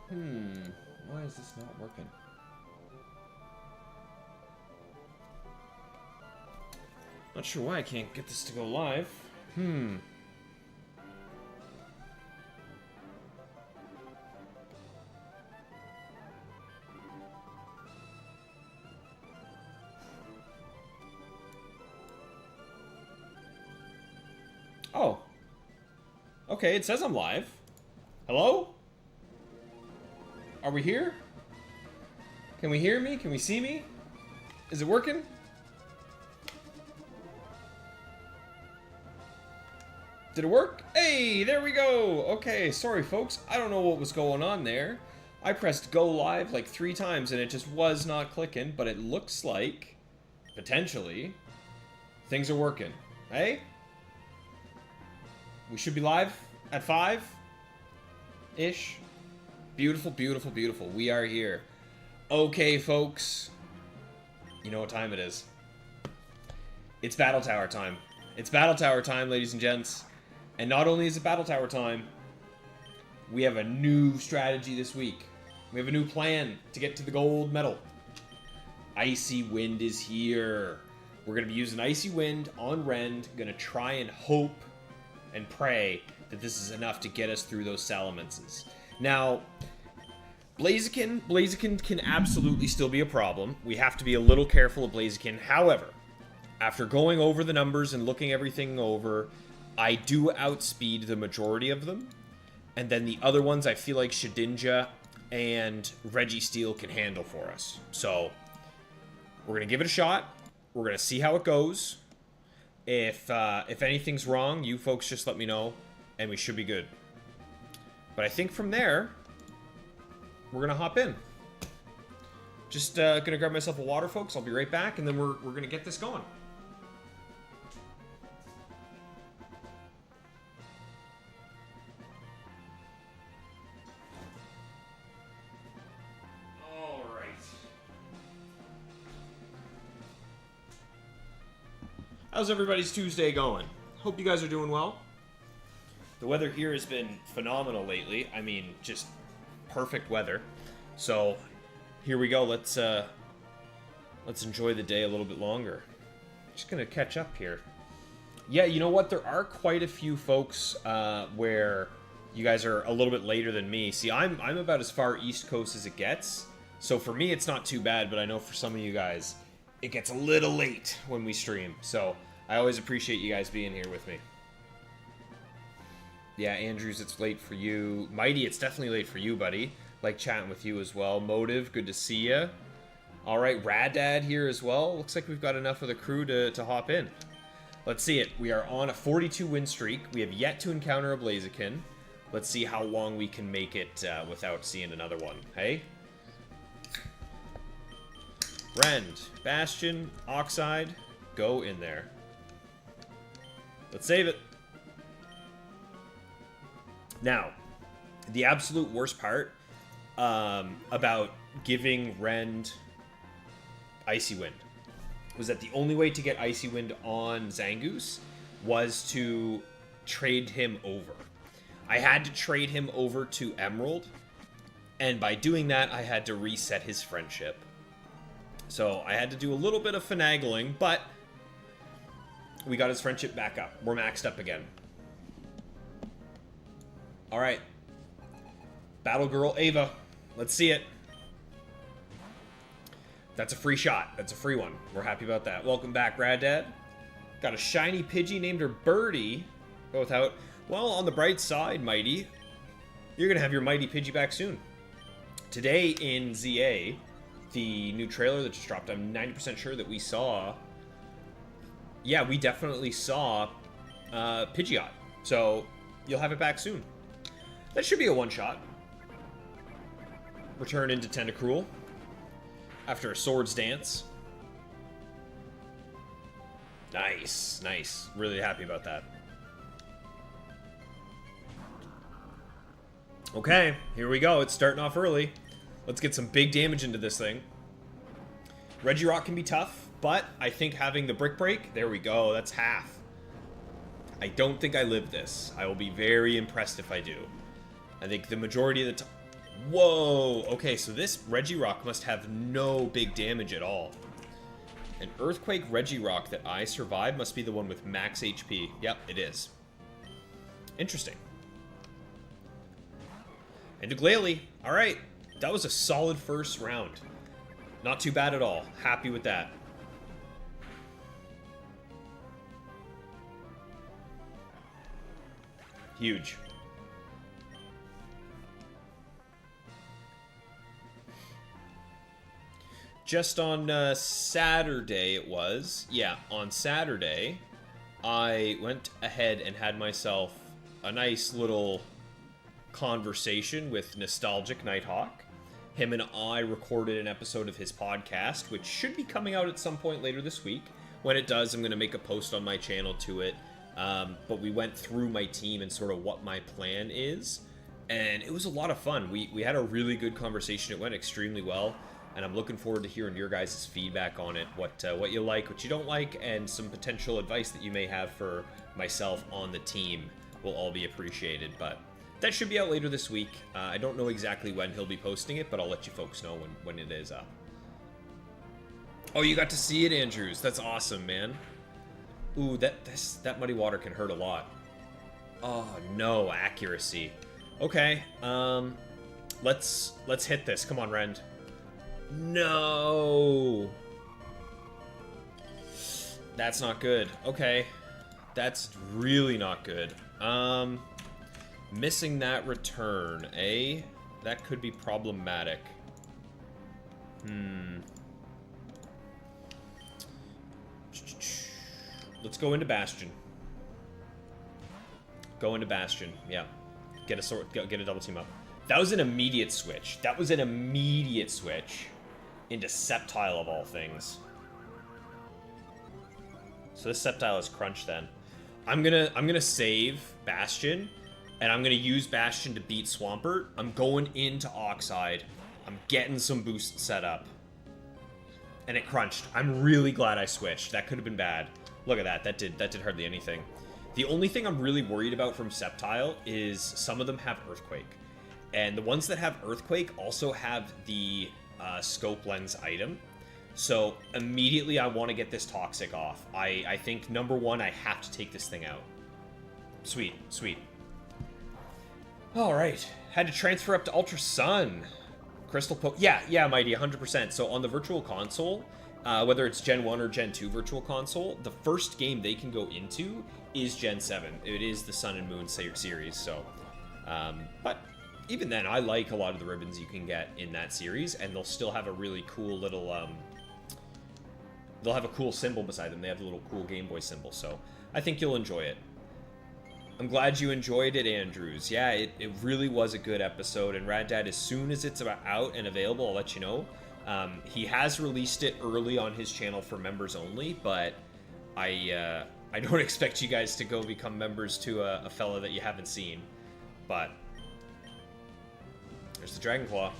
Why is this not working? Not sure why I can't get this to go live. Oh. Okay, it says I'm live. Hello? Are we here? Can we hear me? Can we see me? Is it working? Did it work? Hey, there we go. Okay, sorry folks. I don't know what was going on there. I pressed go live like 3 times and it just was not clicking, but it looks like, potentially, things are working. Hey? We should be live at 5-ish. Beautiful, beautiful, beautiful. We are here. Okay, folks. You know what time it is. It's Battletower time. It's Battletower time, ladies and gents. And not only is it Battletower time, we have a new strategy this week. We have a new plan to get to the gold medal. Icy Wind is here. We're going to be using Icy Wind on Rend. Going to try and hope and pray that this is enough to get us through those Salamences. Now, Blaziken can absolutely still be a problem. We have to be a little careful of Blaziken. However, after going over the numbers and looking everything over, I do outspeed the majority of them. And then the other ones I feel like Shedinja and Registeel can handle for us. So, we're going to give it a shot. We're going to see how it goes. If anything's wrong, you folks just let me know, and we should be good. But I think from there, we're going to hop in. Just going to grab myself a water, folks. I'll be right back, and then we're going to get this going. How's everybody's Tuesday going? Hope you guys are doing well. The weather here has been phenomenal lately. I mean, just perfect weather. So, here we go. Let's enjoy the day a little bit longer. Just gonna catch up here. Yeah, you know what? There are quite a few folks where you guys are a little bit later than me. See, I'm about as far East Coast as it gets. So for me, it's not too bad, but I know for some of you guys, it gets a little late when we stream. So I always appreciate you guys being here with me. Yeah, Andrews, it's late for you. Mighty, it's definitely late for you, buddy. Like chatting with you as well. Motive, good to see you. All right, Rad Dad here as well. Looks like we've got enough of the crew to hop in. Let's see it. We are on a 42 win streak. We have yet to encounter a Blaziken. Let's see how long we can make it without seeing another one. Hey? Rend, Bastion, Oxide, go in there. Let's save it. Now, the absolute worst part about giving Rend Icy Wind was that the only way to get Icy Wind on Zangoose was to trade him over. I had to trade him over to Emerald, and by doing that, I had to reset his friendship. So I had to do a little bit of finagling, but we got his friendship back up. We're maxed up again. All right. Battle Girl Ava. Let's see it. That's a free shot. That's a free one. We're happy about that. Welcome back, Rad Dad. Got a shiny Pidgey named her Birdie. Go without. Well, on the bright side, Mighty, you're going to have your Mighty Pidgey back soon. Today in ZA, the new trailer that just dropped, I'm 90% sure that we saw... Yeah, we definitely saw Pidgeot. So, you'll have it back soon. That should be a one-shot. Return into Tentacruel after a Swords Dance. Nice, nice. Really happy about that. Okay, here we go. It's starting off early. Let's get some big damage into this thing. Regirock can be tough, but I think having the Brick Break, there we go, that's half. I don't think I live this. I will be very impressed if I do. I think the majority of the time... Whoa! Okay, so this Regirock must have no big damage at all. An Earthquake Regirock that I survive must be the one with max HP. Yep, it is. Interesting. And Glalie. Alright, that was a solid first round. Not too bad at all. Happy with that. Huge. Just on Saturday it was. Yeah, on Saturday, I went ahead and had myself a nice little conversation with Nostalgic Nighthawk. Him and I recorded an episode of his podcast, which should be coming out at some point later this week. When it does, I'm going to make a post on my channel to it. But we went through my team and sort of what my plan is. And it was a lot of fun. We had a really good conversation. It went extremely well. And I'm looking forward to hearing your guys' feedback on it. What you like, what you don't like, and some potential advice that you may have for myself on the team will all be appreciated. But that should be out later this week. I don't know exactly when he'll be posting it, but I'll let you folks know when it is up. Oh, you got to see it, Andrews. That's awesome, man. Ooh, that muddy water can hurt a lot. Oh, no accuracy. Okay, let's hit this. Come on, Rend. No! That's not good. Okay. That's really not good. Missing that return, eh? That could be problematic. Let's go into Bastion. Go into Bastion, yeah. Get a double team up. That was an immediate switch. That was an immediate switch into Sceptile of all things. So this Sceptile is crunch then. I'm gonna save Bastion, and I'm gonna use Bastion to beat Swampert. I'm going into Oxide. I'm getting some boosts set up. And it crunched. I'm really glad I switched. That could have been bad. Look at that. That did hardly anything. The only thing I'm really worried about from Sceptile is some of them have Earthquake. And the ones that have Earthquake also have the Scope Lens item. So immediately I want to get this Toxic off. I think, number one, I have to take this thing out. Sweet, sweet. Alright. Had to transfer up to Ultra Sun. Crystal Poke. Yeah, Mighty, 100%. So on the Virtual Console, whether it's Gen 1 or Gen 2 Virtual Console, the first game they can go into is Gen 7. It is the Sun and Moon series, so... but even then, I like a lot of the ribbons you can get in that series, and they'll still have a really cool little... they'll have a cool symbol beside them. They have the little cool Game Boy symbol, so I think you'll enjoy it. I'm glad you enjoyed it, Andrews. Yeah, it really was a good episode, and Rad Dad, as soon as it's out and available, I'll let you know. He has released it early on his channel for members only, but I don't expect you guys to go become members to a fella that you haven't seen. But there's the Dragon Claw.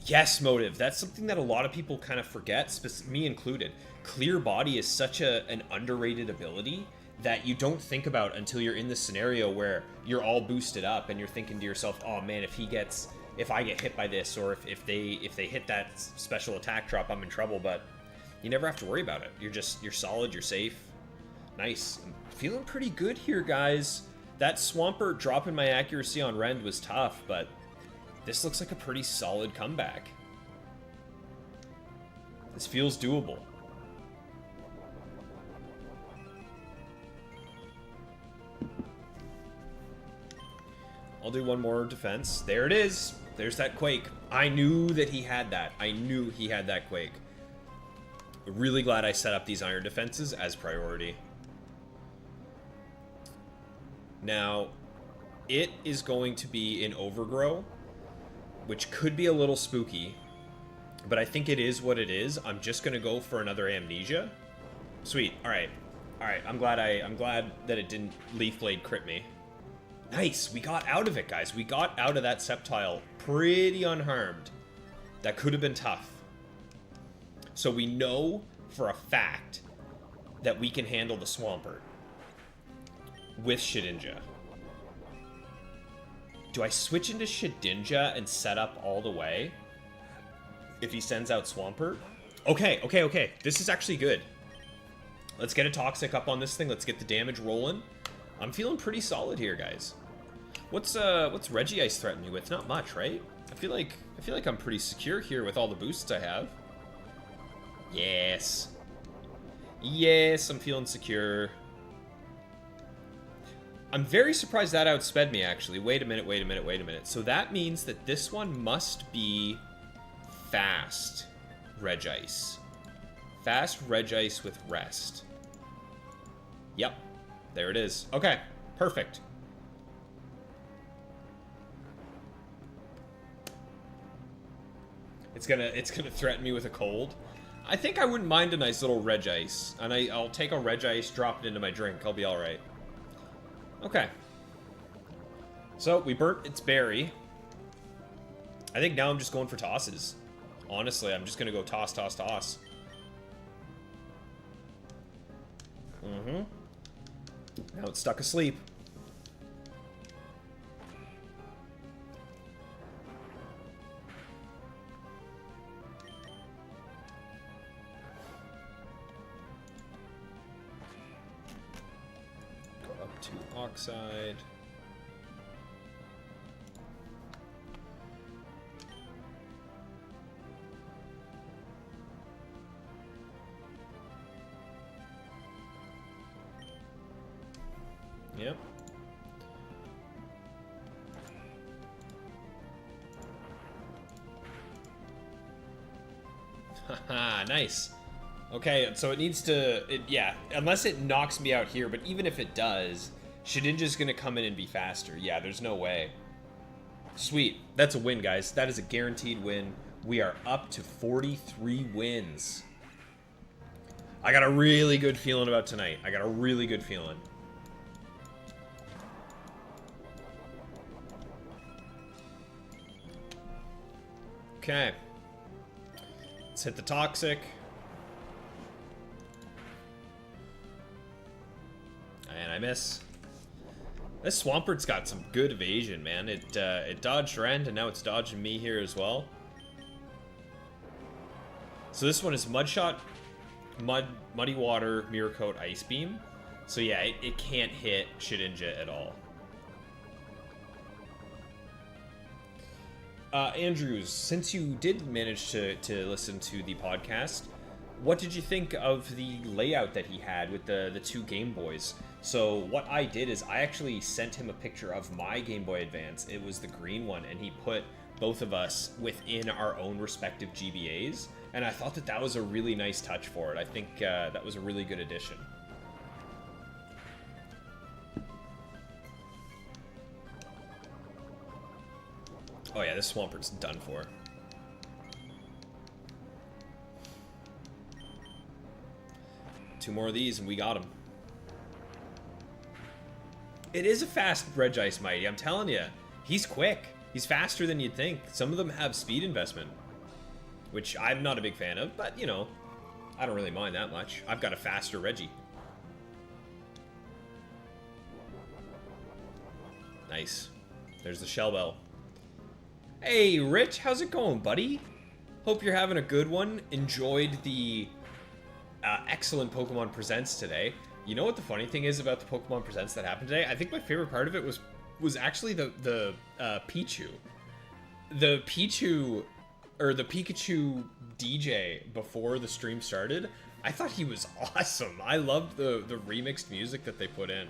Yes, Motive. That's something that a lot of people kind of forget, me included. Clear Body is such an underrated ability that you don't think about until you're in this scenario where you're all boosted up and you're thinking to yourself, oh man, if I get hit by this, or if they hit that special attack drop, I'm in trouble. But you never have to worry about it. You're solid, you're safe. Nice. I'm feeling pretty good here, guys. That Swampert dropping my accuracy on Rend was tough, but this looks like a pretty solid comeback. This feels doable. I'll do one more defense. There it is. There's that Quake. I knew that he had that. I knew he had that Quake. Really glad I set up these iron defenses as priority. Now, it is going to be an Overgrow, which could be a little spooky, but I think it is what it is. I'm just going to go for another Amnesia. Sweet. All right. All right. I'm glad that it didn't Leaf Blade crit me. Nice. We got out of it, guys. We got out of that Sceptile pretty unharmed. That could have been tough. So we know for a fact that we can handle the Swampert with Shedinja. Do I switch into Shedinja and set up all the way? If he sends out Swampert? Okay. This is actually good. Let's get a Toxic up on this thing. Let's get the damage rolling. I'm feeling pretty solid here, guys. What's Regice threaten me with? Not much, right? I feel like I'm pretty secure here with all the boosts I have. Yes. Yes, I'm feeling secure. I'm very surprised that outsped me, actually. Wait a minute. So that means that this one must be fast Regice. Fast Regice with rest. Yep. There it is. Okay. Perfect. It's gonna threaten me with a cold. I think I wouldn't mind a nice little Regice. And I'll take a Regice, drop it into my drink. I'll be alright. Okay. So, we burnt its berry. I think now I'm just going for tosses. Honestly, I'm just gonna go toss. Mm-hmm. Now it's stuck asleep. Go up to Oxide. Yep. Haha, nice. Okay, so it needs to... yeah, unless it knocks me out here, but even if it does, Shedinja's gonna come in and be faster. Yeah, there's no way. Sweet. That's a win, guys. That is a guaranteed win. We are up to 43 wins. I got a really good feeling about tonight. I got a really good feeling. Okay. Let's hit the Toxic. And I miss. This Swampert's got some good evasion, man. It dodged Rend, and now it's dodging me here as well. So this one is Mudshot, Muddy Water, Mirror Coat, Ice Beam. So yeah, it can't hit Shedinja at all. Andrews, since you did manage to listen to the podcast, what did you think of the layout that he had with the two Game Boys? So what I did is I actually sent him a picture of my Game Boy Advance. It was the green one, and he put both of us within our own respective GBAs, and I thought that was a really nice touch for it. I think that was a really good addition. Oh yeah, this Swampert's done for. Two more of these and we got him. It is a fast Regice, Mighty. I'm telling you. He's quick. He's faster than you'd think. Some of them have speed investment, which I'm not a big fan of, but, you know, I don't really mind that much. I've got a faster Reggie. Nice. There's the Shell Bell. Hey, Rich, how's it going, buddy? Hope you're having a good one. Enjoyed the excellent Pokemon Presents today. You know what the funny thing is about the Pokemon Presents that happened today? I think my favorite part of it was actually the Pichu. The Pichu, or the Pikachu DJ before the stream started, I thought he was awesome. I loved the remixed music that they put in.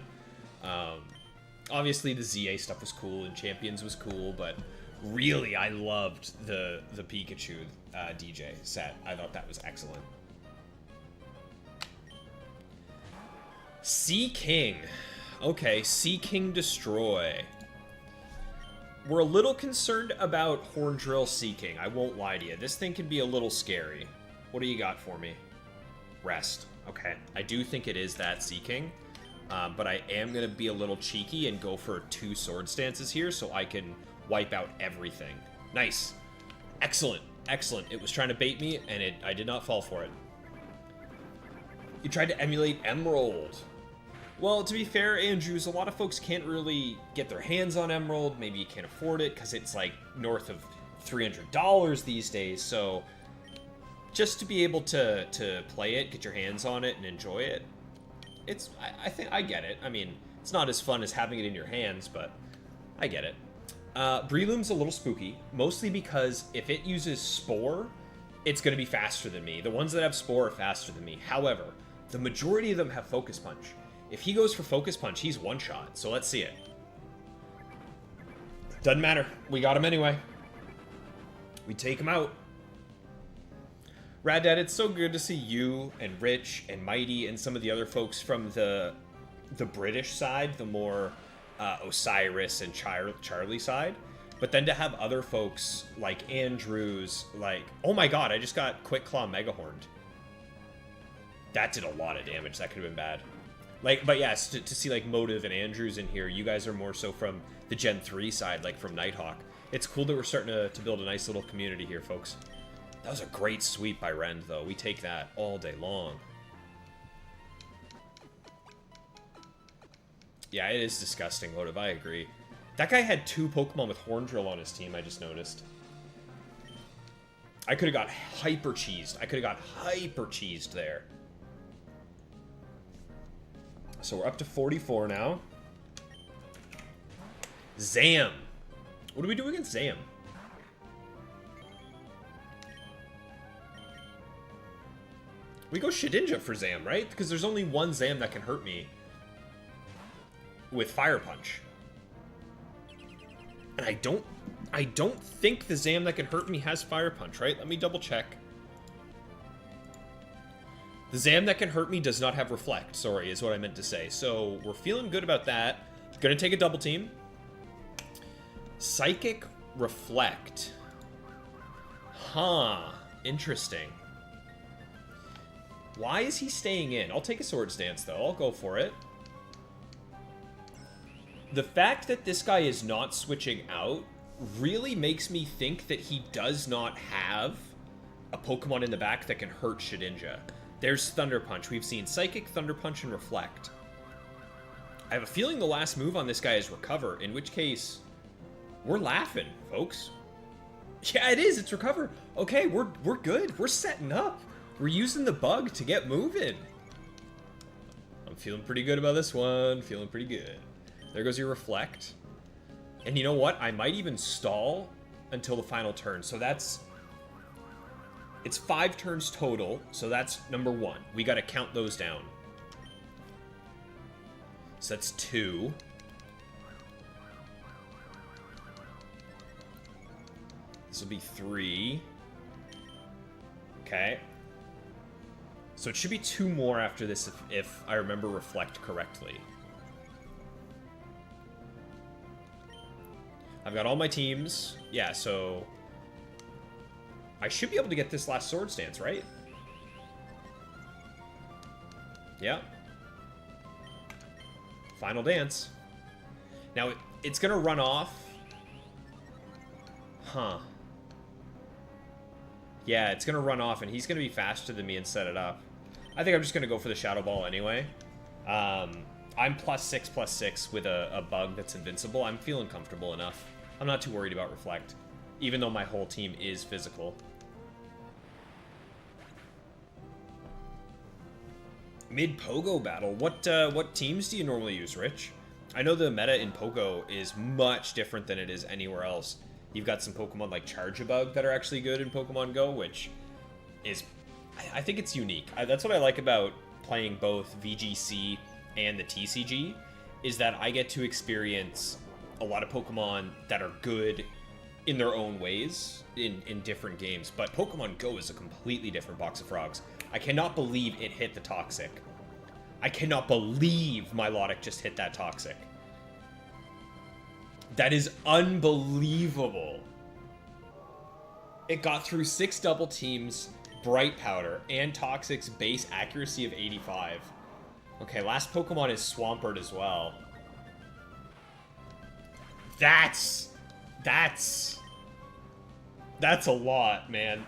Obviously the ZA stuff was cool and Champions was cool, but really I loved the Pikachu DJ set. I thought that was excellent. Sea King. Okay, Sea King Destroy. We're a little concerned about Horn Drill Sea King. I won't lie to you. This thing can be a little scary. What do you got for me? Rest. Okay. I do think it is that Sea King. But I am going to be a little cheeky and go for 2 sword stances here so I can wipe out everything. Nice. Excellent. Excellent. It was trying to bait me, and I did not fall for it. You tried to emulate Emerald. Well, to be fair, Andrews, a lot of folks can't really get their hands on Emerald. Maybe you can't afford it because it's like north of $300 these days. So just to be able to play it, get your hands on it, and enjoy it, I think I get it. I mean, it's not as fun as having it in your hands, but I get it. Breloom's a little spooky, mostly because if it uses Spore, it's going to be faster than me. The ones that have Spore are faster than me. However, the majority of them have Focus Punch. If he goes for Focus Punch, he's one-shot, so let's see it. Doesn't matter. We got him anyway. We take him out. Rad Dad, it's so good to see you and Rich and Mighty and some of the other folks from the British side, the more Osiris and Charlie side. But then to have other folks like Andrews, like, oh my god, I just got Quick Claw Mega Horned. That did a lot of damage. That could have been bad. Like, but yes, to see like Motive and Andrews in here, you guys are more so from the Gen 3 side, like from Nighthawk. It's cool that we're starting to build a nice little community here, folks. That was a great sweep by Rend, though. We take that all day long. Yeah, it is disgusting, Motive. I agree. That guy had 2 Pokemon with Horn Drill on his team, I just noticed. I could have got hyper cheesed. I could have got hyper cheesed there. So we're up to 44 now. Zam. What do we do against Zam? We go Shedinja for Zam, right? Because there's only one Zam that can hurt me with Fire Punch. And I don't think the Zam that can hurt me has Fire Punch, right? Let me double check. The Zam that can hurt me does not have Reflect, sorry, is what I meant to say. So we're feeling good about that. Gonna take a double team. Psychic Reflect. Huh. Interesting. Why is he staying in? I'll take a Swords Dance, though. I'll go for it. The fact that this guy is not switching out really makes me think that he does not have a Pokemon in the back that can hurt Shedinja. There's Thunder Punch. We've seen Psychic, Thunder Punch, and Reflect. I have a feeling the last move on this guy is Recover, in which case, we're laughing, folks. Yeah, it is. It's Recover. Okay, we're good. We're setting up. We're using the bug to get moving. I'm feeling pretty good about this one. Feeling pretty good. There goes your Reflect. And you know what? I might even stall until the final turn. So that's... It's 5 turns total, so that's number 1. We gotta count those down. So that's 2. This will be 3. Okay. So it should be 2 more after this if I remember Reflect correctly. I've got all my teams. Yeah, so... I should be able to get this last Swords Dance, right? Yeah. Final Dance. Now, it's going to run off. Huh. Yeah, it's going to run off, and he's going to be faster than me and set it up. I think I'm just going to go for the Shadow Ball anyway. I'm +6/+6 with a bug that's invincible. I'm feeling comfortable enough. I'm not too worried about Reflect, even though my whole team is physical. Mid-Pogo battle. What teams do you normally use, Rich? I know the meta in Pogo is much different than it is anywhere else. You've got some Pokemon like Charjabug that are actually good in Pokemon Go, which is... I think it's unique. That's what I like about playing both VGC and the TCG, is that I get to experience a lot of Pokemon that are good in their own ways in different games. But Pokemon Go is a completely different box of frogs. I cannot believe it hit the Toxic. I cannot believe Milotic just hit that Toxic. That is unbelievable. It got through 6 double teams, Bright Powder, and Toxic's base accuracy of 85. Okay, last Pokemon is Swampert as well. That's a lot, man.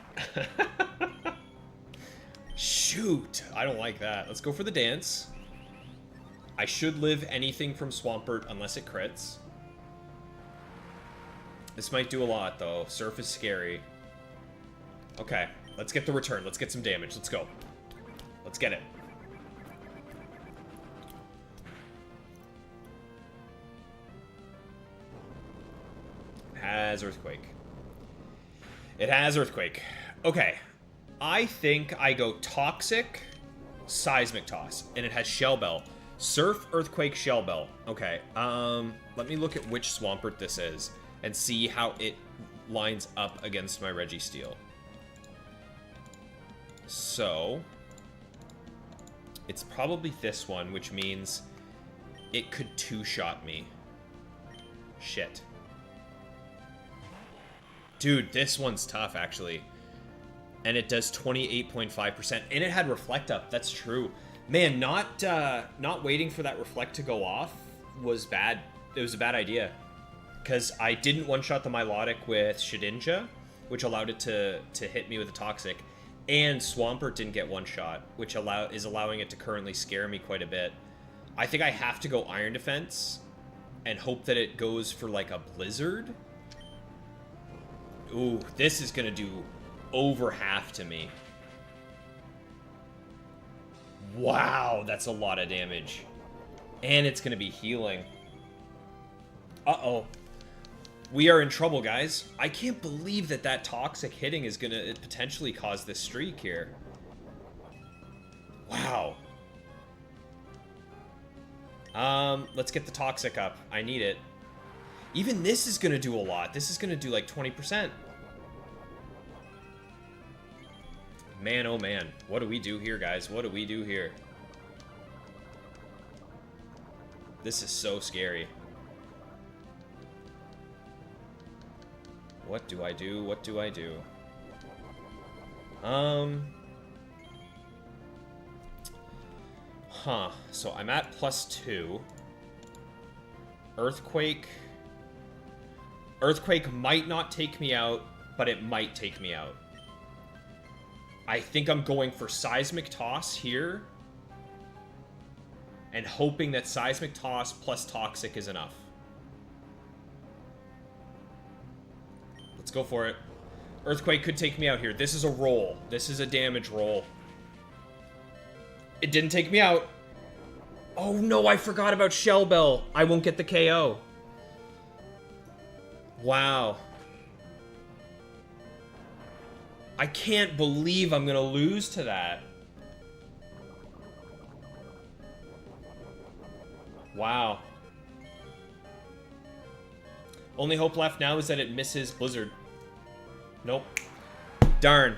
Shoot, I don't like that. Let's go for the dance. I should live anything from Swampert unless it crits. This might do a lot, though. Surf is scary. Okay, let's get the return. Let's get some damage. Let's go. Let's get it. Has Earthquake. It has Earthquake. Okay. I think I go Toxic, Seismic Toss, and it has Shell Bell. Surf, Earthquake, Shell Bell. Okay, let me look at which Swampert this is and see how it lines up against my Registeel. So, it's probably this one, which means it could two-shot me. Shit. Dude, this one's tough, actually. And it does 28.5%. And it had Reflect up. That's true. Man, not waiting for that Reflect to go off was bad. It was a bad idea. Because I didn't one-shot the Milotic with Shedinja, which allowed it to hit me with a Toxic. And Swampert didn't get one-shot, which is allowing it to currently scare me quite a bit. I think I have to go Iron Defense and hope that it goes for, like, a Blizzard. Ooh, this is going to do over half to me. Wow, that's a lot of damage. And it's going to be healing. Uh-oh. We are in trouble, guys. I can't believe that Toxic hitting is going to potentially cause this streak here. Wow. Let's get the Toxic up. I need it. Even this is going to do a lot. This is going to do like 20%. Man, oh man. What do we do here, guys? What do we do here? This is so scary. What do I do? What do I do? Huh. So I'm at +2. Earthquake. Earthquake might not take me out, but it might take me out. I think I'm going for Seismic Toss here. And hoping that Seismic Toss plus Toxic is enough. Let's go for it. Earthquake could take me out here. This is a roll. This is a damage roll. It didn't take me out. Oh no, I forgot about Shell Bell. I won't get the KO. Wow. I can't believe I'm gonna lose to that. Wow. Only hope left now is that it misses Blizzard. Nope. Darn.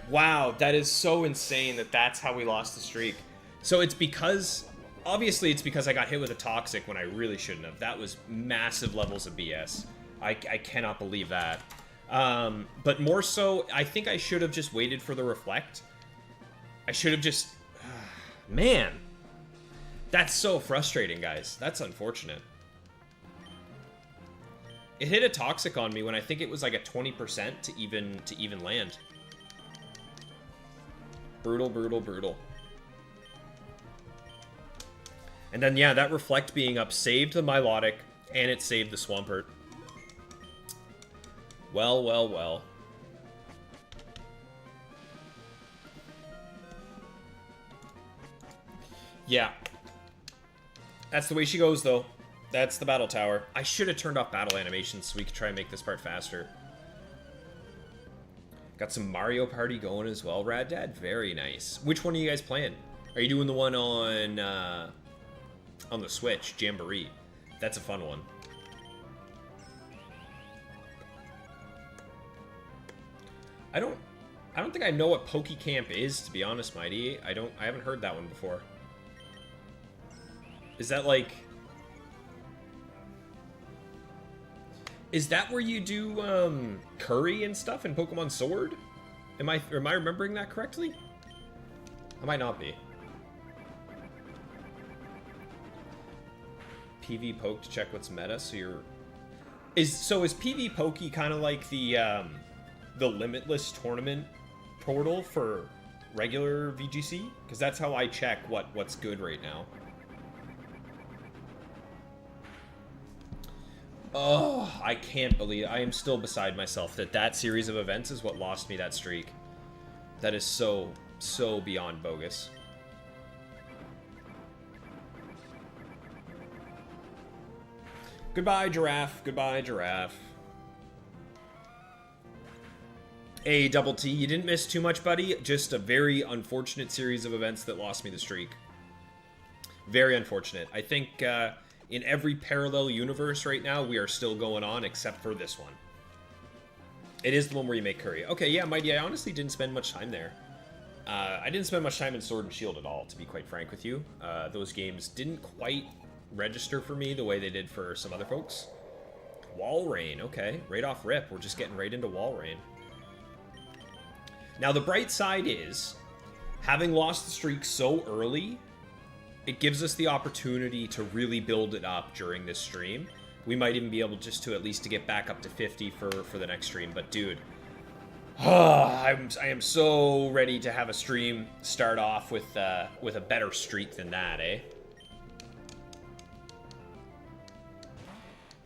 Wow, that is so insane that that's how we lost the streak. So it's because... Obviously, it's because I got hit with a Toxic when I really shouldn't have. That was massive levels of BS. I cannot believe that. But more so, I think I should have just waited for the Reflect. I should have just... Man. That's so frustrating, guys. That's unfortunate. It hit a Toxic on me when I think it was like a 20% to even land. Brutal, brutal, brutal. And then, yeah, that Reflect being up saved the Milotic, and it saved the Swampert. Well, well, well. Yeah. That's the way she goes, though. That's the Battle Tower. I should have turned off battle animations so we could try and make this part faster. Got some Mario Party going as well, Rad Dad. Very nice. Which one are you guys playing? Are you doing the one on the Switch, Jamboree? That's a fun one. I don't think I know what PokeCamp is, to be honest, Mighty. I haven't heard that one before. Is that like... Is that where you do curry and stuff in Pokemon Sword? Am I remembering that correctly? I might not be. PV Poke to check what's meta, so you're... Is PV Poke kind of like the Limitless tournament portal for regular VGC? Because that's how I check what's good right now. Oh, I can't believe... I am still beside myself that that series of events is what lost me that streak. That is so, so beyond bogus. Goodbye, Giraffe. Goodbye, Giraffe. Hey, Double T, you didn't miss too much, buddy. Just a very unfortunate series of events that lost me the streak. Very unfortunate. I think in every parallel universe right now, we are still going on, except for this one. It is the one where you make curry. Okay, yeah, Mighty, I honestly didn't spend much time there. I didn't spend much time in Sword and Shield at all, to be quite frank with you. Those games didn't quite register for me the way they did for some other folks. Wall Rain, okay. Right off rip, we're just getting right into Wall Rain. Now, the bright side is, having lost the streak so early, it gives us the opportunity to really build it up during this stream. We might even be able just to at least to get back up to 50 for the next stream. But dude, I am so ready to have a stream start off with a better streak than that, eh?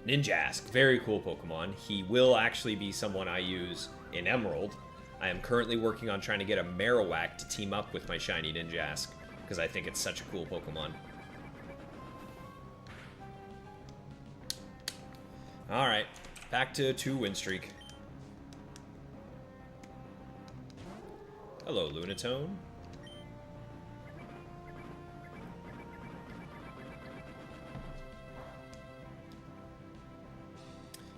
Ninjask, very cool Pokemon. He will actually be someone I use in Emerald. I am currently working on trying to get a Marowak to team up with my shiny Ninjask, because I think it's such a cool Pokemon. Alright, back to 2-win streak. Hello, Lunatone.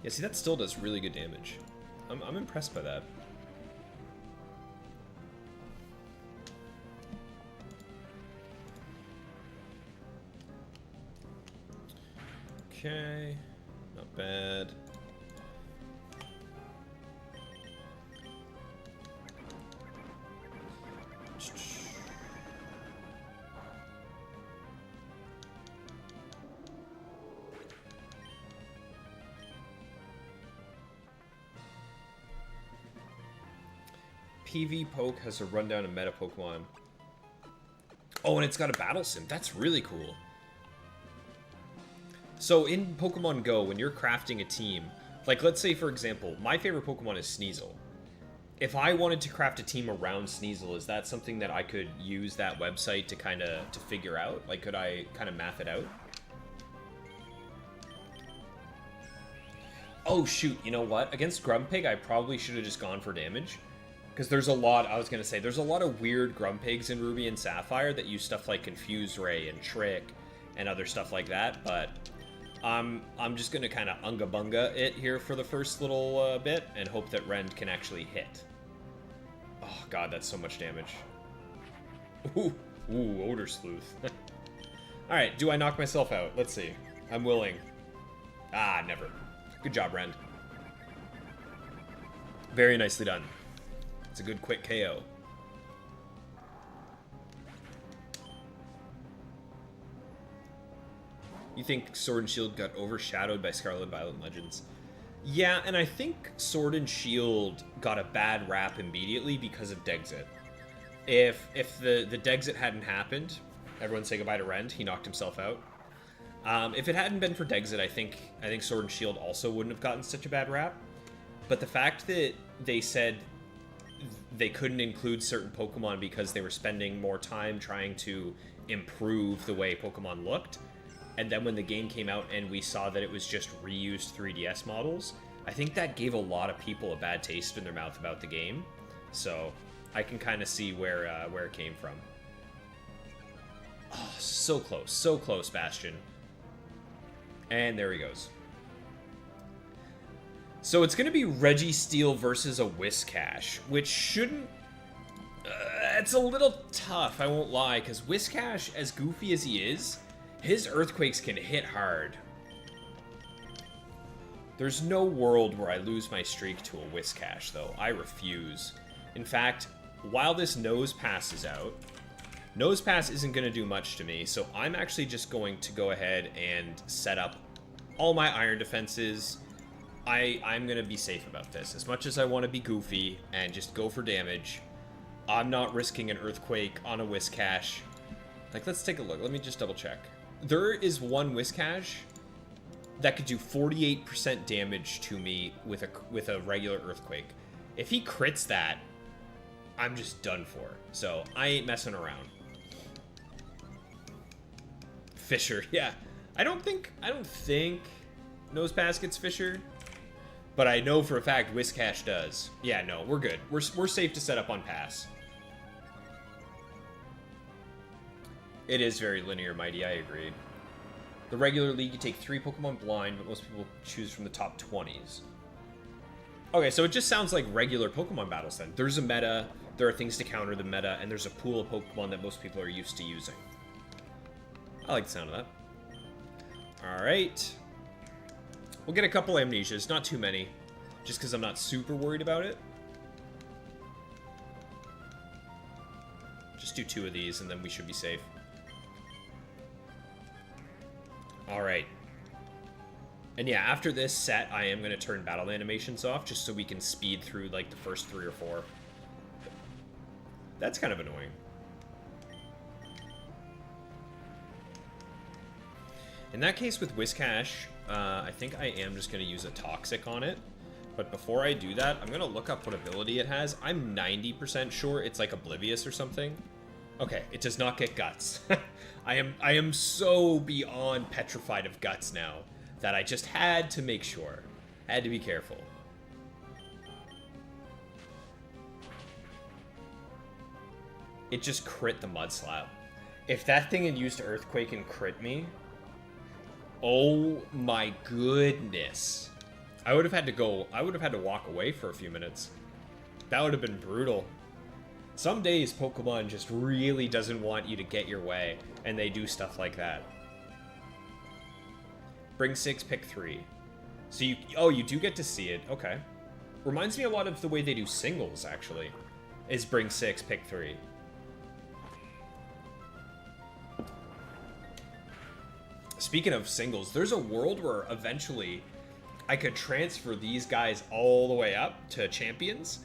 Yeah, see, that still does really good damage. I'm impressed by that. Okay, not bad. PV Poke has a rundown of meta Pokemon. Oh, and it's got a battle sim. That's really cool. So in Pokemon Go, when you're crafting a team, like let's say for example, my favorite Pokemon is Sneasel. If I wanted to craft a team around Sneasel, is that something that I could use that website to figure out? Like, could I kind of map it out? Oh shoot, you know what? Against Grumpig, I probably should have just gone for damage. Because there's a lot, I was going to say, there's a lot of weird Grumpigs in Ruby and Sapphire that use stuff like Confuse Ray and Trick and other stuff like that, but I'm just going to kind of unga-bunga it here for the first little bit and hope that Rend can actually hit. Oh god, that's so much damage. Ooh, Odor Sleuth. Alright, do I knock myself out? Let's see. I'm willing. Ah, never. Good job, Rend. Very nicely done. It's a good quick KO. You think Sword and Shield got overshadowed by Scarlet and Violet Legends? Yeah, and I think Sword and Shield got a bad rap immediately because of Dexit. If the Dexit hadn't happened, everyone say goodbye to Rend, he knocked himself out. If it hadn't been for Dexit, I think Sword and Shield also wouldn't have gotten such a bad rap. But the fact that they said they couldn't include certain Pokemon because they were spending more time trying to improve the way Pokemon looked, and then when the game came out and we saw that it was just reused 3DS models, I think that gave a lot of people a bad taste in their mouth about the game. So I can kind of see where it came from. Oh, so close, Bastion. And there he goes. So it's going to be Registeel versus a Whiscash, which shouldn't... it's a little tough, I won't lie, because Whiscash, as goofy as he is, his Earthquakes can hit hard. There's no world where I lose my streak to a Whiscash, though. I refuse. In fact, while this Nose Pass is out, Nose Pass isn't going to do much to me, so I'm actually just going to go ahead and set up all my Iron Defenses. I'm going to be safe about this. As much as I want to be goofy and just go for damage, I'm not risking an Earthquake on a Whiscash. Like, let's take a look. Let me just double check. There is one Whiscash that could do 48% damage to me with a regular Earthquake. If he crits that, I'm just done for. So I ain't messing around. Fisher, yeah. I don't think Nosepass gets Fisher, but I know for a fact Whiscash does. Yeah, no, we're good. We're safe to set up on pass. It is very linear, Mighty, I agree. The regular league, you take 3 Pokemon blind, but most people choose from the top 20s. Okay, so it just sounds like regular Pokemon battles then. There's a meta, there are things to counter the meta, and there's a pool of Pokemon that most people are used to using. I like the sound of that. Alright. We'll get a couple Amnesias, not too many, just because I'm not super worried about it. Just do 2 of these, and then we should be safe. Alright. And yeah, after this set, I am going to turn battle animations off, just so we can speed through, like, the first 3 or 4. That's kind of annoying. In that case, with Whiscash, I think I am just going to use a Toxic on it. But before I do that, I'm going to look up what ability it has. I'm 90% sure it's like Oblivious or something. Okay, it does not get Guts. I am so beyond petrified of Guts now that I just had to make sure. Had to be careful. It just crit the Mudslap. If that thing had used Earthquake and crit me, oh my goodness. I would have had to walk away for a few minutes. That would have been brutal. Some days Pokemon just really doesn't want you to get your way, and they do stuff like that. Bring 6, pick 3. So you do get to see it. Okay. Reminds me a lot of the way they do singles, actually. Is bring 6, pick 3. Speaking of singles, there's a world where eventually I could transfer these guys all the way up to Champions,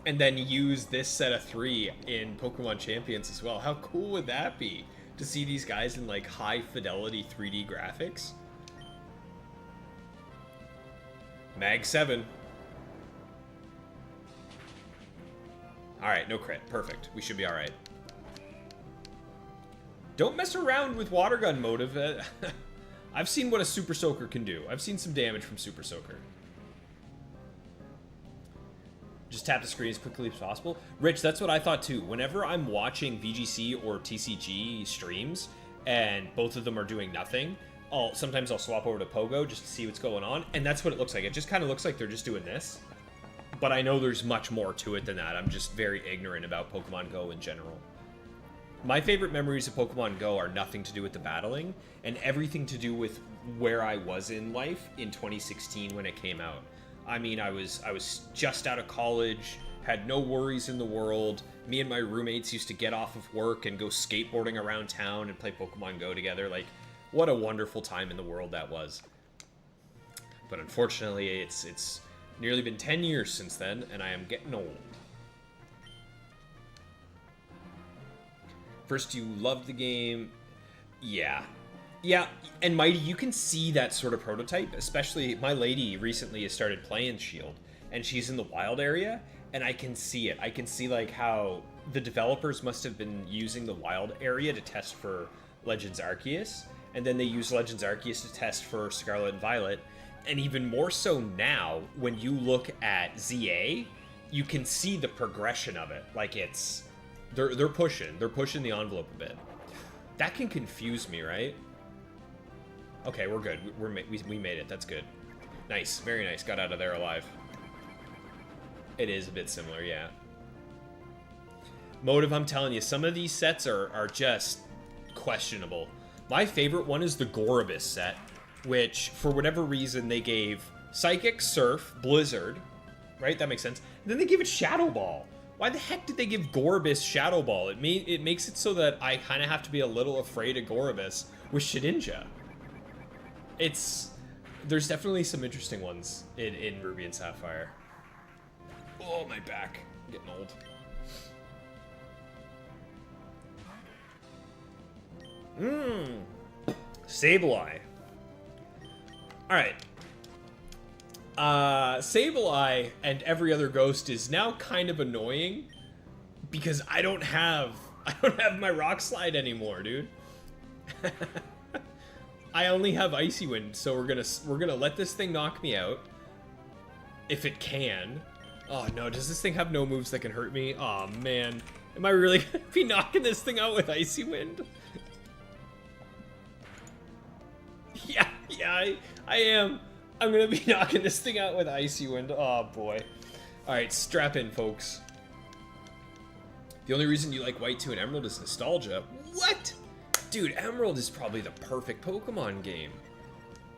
and then use this set of 3 in Pokemon Champions as well. How cool would that be? To see these guys in, like, high-fidelity 3D graphics? Mag 7. Alright, no crit. Perfect. We should be alright. Don't mess around with Water Gun Motive. I've seen what a Super Soaker can do. I've seen some damage from Super Soaker. Just tap the screen as quickly as possible. Rich, that's what I thought too. Whenever I'm watching VGC or TCG streams, and both of them are doing nothing, sometimes I'll swap over to Pogo just to see what's going on, and that's what it looks like. It just kind of looks like they're just doing this. But I know there's much more to it than that. I'm just very ignorant about Pokemon Go in general. My favorite memories of Pokemon Go are nothing to do with the battling, and everything to do with where I was in life in 2016 when it came out. I mean, I was just out of college, had no worries in the world. Me and my roommates used to get off of work and go skateboarding around town and play Pokemon Go together. Like, what a wonderful time in the world that was. But unfortunately, it's nearly been 10 years since then, and I am getting old. First, you loved the game. Yeah. Yeah, and Mighty, you can see that sort of prototype, especially my lady recently has started playing Shield, and she's in the wild area, and I can see it. I can see, like, how the developers must have been using the wild area to test for Legends Arceus, and then they use Legends Arceus to test for Scarlet and Violet, and even more so now, when you look at ZA, you can see the progression of it. Like, it's... They're pushing the envelope a bit. That can confuse me, right? Okay, we're good. We made it. That's good. Nice. Very nice. Got out of there alive. It is a bit similar, yeah. Motive, I'm telling you, some of these sets are just questionable. My favorite one is the Gorobus set, which, for whatever reason, they gave Psychic, Surf, Blizzard, right? That makes sense. And then they gave it Shadow Ball. Why the heck did they give Gorobus Shadow Ball? It makes it so that I kind of have to be a little afraid of Gorobus with Shedinja. There's definitely some interesting ones in Ruby and Sapphire. Oh, my back. I'm getting old. Sableye. Alright. Sableye and every other ghost is now kind of annoying because I don't have my rock slide anymore, dude. I only have Icy Wind, so we're gonna let this thing knock me out. If it can. Oh no, does this thing have no moves that can hurt me? Oh man. Am I really gonna be knocking this thing out with Icy Wind? Yeah, I am. I'm gonna be knocking this thing out with Icy Wind. Oh boy. Alright, strap in, folks. The only reason you like White 2 and Emerald is nostalgia. What? Dude, Emerald is probably the perfect Pokemon game.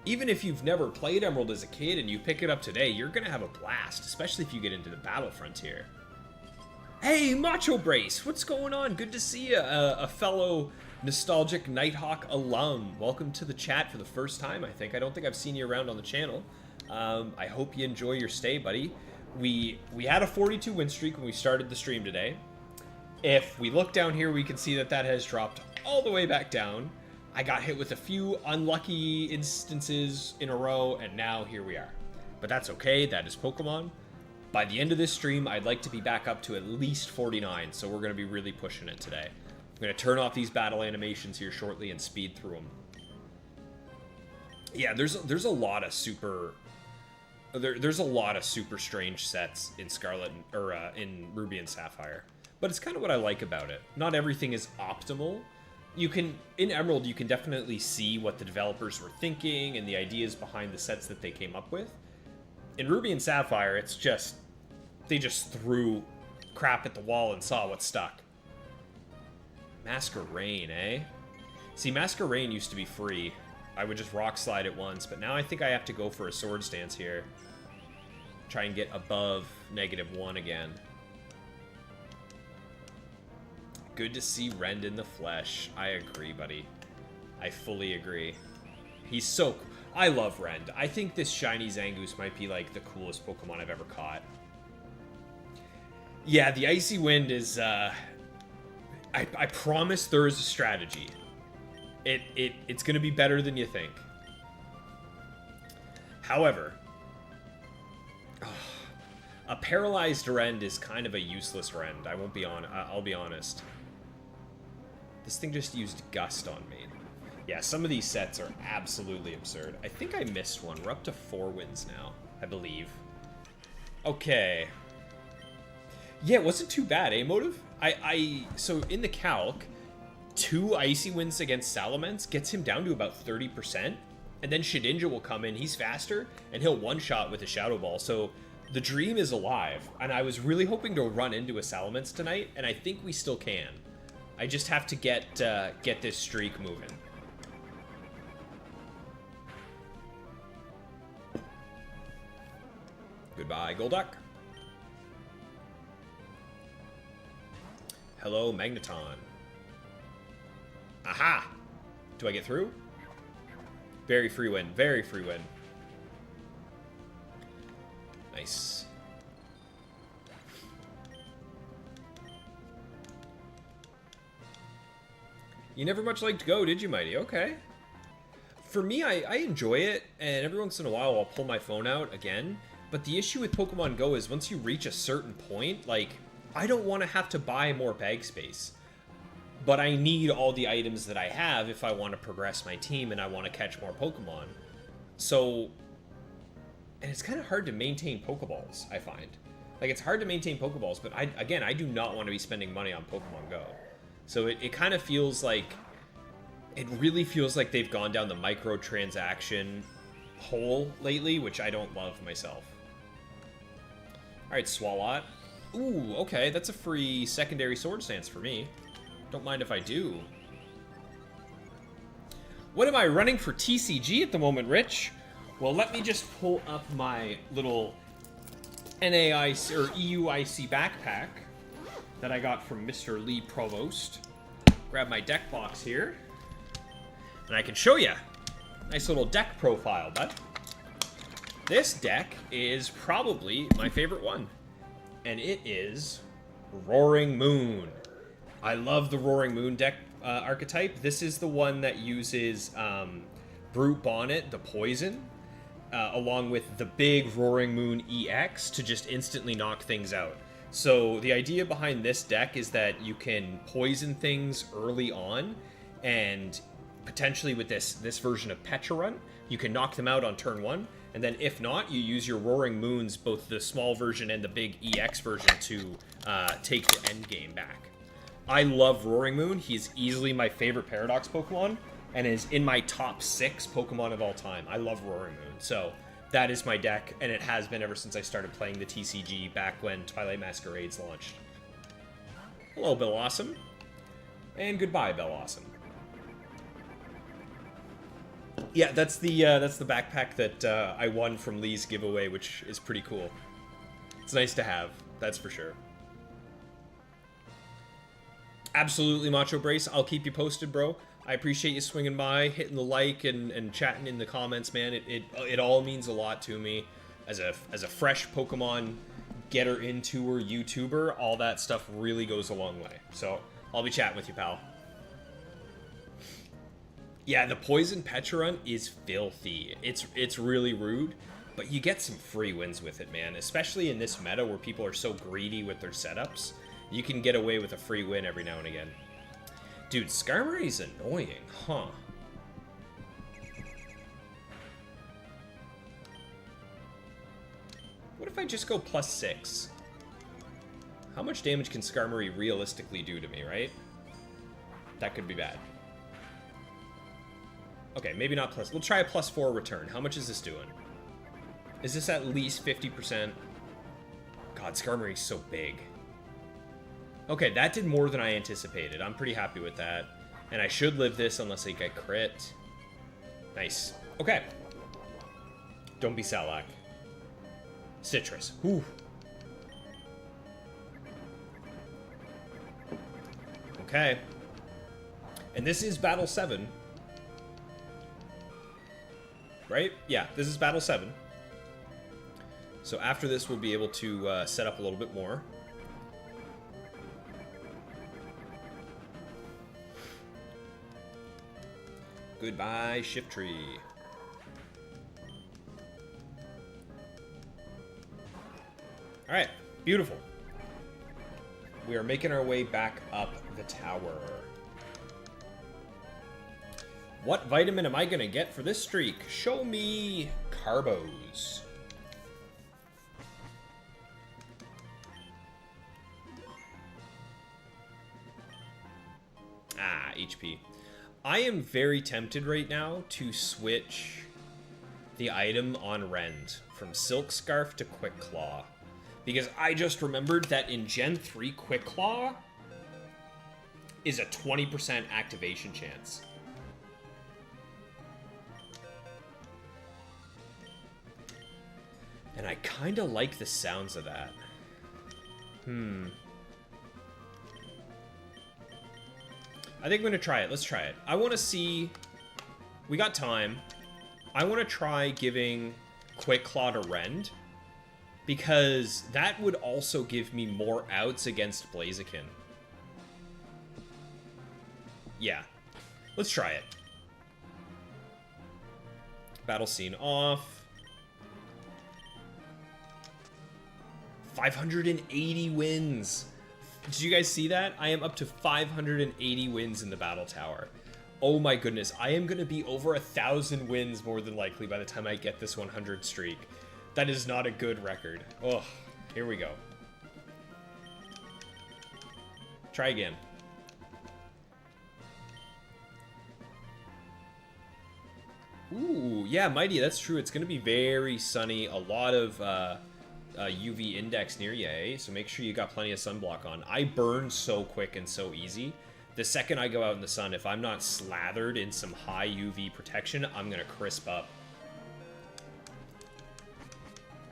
Even if you've never played Emerald as a kid and you pick it up today, you're gonna have a blast, especially if you get into the battle frontier. Hey, Macho Brace, what's going on? Good to see you, a fellow nostalgic Nighthawk alum. Welcome to the chat for the first time, I think. I don't think I've seen you around on the channel. I hope you enjoy your stay, buddy. We had a 42 win streak when we started the stream today. If we look down here, we can see that that has dropped all the way back down. I got hit with a few unlucky instances in a row, and now here we are. But that's okay, that is Pokemon. By the end of this stream, I'd like to be back up to at least 49, so we're going to be really pushing it today. I'm going to turn off these battle animations here shortly and speed through them. Yeah, there's a lot of super... There's a lot of super strange sets in Scarlet, or in Ruby and Sapphire. But it's kind of what I like about it. Not everything is optimal. You can, in Emerald, you can definitely see what the developers were thinking and the ideas behind the sets that they came up with. In Ruby and Sapphire, it's just, they just threw crap at the wall and saw what stuck. Masquerain, eh? See, Masquerain used to be free. I would just rock slide it once, but now I think I have to go for a Swords Dance here. Try and get above -1 again. Good to see Rend in the flesh. I agree, buddy. I fully agree. He's so... I love Rend. I think this shiny Zangoose might be, like, the coolest Pokemon I've ever caught. Yeah, the Icy Wind is, I promise there is a strategy. It's gonna be better than you think. However... a paralyzed Rend is kind of a useless Rend. I'll be honest. This thing just used Gust on me. Yeah, some of these sets are absolutely absurd. I think I missed one. We're up to 4 wins now, I believe. Okay. Yeah, it wasn't too bad, eh, Motive? So in the calc, 2 Icy Winds against Salamence gets him down to about 30%. And then Shedinja will come in, he's faster, and he'll one-shot with a Shadow Ball. So the dream is alive. And I was really hoping to run into a Salamence tonight, and I think we still can. I just have to get this streak moving. Goodbye, Golduck. Hello, Magneton. Aha! Do I get through? Very free win. Very free win. Nice. You never much liked Go, did you, Mighty? Okay. For me, I enjoy it, and every once in a while I'll pull my phone out again. But the issue with Pokemon Go is once you reach a certain point, like, I don't want to have to buy more bag space. But I need all the items that I have if I want to progress my team and I want to catch more Pokemon. So, and it's kind of hard to maintain Pokeballs, I find. Like, it's hard to maintain Pokeballs, but I do not want to be spending money on Pokemon Go. So it kind of feels like, it really feels like they've gone down the microtransaction hole lately, which I don't love myself. Alright, Swalot. Ooh, okay, that's a free secondary Sword Stance for me. Don't mind if I do. What am I running for TCG at the moment, Rich? Well, let me just pull up my little NAIC or EUIC backpack that I got from Mr. Lee Provost. Grab my deck box here, and I can show you. Nice little deck profile, bud. This deck is probably my favorite one, and it is Roaring Moon. I love the Roaring Moon deck archetype. This is the one that uses Brute Bonnet, the poison. along with the big Roaring Moon EX to just instantly knock things out. So the idea behind this deck is that you can poison things early on, and potentially with this version of Petra Run, you can knock them out on turn 1, and then if not, you use your Roaring Moons, both the small version and the big EX version, to take the end game back. I love Roaring Moon. He's easily my favorite Paradox Pokemon, and is in my top 6 Pokemon of all time. I love Roaring Moon, so that is my deck, and it has been ever since I started playing the TCG back when Twilight Masquerades launched. Hello, Bellawesome. And goodbye, Bellawesome. Yeah, that's the backpack that I won from Lee's giveaway, which is pretty cool. It's nice to have, that's for sure. Absolutely, Macho Brace. I'll keep you posted, bro. I appreciate you swinging by, hitting the like, and chatting in the comments, man. It all means a lot to me. As a fresh Pokemon getter into or YouTuber, all that stuff really goes a long way. So I'll be chatting with you, pal. Yeah, the Poison Petra Run is filthy. It's really rude, but you get some free wins with it, man. Especially in this meta where people are so greedy with their setups, you can get away with a free win every now and again. Dude, Skarmory's annoying, huh? What if I just go +6? How much damage can Skarmory realistically do to me, right? That could be bad. Okay, maybe not plus. We'll try a +4 return. How much is this doing? Is this at least 50%? God, Skarmory's so big. Okay, that did more than I anticipated. I'm pretty happy with that. And I should live this unless I get crit. Nice. Okay. Don't be Salak. Citrus. Whew. Okay. And this is Battle 7. Right? Yeah, this is Battle 7. So after this, we'll be able to set up a little bit more. Goodbye, Shiftry. Alright, beautiful. We are making our way back up the tower. What vitamin am I gonna get for this streak? Show me carbos. Ah, HP. I am very tempted right now to switch the item on Rend from Silk Scarf to Quick Claw, because I just remembered that in Gen 3 Quick Claw is a 20% activation chance. And I kind of like the sounds of that. I think I'm going to try it. Let's try it. I want to see... We got time. I want to try giving Quick Claw to Rend, because that would also give me more outs against Blaziken. Yeah. Let's try it. Battle scene off. 580 wins. Did you guys see that? I am up to 580 wins in the Battle Tower. Oh my goodness, I am going to be over 1,000 wins more than likely by the time I get this 100 streak. That is not a good record. Oh, here we go. Try again. Ooh, yeah, Mighty, that's true. It's going to be very sunny. A lot of UV index near you, eh? So make sure you got plenty of sunblock on. I burn so quick and so easy. The second I go out in the sun, if I'm not slathered in some high UV protection, I'm going to crisp up.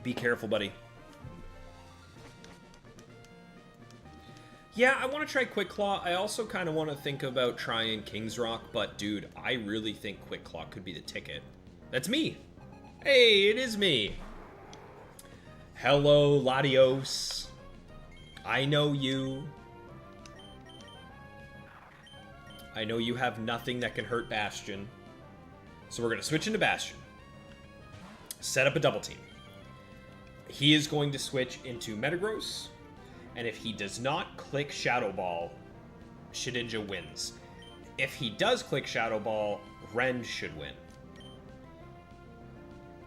Be careful, buddy. Yeah, I want to try Quick Claw. I also kind of want to think about trying King's Rock, but dude, I really think Quick Claw could be the ticket. That's me. Hey, it is me. Hello, Latios. I know you. I know you have nothing that can hurt Bastion. So we're going to switch into Bastion. set up a double team. He is going to switch into Metagross, and if he does not click Shadow Ball, Shedinja wins. If he does click Shadow Ball, Ren should win.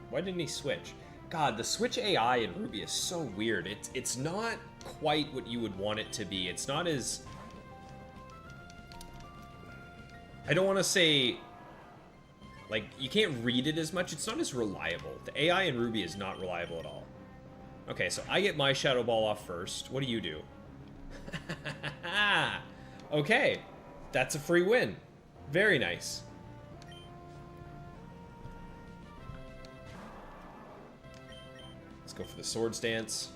Why didn't he switch? God, the switch AI in Ruby is so weird. It's not quite what you would want it to be. It's not as... I don't want to say... Like, you can't read it as much. It's not as reliable. The AI in Ruby is not reliable at all. Okay, so I get my Shadow Ball off first. What do you do? Okay, that's a free win. Very nice. Let's go for the Swords Dance.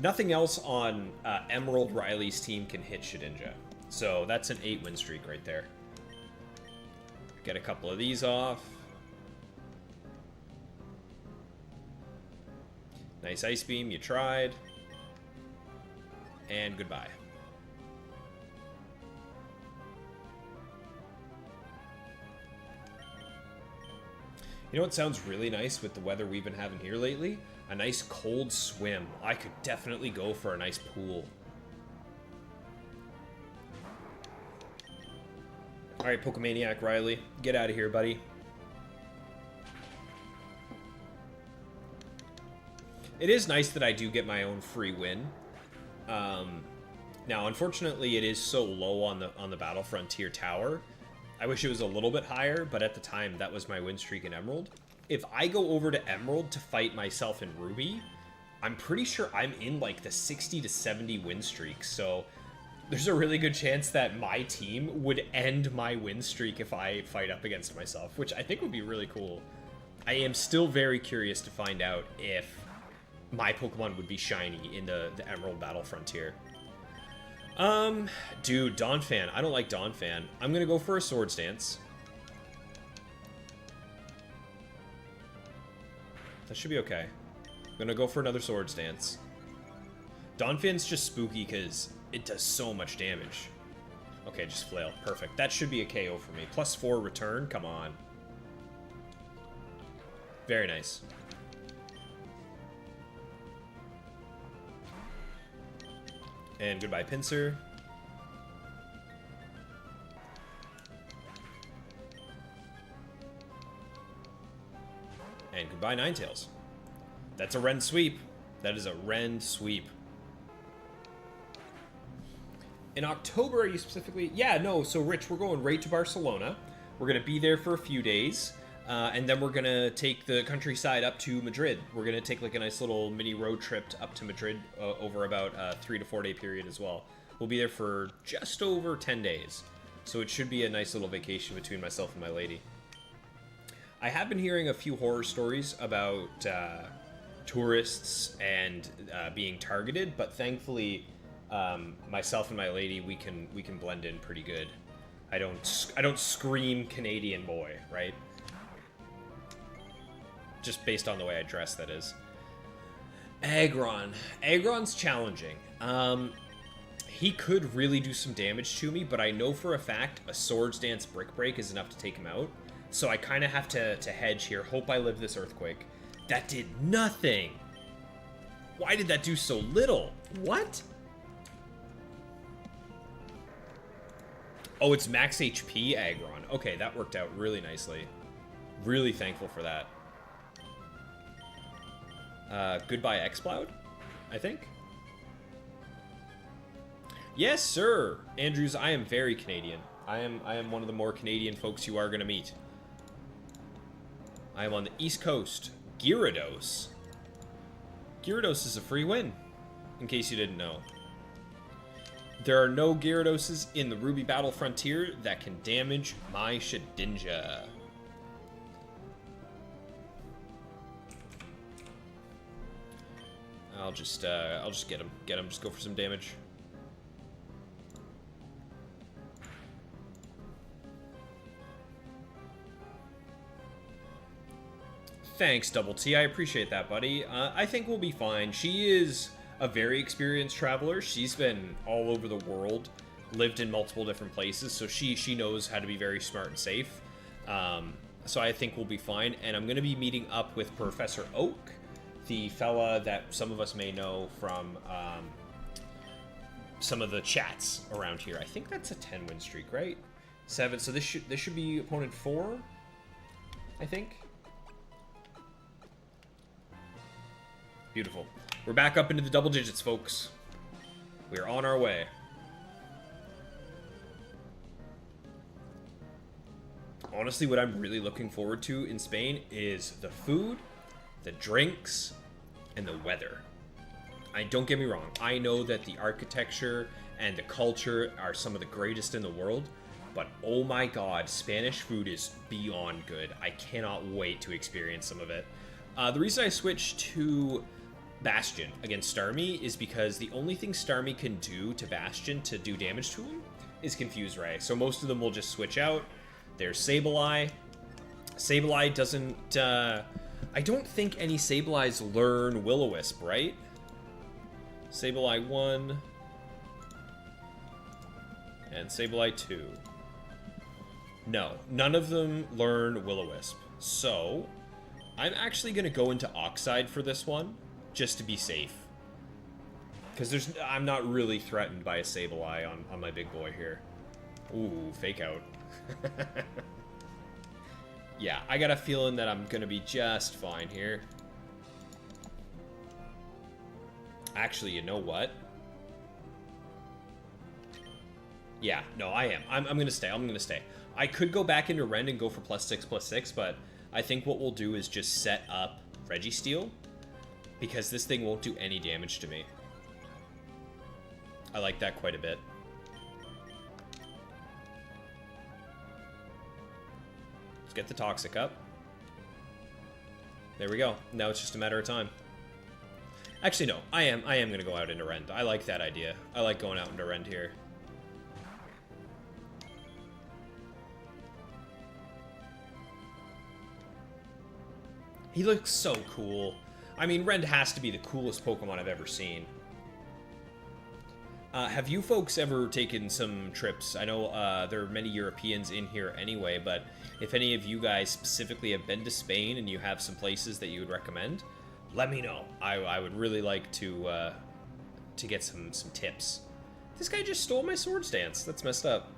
Nothing else on Emerald Riley's team can hit Shedinja. So that's an 8-win streak right there. Get a couple of these off. Nice Ice Beam, you tried. And goodbye. You know what sounds really nice with the weather we've been having here lately? A nice cold swim. I could definitely go for a nice pool. Alright, Pokemaniac Riley. Get out of here, buddy. It is nice that I do get my own free win. Now, unfortunately, it is so low on the Battle Frontier Tower. I wish it was a little bit higher, but at the time, that was my win streak in Emerald. If I go over to Emerald to fight myself in Ruby, I'm pretty sure I'm in like the 60 to 70 win streak, so there's a really good chance that my team would end my win streak if I fight up against myself, which I think would be really cool. I am still very curious to find out if my Pokemon would be shiny in the Emerald Battle Frontier. Dude, Donphan. I don't like Donphan. I'm gonna go for a Swords Dance. That should be okay. I'm gonna go for another Swords Dance. Donphan's just spooky because it does so much damage. Okay, just Flail. Perfect. That should be a KO for me. +4 return? Come on. Very nice. And goodbye, Pinsir. And goodbye, Ninetales. That's a Ren sweep. That is a Ren sweep. In October, are you specifically? Yeah, no. So, Rich, we're going right to Barcelona. We're going to be there for a few days. And then we're going to take the countryside up to Madrid. We're going to take like a nice little mini road trip up to Madrid over about a 3 to 4 day period as well. We'll be there for just over 10 days. So it should be a nice little vacation between myself and my lady. I have been hearing a few horror stories about tourists and being targeted, but thankfully myself and my lady, we can blend in pretty good. I don't scream Canadian boy, right? Just based on the way I dress, that is. Aggron. Aggron's challenging. He could really do some damage to me, but I know for a fact a Swords Dance Brick Break is enough to take him out. So I kind of have to hedge here. Hope I live this Earthquake. That did nothing. Why did that do so little? What? Oh, it's max HP Aggron. Okay, that worked out really nicely. Really thankful for that. Goodbye Xcloud, I think. Yes, sir. Andrews, I am very Canadian. I am one of the more Canadian folks you are going to meet. I am on the East Coast. Gyarados. Gyarados is a free win, in case you didn't know. There are no Gyaradoses in the Ruby Battle Frontier that can damage my Shedinja. I'll just get him. Just go for some damage. Thanks, Double T. I appreciate that, buddy. I think we'll be fine. She is a very experienced traveler. She's been all over the world, lived in multiple different places, so she knows how to be very smart and safe. so I think we'll be fine. And I'm going to be meeting up with Professor Oak, the fella that some of us may know from some of the chats around here. I think that's a 10-win streak, right? 7. So this should be opponent 4, I think. Beautiful. We're back up into the double digits, folks. We're on our way. Honestly, what I'm really looking forward to in Spain is the food, the drinks, and the weather. Don't get me wrong. I know that the architecture and the culture are some of the greatest in the world, but oh my god, Spanish food is beyond good. I cannot wait to experience some of it. The reason I switched to Bastion against Starmie is because the only thing Starmie can do to Bastion to do damage to him is Confuse Ray. So most of them will just switch out. There's Sableye. Sableye doesn't... I don't think any Sableyes learn Will-O-Wisp, right? Sableye 1. And Sableye 2. No, none of them learn Will-O-Wisp. So, I'm actually going to go into Oxide for this one, just to be safe. Because I'm not really threatened by a Sableye on my big boy here. Ooh, fake out. Yeah, I got a feeling that I'm gonna be just fine here. Actually, you know what? Yeah, no, I am. I'm gonna stay. I'm gonna stay. I could go back into Rend and go for +6/+6, but I think what we'll do is just set up Registeel, because this thing won't do any damage to me. I like that quite a bit. Let's get the Toxic up. There we go. Now it's just a matter of time. Actually, no. I am going to go out into Rend. I like that idea. I like going out into Rend here. He looks so cool. I mean, Rend has to be the coolest Pokemon I've ever seen. Have you folks ever taken some trips? I know there are many Europeans in here anyway, but if any of you guys specifically have been to Spain and you have some places that you would recommend, let me know. I would really like to get some tips. This guy just stole my Swords Dance. That's messed up.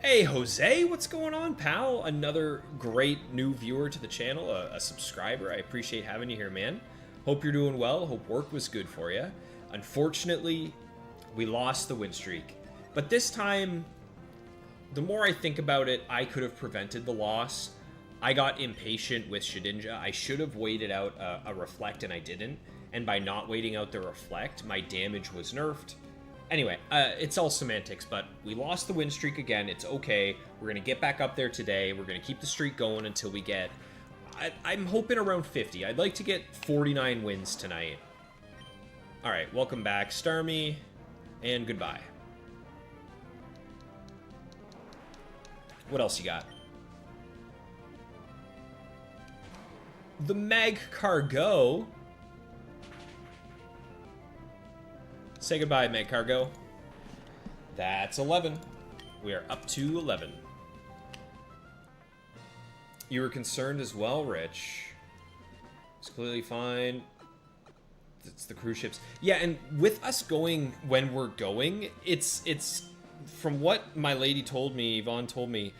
Hey, Jose, what's going on, pal? Another great new viewer to the channel, a subscriber. I appreciate having you here, man. Hope you're doing well. Hope work was good for you. Unfortunately, we lost the win streak. But this time, the more I think about it, I could have prevented the loss. I got impatient with Shedinja. I should have waited out a Reflect, and I didn't. And by not waiting out the Reflect, my damage was nerfed. Anyway, it's all semantics, but we lost the win streak again. It's okay. We're going to get back up there today. We're going to keep the streak going until we get... I'm hoping around 50. I'd like to get 49 wins tonight. Alright, welcome back, Starmie, and goodbye. What else you got? The Mag Cargo. Say goodbye, Mag Cargo. That's 11. We are up to 11. You were concerned as well, Rich. It's clearly fine. It's the cruise ships. Yeah, and with us going when we're going, it's from what my lady told me, Yvonne told me,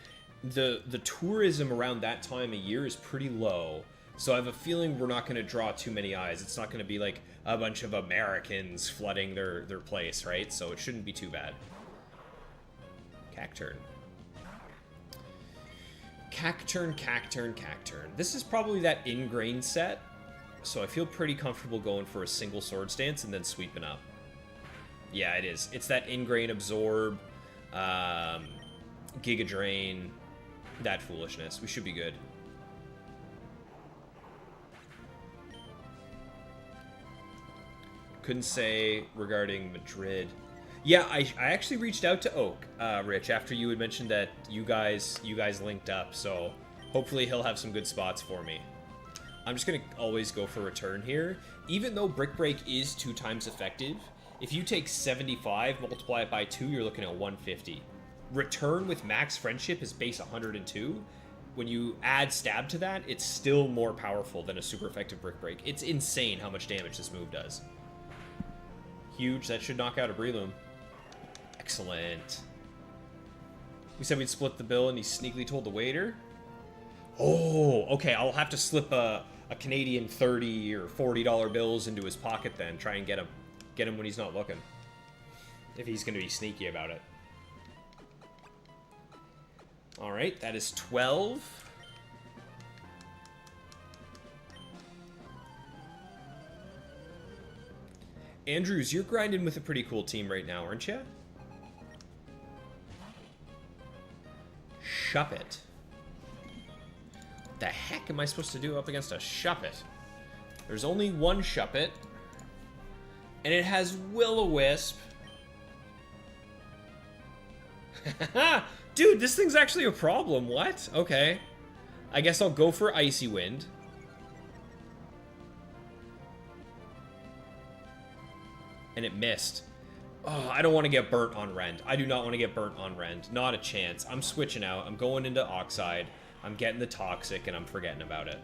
the tourism around that time of year is pretty low. So I have a feeling we're not going to draw too many eyes. It's not going to be like a bunch of Americans flooding their place, right? So it shouldn't be too bad. Cacturn. Cacturn, Cacturn, Cacturn. This is probably that ingrained set. So I feel pretty comfortable going for a single Swords Dance and then sweeping up. Yeah, it is. It's that Ingrain, Absorb, Giga Drain, that foolishness. We should be good. Couldn't say regarding Madrid. Yeah, I actually reached out to Oak, Rich, after you had mentioned that you guys linked up. So hopefully he'll have some good spots for me. I'm just going to always go for return here. Even though Brick Break is 2 times effective, if you take 75, multiply it by 2, you're looking at 150. Return with max friendship is base 102. When you add stab to that, it's still more powerful than a super effective brick break. It's insane how much damage this move does. Huge. That should knock out a Breloom. Excellent. We said we'd split the bill, and he sneakily told the waiter. Oh, okay. I'll have to slip a Canadian $30 or $40 bills into his pocket then. Try and get him when he's not looking. If he's going to be sneaky about it. All right, that is 12. Andrews, you're grinding with a pretty cool team right now, aren't you? Shuppet. What the heck am I supposed to do up against a Shuppet? There's only one Shuppet. And it has Will-O-Wisp. Dude, this thing's actually a problem. What? Okay. I guess I'll go for Icy Wind. And it missed. Oh, I don't want to get burnt on Rend. I do not want to get burnt on Rend. Not a chance. I'm switching out. I'm going into Oxide. I'm getting the Toxic, and I'm forgetting about it.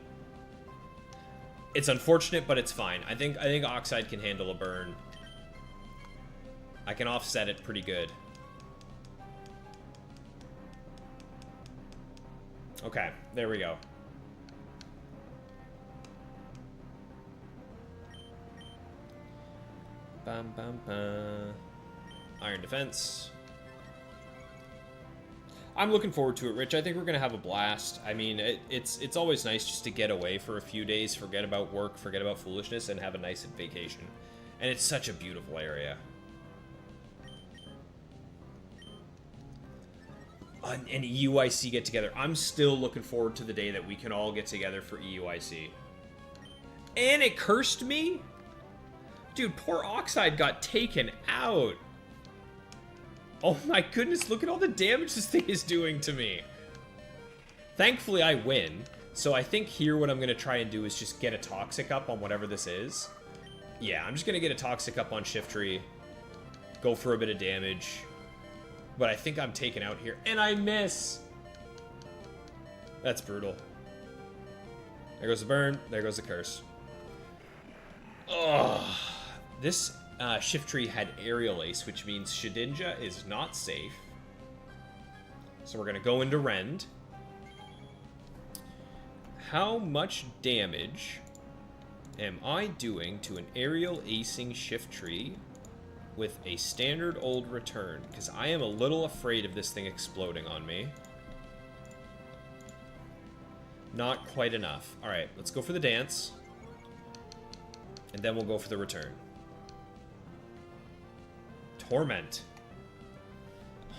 It's unfortunate, but it's fine. I think Oxide can handle a burn. I can offset it pretty good. Okay, there we go. Bam, bam, bam. Iron Defense. I'm looking forward to it, Rich. I think we're going to have a blast. I mean, it's always nice just to get away for a few days, forget about work, forget about foolishness, and have a nice vacation. And it's such a beautiful area. And EUIC get together. I'm still looking forward to the day that we can all get together for EUIC. And it cursed me? Dude, poor Oxide got taken out. Oh my goodness, look at all the damage this thing is doing to me. Thankfully, I win. So I think here what I'm going to try and do is just get a Toxic up on whatever this is. Yeah, I'm just going to get a Toxic up on Shiftry. Go for a bit of damage. But I think I'm taken out here. And I miss! That's brutal. There goes the burn. There goes the curse. Ugh. This Shiftry had Aerial Ace, which means Shedinja is not safe. So we're going to go into Rend. How much damage am I doing to an Aerial Acing Shiftry with a standard old return? Because I am a little afraid of this thing exploding on me. Not quite enough. Alright, let's go for the dance. And then we'll go for the return. Torment.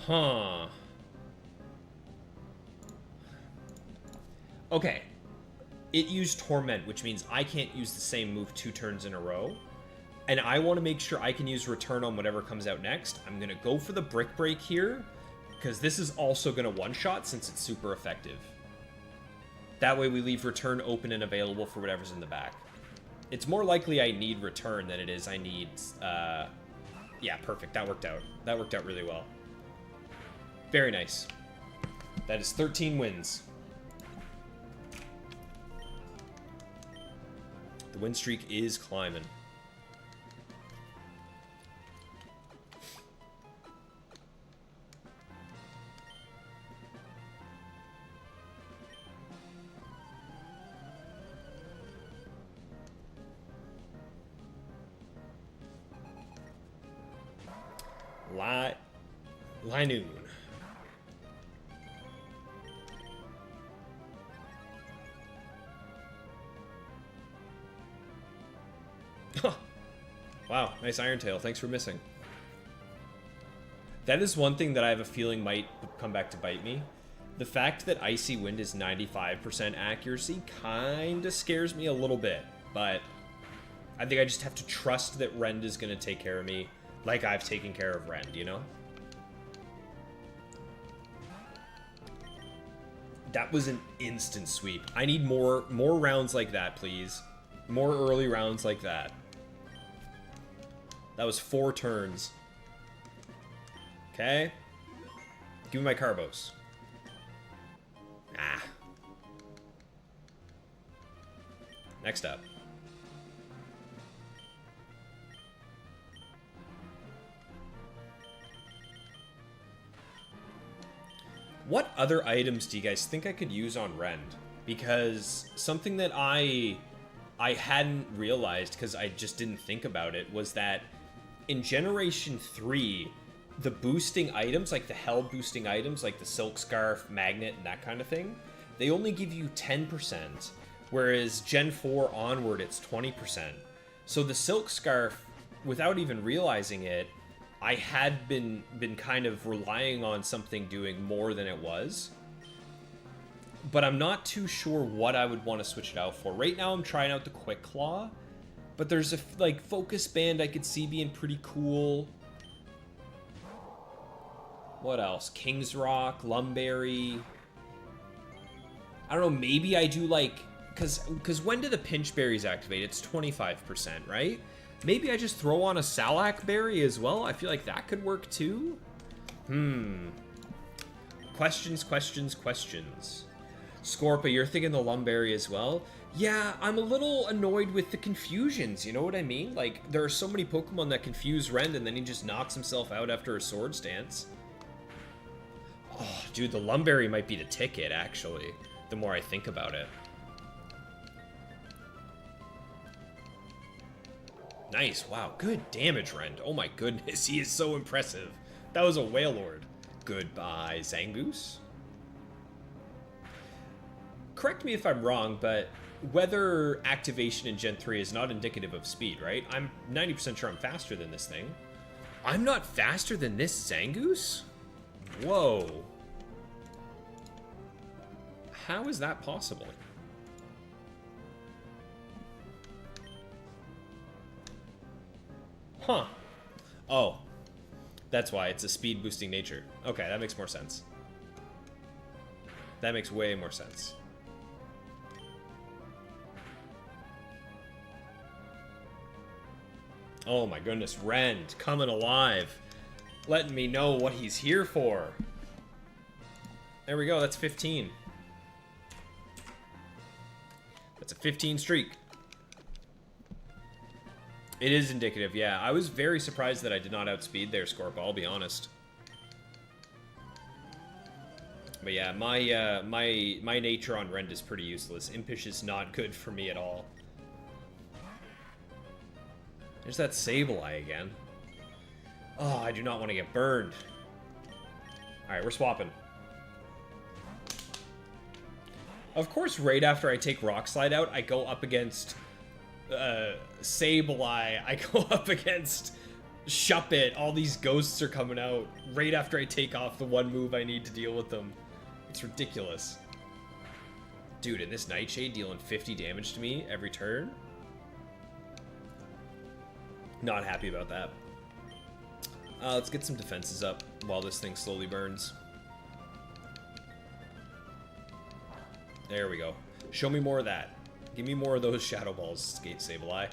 Huh. Okay. It used Torment, which means I can't use the same move 2 turns in a row. And I want to make sure I can use Return on whatever comes out next. I'm going to go for the Brick Break here, because this is also going to one-shot since it's super effective. That way we leave Return open and available for whatever's in the back. It's more likely I need Return than it is I need... yeah, perfect. That worked out. That worked out really well. Very nice. That is 13 wins. The win streak is climbing. Linoon. Wow, nice Iron Tail. Thanks for missing. That is one thing that I have a feeling might come back to bite me. The fact that Icy Wind is 95% accuracy kind of scares me a little bit, but I think I just have to trust that Rend is going to take care of me like I've taken care of Rend, you know? That was an instant sweep. I need more rounds like that, please. More early rounds like that. That was 4 turns. Okay. Give me my Carbos. Ah. Next up. What other items do you guys think I could use on Rend? Because something that I hadn't realized, because I just didn't think about it, was that in Generation 3, the boosting items, like the health boosting items, like the Silk Scarf, Magnet, and that kind of thing, they only give you 10%, whereas Gen 4 onward, it's 20%. So the Silk Scarf, without even realizing it, I had been kind of relying on something doing more than it was. But I'm not too sure what I would want to switch it out for. Right now I'm trying out the Quick Claw, but there's a like Focus Band I could see being pretty cool. What else? King's Rock, Lumberry. I don't know, maybe I do like, because when do the Pinch Berries activate? It's 25%, right? Maybe I just throw on a Salak Berry as well. I feel like that could work too. Questions, questions, questions. Scorpa, you're thinking the Lumberry as well? Yeah, I'm a little annoyed with the confusions, you know what I mean? Like, there are so many Pokemon that confuse Rend and then he just knocks himself out after a Swords Dance. Oh, dude, the Lumberry might be the ticket, actually, the more I think about it. Nice, wow, good damage, Rend. Oh my goodness, he is so impressive. That was a Wailord. Goodbye, Zangoose. Correct me if I'm wrong, but weather activation in Gen 3 is not indicative of speed, right? I'm 90% sure I'm faster than this thing. I'm not faster than this Zangoose? Whoa. How is that possible? Huh. Oh. That's why. It's a speed boosting nature. Okay, that makes more sense. That makes way more sense. Oh my goodness, Rend coming alive. Letting me know what he's here for. There we go, that's 15. That's a 15 streak. It is indicative, yeah. I was very surprised that I did not outspeed there, Scorp, I'll be honest. But yeah, my nature on Rend is pretty useless. Impish is not good for me at all. There's that Sableye again. Oh, I do not want to get burned. Alright, we're swapping. Of course, right after I take Rock Slide out, I go up against Sableye. I go up against Shuppet. All these ghosts are coming out right after I take off the one move I need to deal with them. It's ridiculous. Dude, and this Nightshade dealing 50 damage to me every turn? Not happy about that. Let's get some defenses up while this thing slowly burns. There we go. Show me more of that. Give me more of those Shadow Balls, Skate Sableye.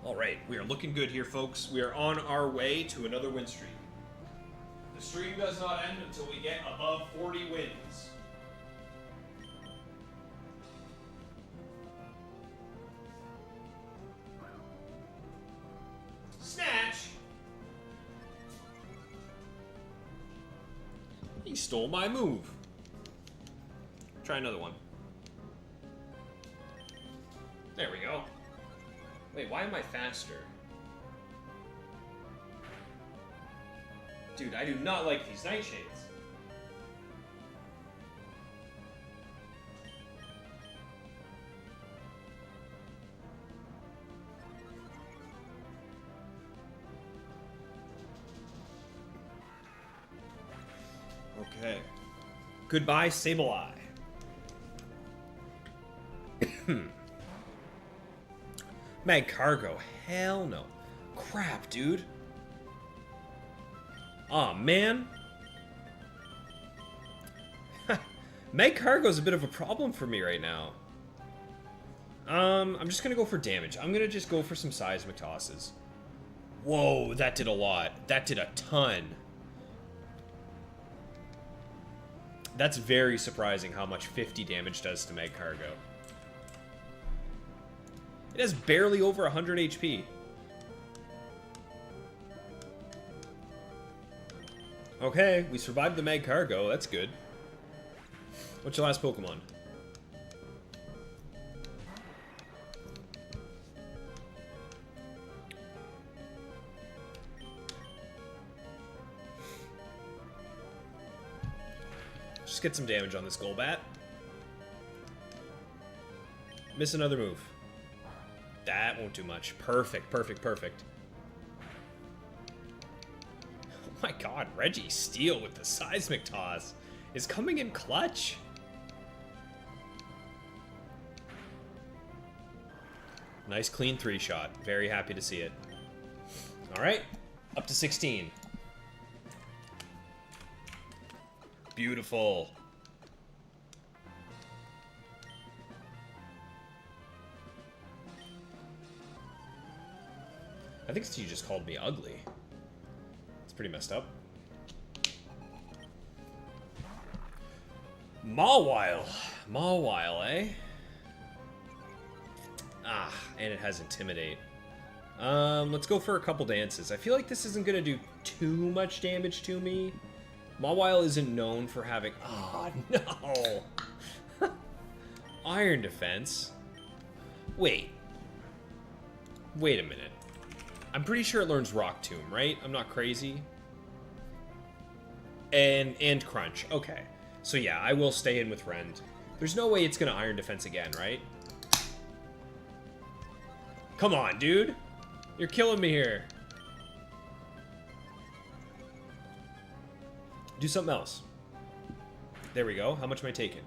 Alright, we are looking good here, folks. We are on our way to another win streak. The stream does not end until we get above 40 wins. Snatch! He stole my move. Try another one. There we go. Wait, why am I faster? Dude, I do not like these Nightshades. Okay. Goodbye, Sableye. Mag Cargo. Hell no. Crap, dude. Aw, man. Mag Cargo's a bit of a problem for me right now. I'm just gonna go for damage. I'm gonna just go for some seismic tosses. Whoa, that did a lot. That did a ton. That's very surprising how much 50 damage does to Meg Cargo. It has barely over 100 HP. Okay, we survived the Meg Cargo. That's good. What's your last Pokemon? Just get some damage on this Golbat. Miss another move. That won't do much. Perfect, perfect, perfect. Oh my god, Registeel with the Seismic Toss is coming in clutch. Nice clean 3-shot. Very happy to see it. Alright, up to 16. Beautiful. I think you just called me ugly. It's pretty messed up. Mawile. Mawile, eh? Ah, and it has Intimidate. Let's go for a couple dances. I feel like this isn't gonna do too much damage to me. Mawile isn't known for having... Oh, no! Iron Defense? Wait. Wait a minute. I'm pretty sure it learns Rock Tomb, right? I'm not crazy. And Crunch. Okay. So yeah, I will stay in with Rend. There's no way it's gonna Iron Defense again, right? Come on, dude! You're killing me here. Do something else. There we go. How much am I taking?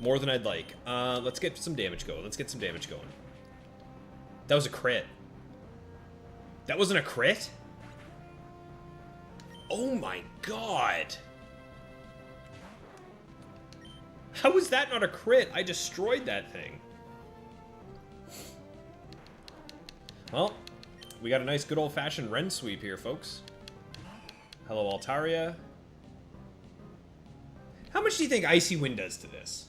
More than I'd like. Let's get some damage going. Let's get some damage going. That was a crit. That wasn't a crit? Oh my god. How was that not a crit? I destroyed that thing. Well, we got a nice good old-fashioned Ren sweep here, folks. Hello, Altaria. How much do you think Icy Wind does to this?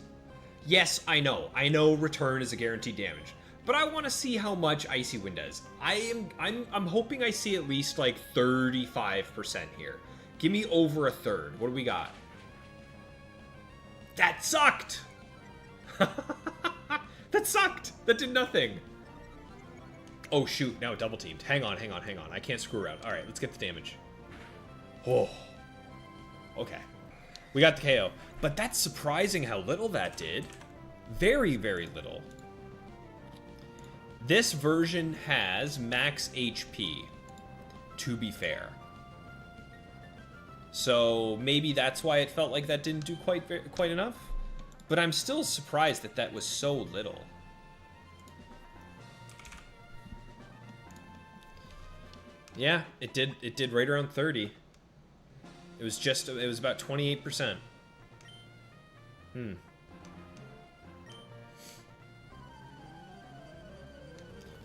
Yes, I know. I know return is a guaranteed damage. But I want to see how much Icy Wind does. I'm hoping I see at least like 35% here. Give me over a third. What do we got? That sucked! That sucked! That did nothing. Oh shoot, now it double teamed. Hang on, hang on, hang on. I can't screw around. Alright, let's get the damage. Oh. Okay. We got the KO. But that's surprising how little that did. Very, very little. This version has max HP, to be fair. So maybe that's why it felt like that didn't do quite enough. But I'm still surprised that that was so little. Yeah, it did right around 30. It was about 28%.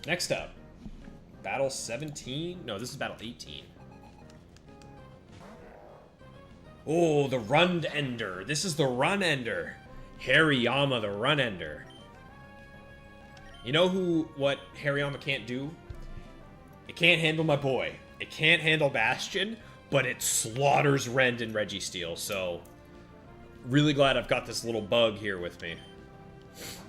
Next up, Battle 17? No, this is Battle 18. Oh, the Run Ender. This is the Run Ender. Hariyama, the Run Ender. You know what Hariyama can't do? It can't handle my boy. It can't handle Bastion, but it slaughters Rend and Registeel, so... Really glad I've got this little bug here with me.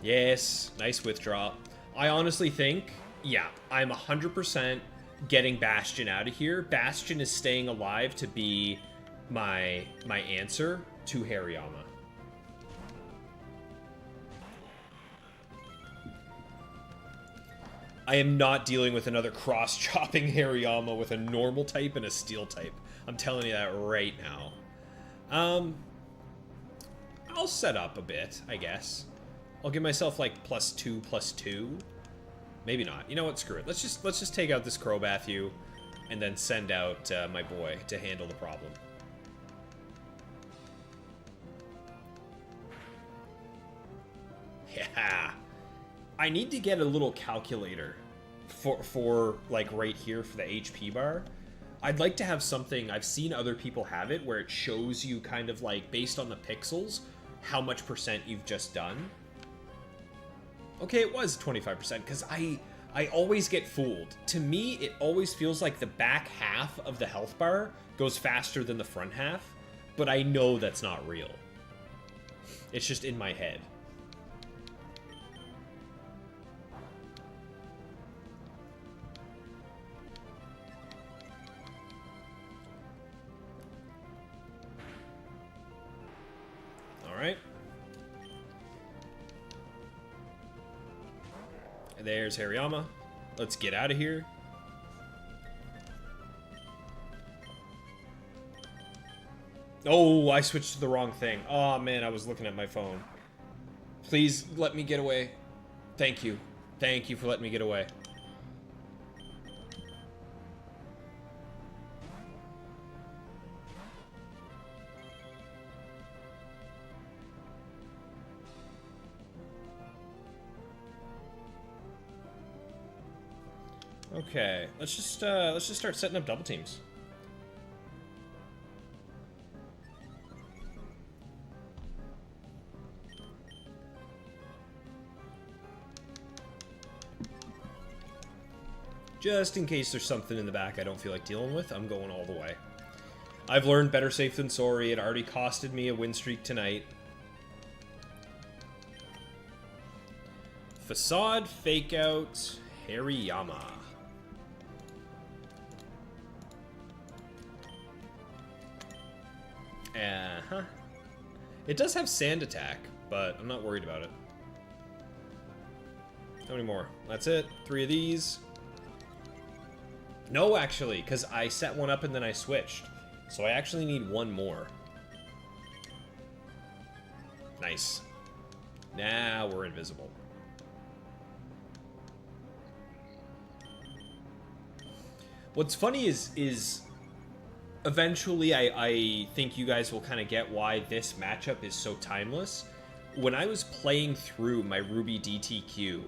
Yes, nice withdraw. I honestly think, yeah, I'm 100% getting Bastion out of here. Bastion is staying alive to be my answer to Hariyama. I am not dealing with another cross-chopping Hariyama with a normal type and a steel type. I'm telling you that right now. I'll set up a bit, I guess. I'll give myself like +2/+2. Maybe not. You know what? Screw it. Let's just take out this Crobathu and then send out my boy to handle the problem. Yeah. I need to get a little calculator for like right here for the HP bar. I'd like to have something, I've seen other people have it, where it shows you kind of like, based on the pixels, how much percent you've just done. Okay, it was 25%, because I always get fooled. To me, it always feels like the back half of the health bar goes faster than the front half, but I know that's not real. It's just in my head. Alright. There's Hariyama. Let's get out of here. Oh, I switched to the wrong thing. Oh, man, I was looking at my phone. Please let me get away. Thank you. Thank you for letting me get away. Okay, let's just start setting up double teams. Just in case there's something in the back I don't feel like dealing with, I'm going all the way. I've learned better safe than sorry. It already costed me a win streak tonight. Facade, fake out, Hariyama. Uh-huh. It does have sand attack, but I'm not worried about it. How many more? That's it. 3 of these. No, actually, because I set one up and then I switched. So I actually need 1 more. Nice. Now we're invisible. What's funny is eventually I think you guys will kind of get why this matchup is so timeless. When I was playing through my Ruby DTQ,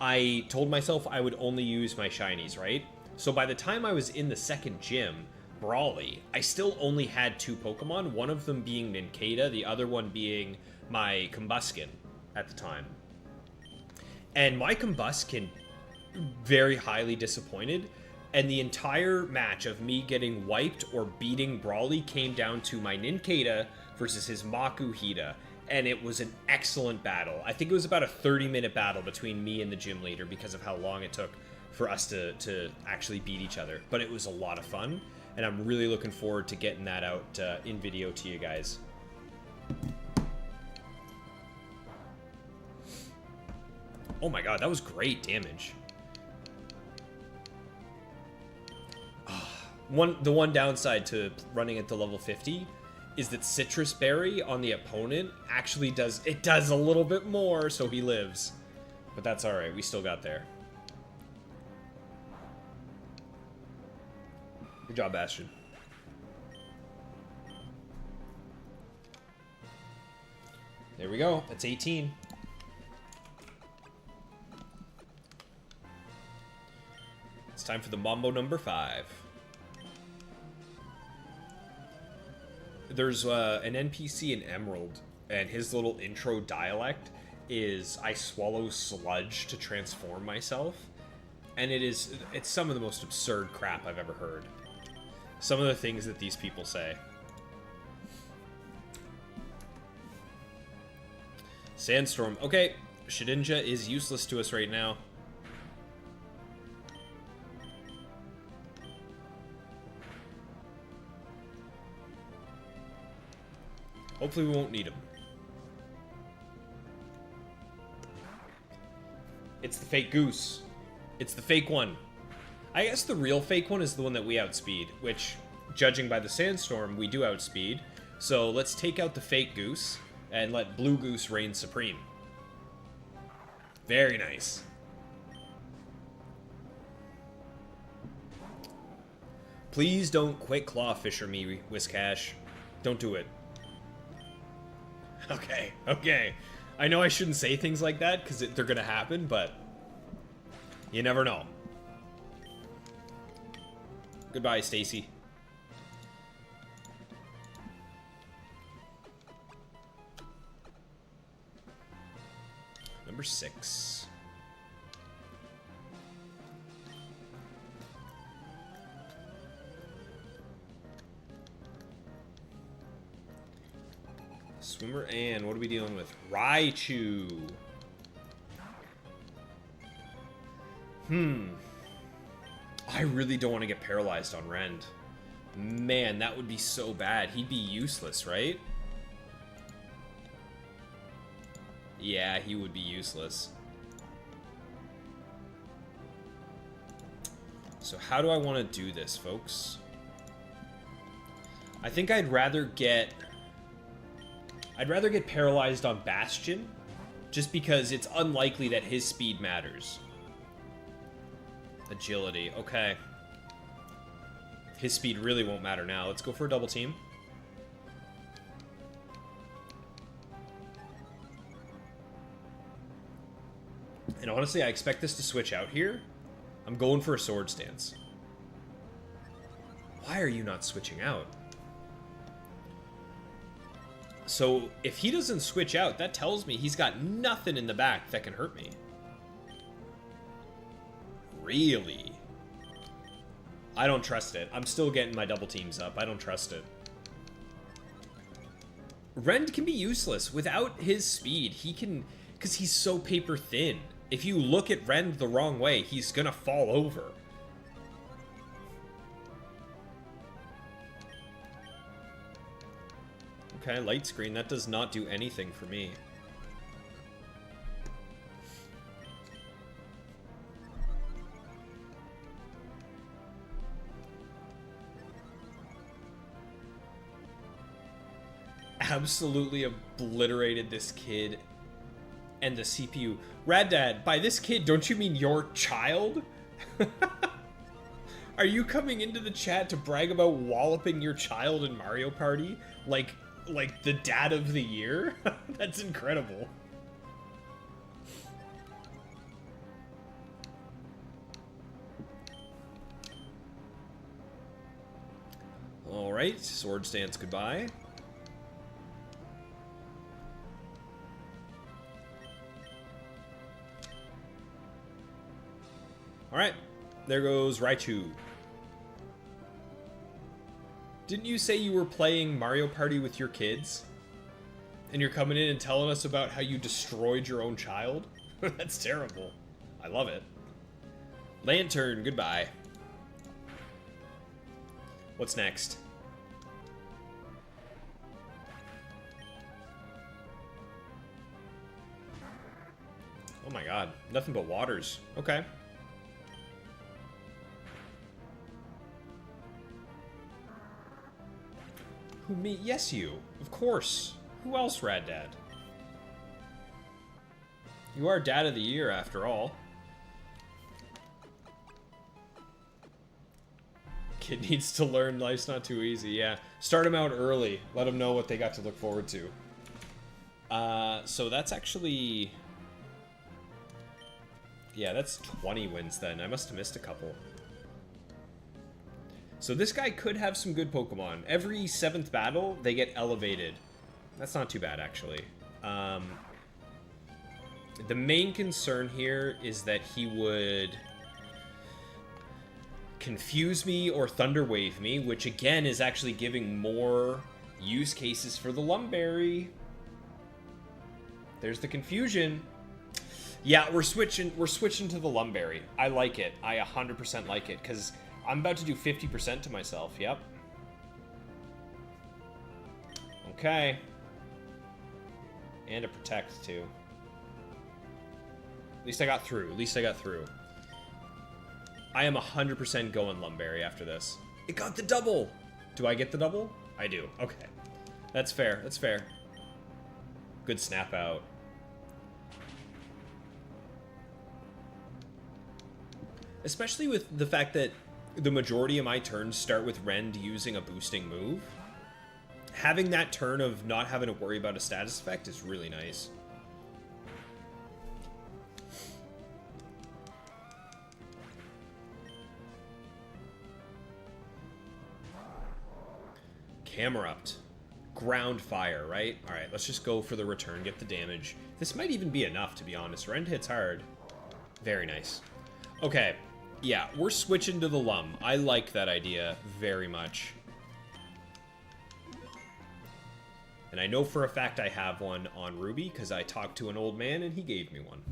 I told myself I would only use my shinies, right? So by the time I was in the second gym, Brawly, I still only had 2 Pokemon, one of them being Nincada, the other one being my Combuskin at the time. And my Combuskin, very highly disappointed, and the entire match of me getting wiped or beating Brawly came down to my Nincada versus his Makuhita, and it was an excellent battle. I think it was about a 30-minute battle between me and the gym leader because of how long it took for us to actually beat each other. But it was a lot of fun, and I'm really looking forward to getting that out in video to you guys. Oh my god, that was great damage. The one downside to running at the level 50 is that Citrus Berry on the opponent actually does a little bit more, so he lives. But that's alright, we still got there. Good job, Bastion. There we go, that's 18. It's time for the Mambo number 5. There's an NPC in Emerald, and his little intro dialect is, I swallow sludge to transform myself. And it's some of the most absurd crap I've ever heard. Some of the things that these people say. Sandstorm. Okay, Shedinja is useless to us right now. Hopefully we won't need him. It's the fake goose. It's the fake one. I guess the real fake one is the one that we outspeed, which, judging by the sandstorm, we do outspeed. So let's take out the fake goose and let blue goose reign supreme. Very nice. Please don't quick claw fisher me, Whiscash. Don't do it. Okay, okay. I know I shouldn't say things like that, because they're going to happen, but you never know. Goodbye, Stacy. Number 6. Swimmer and what are we dealing with? Raichu. I really don't want to get paralyzed on Rend. Man, that would be so bad. He'd be useless, right? Yeah, he would be useless. So how do I want to do this, folks? I think I'd rather get paralyzed on Bastion, just because it's unlikely that his speed matters. Agility, okay. His speed really won't matter now. Let's go for a double team. And honestly, I expect this to switch out here. I'm going for a Sword Stance. Why are you not switching out? So, if he doesn't switch out, that tells me he's got nothing in the back that can hurt me. Really? I don't trust it. I'm still getting my double teams up. I don't trust it. Rend can be useless. Without his speed, he can... Because he's so paper thin. If you look at Rend the wrong way, he's gonna fall over. Okay, light screen. That does not do anything for me. Absolutely obliterated this kid and the CPU. Rad Dad, by this kid, don't you mean your child? Are you coming into the chat to brag about walloping your child in Mario Party? Like the dad of the year? That's incredible. Alright, Sword Stance, goodbye. Alright, there goes Raichu. Didn't you say you were playing Mario Party with your kids? And you're coming in and telling us about how you destroyed your own child? That's terrible. I love it. Lantern, goodbye. What's next? Oh my god, nothing but waters. Okay. Who, me? Yes, you. Of course. Who else, Rad Dad? You are Dad of the Year, after all. Kid needs to learn life's not too easy, yeah. Start them out early. Let them know what they got to look forward to. So that's actually... Yeah, that's 20 wins then. I must have missed a couple. So this guy could have some good Pokemon. Every 7th battle, they get elevated. That's not too bad, actually. The main concern here is that he would confuse me or Thunder Wave me, which again is actually giving more use cases for the Lumberry. There's the confusion. Yeah, we're switching to the Lumberry. I like it. I 100% like it, because I'm about to do 50% to myself. Yep. Okay. And a Protect, too. At least I got through. At least I got through. I am 100% going Lumberry after this. It got the double! Do I get the double? I do. Okay. That's fair. That's fair. Good snap out. Especially with the fact that the majority of my turns start with Rend using a boosting move. Having that turn of not having to worry about a status effect is really nice. Camerupt. Ground fire, right? Alright, let's just go for the return, get the damage. This might even be enough, to be honest. Rend hits hard. Very nice. Okay, yeah, we're switching to the Lum. I like that idea very much. And I know for a fact I have one on Ruby, because I talked to an old man and he gave me one.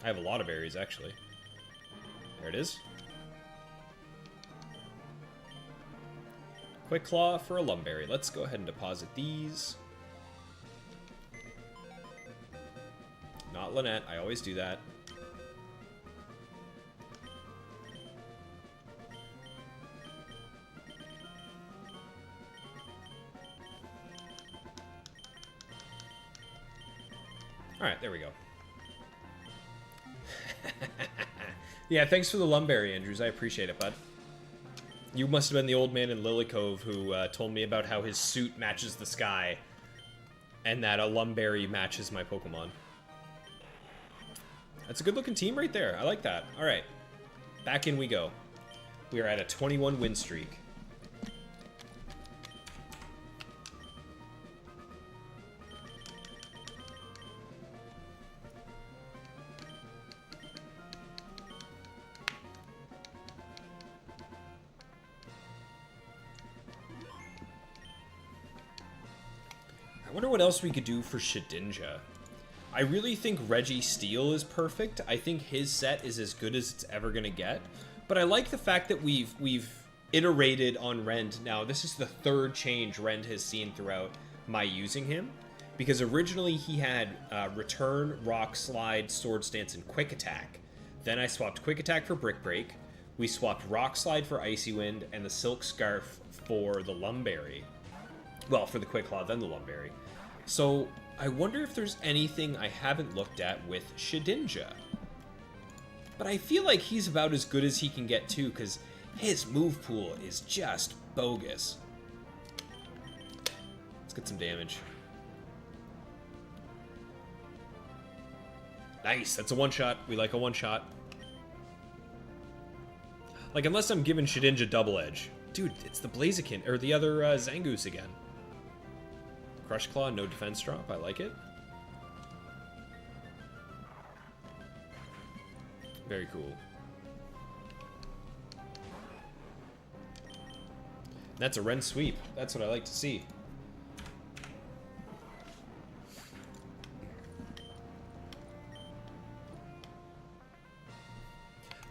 I have a lot of berries, actually. There it is. Quick Claw for a Lumberry. Let's go ahead and deposit these. Not Lynette. I always do that. Alright, there we go. Yeah, thanks for the Lumberry, Andrews. I appreciate it, bud. You must have been the old man in Lily Cove who told me about how his suit matches the sky and that a Lumberry matches my Pokemon. That's a good-looking team right there. I like that. All right. Back in we go. We are at a 21 win streak. I wonder what else we could do for Shedinja. I really think Registeel is perfect. I think his set is as good as it's ever going to get. But I like the fact that we've iterated on Rend. Now, this is the third change Rend has seen throughout my using him. Because originally he had Return, Rock Slide, Sword Stance, and Quick Attack. Then I swapped Quick Attack for Brick Break. We swapped Rock Slide for Icy Wind, and the Silk Scarf for the Lumberry. Well, for the Quick Claw, then the Lumberry. So, I wonder if there's anything I haven't looked at with Shedinja. But I feel like he's about as good as he can get too, because his move pool is just bogus. Let's get some damage. Nice, that's a one-shot. We like a one-shot. Like, unless I'm giving Shedinja double edge. Dude, it's the Blaziken, or the other Zangoose again. Crush Claw, no defense drop. I like it. Very cool. That's a Rend sweep. That's what I like to see.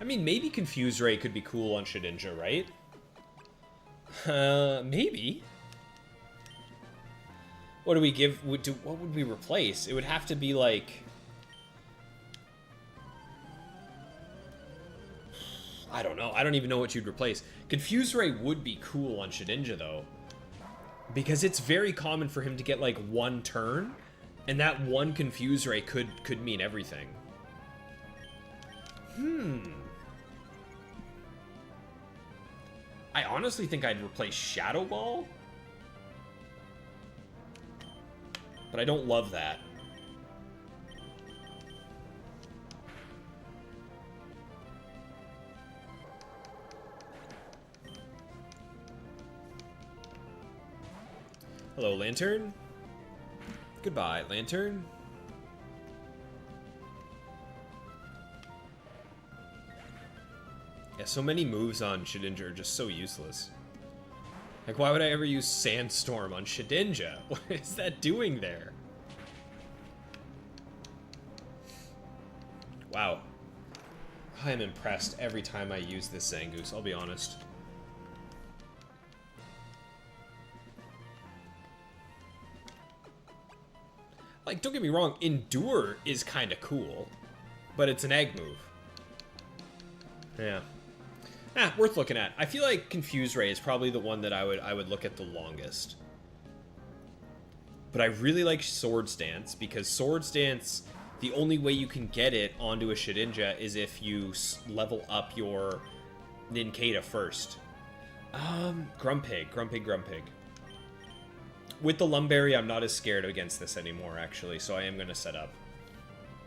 I mean, maybe Confuse Ray could be cool on Shedinja, right? Maybe. What do we give? What would we replace? It would have to be like... I don't know. I don't even know what you'd replace. Confuse Ray would be cool on Shedinja, though. Because it's very common for him to get, like, one turn. And that one Confuse Ray could mean everything. I honestly think I'd replace Shadow Ball. But I don't love that. Hello, Lantern. Goodbye, Lantern. Yeah, so many moves on Shedinja are just so useless. Like, why would I ever use Sandstorm on Shedinja? What is that doing there? Wow. I am impressed every time I use this Zangoose, I'll be honest. Like, don't get me wrong, Endure is kind of cool, but it's an egg move. Yeah. Worth looking at. I feel like Confuse Ray is probably the one that I would look at the longest. But I really like Sword Stance, because Sword Stance, the only way you can get it onto a Shedinja is if you level up your Nincada first. Grumpig. With the Lumberry, I'm not as scared against this anymore, actually, so I am going to set up.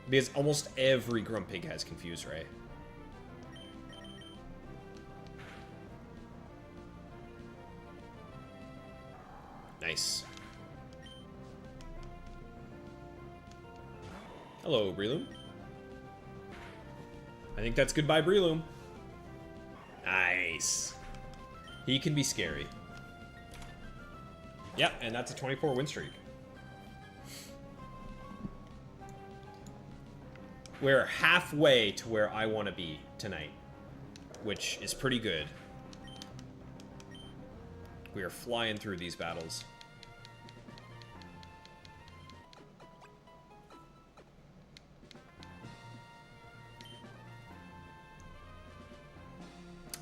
Because almost every Grumpig has Confuse Ray. Nice. Hello, Breloom. I think that's goodbye, Breloom. Nice. He can be scary. Yep, and that's a 24 win streak. We're halfway to where I want to be tonight, which is pretty good. We are flying through these battles.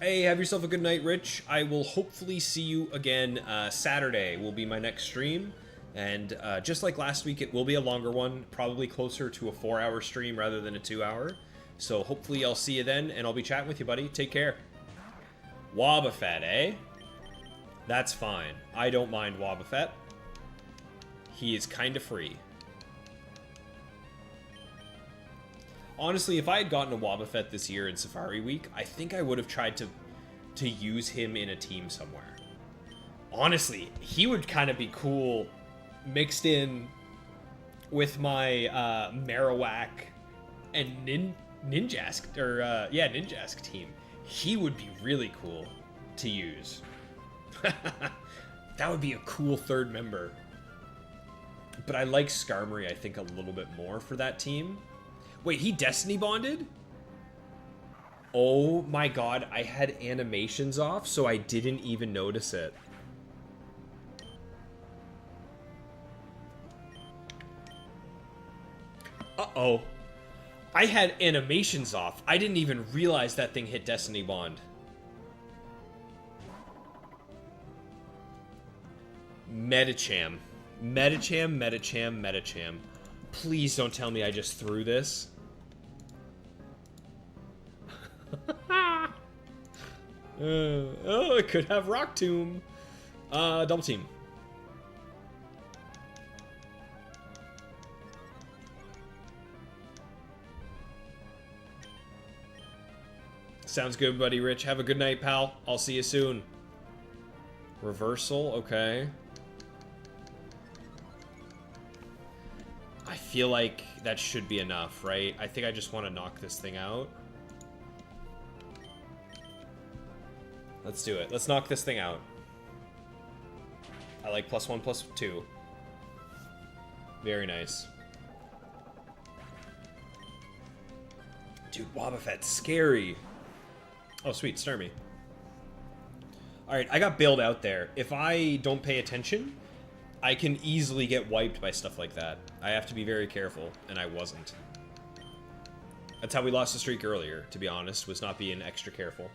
Hey, have yourself a good night, Rich. I will hopefully see you again Saturday will be my next stream. And just like last week, it will be a longer one, probably closer to a 4-hour stream rather than a 2-hour. So hopefully I'll see you then, and I'll be chatting with you, buddy. Take care. Wobbuffet, eh? That's fine. I don't mind Wobbuffet. He is kind of free. Honestly, if I had gotten a Wobbuffet this year in Safari Week, I think I would have tried to use him in a team somewhere. Honestly, he would kind of be cool mixed in with my Marowak and Ninjask, Ninjask team. He would be really cool to use. That would be a cool third member. But I like Skarmory, I think, a little bit more for that team. Wait, he Destiny Bonded? Oh my god, I had animations off, so I didn't even notice it. Uh-oh. I had animations off. I didn't even realize that thing hit Destiny Bond. Metacham. Metacham, Metacham, Metacham. Please don't tell me I just threw this. Oh, it could have Rock Tomb. Double team. Sounds good, buddy Rich. Have a good night, pal. I'll see you soon. Reversal, okay. I feel like that should be enough, right? I think I just want to knock this thing out. Let's do it. Let's knock this thing out. I like +1/+2. Very nice. Dude, Wobbuffet's scary. Oh, sweet. Starmie. Alright, I got bailed out there. If I don't pay attention, I can easily get wiped by stuff like that. I have to be very careful, and I wasn't. That's how we lost the streak earlier, to be honest, was not being extra careful.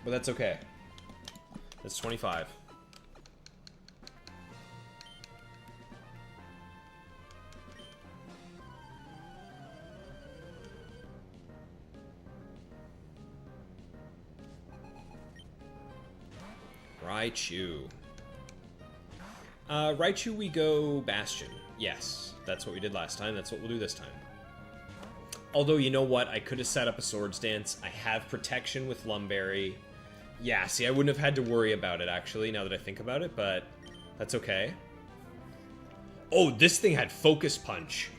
But that's okay. That's 25. Raichu. Raichu, we go Bastion. Yes, that's what we did last time. That's what we'll do this time. Although, you know what? I could have set up a Swords Dance. I have protection with Lumberry. Yeah, see, I wouldn't have had to worry about it, actually, now that I think about it, but that's okay. Oh, this thing had Focus Punch.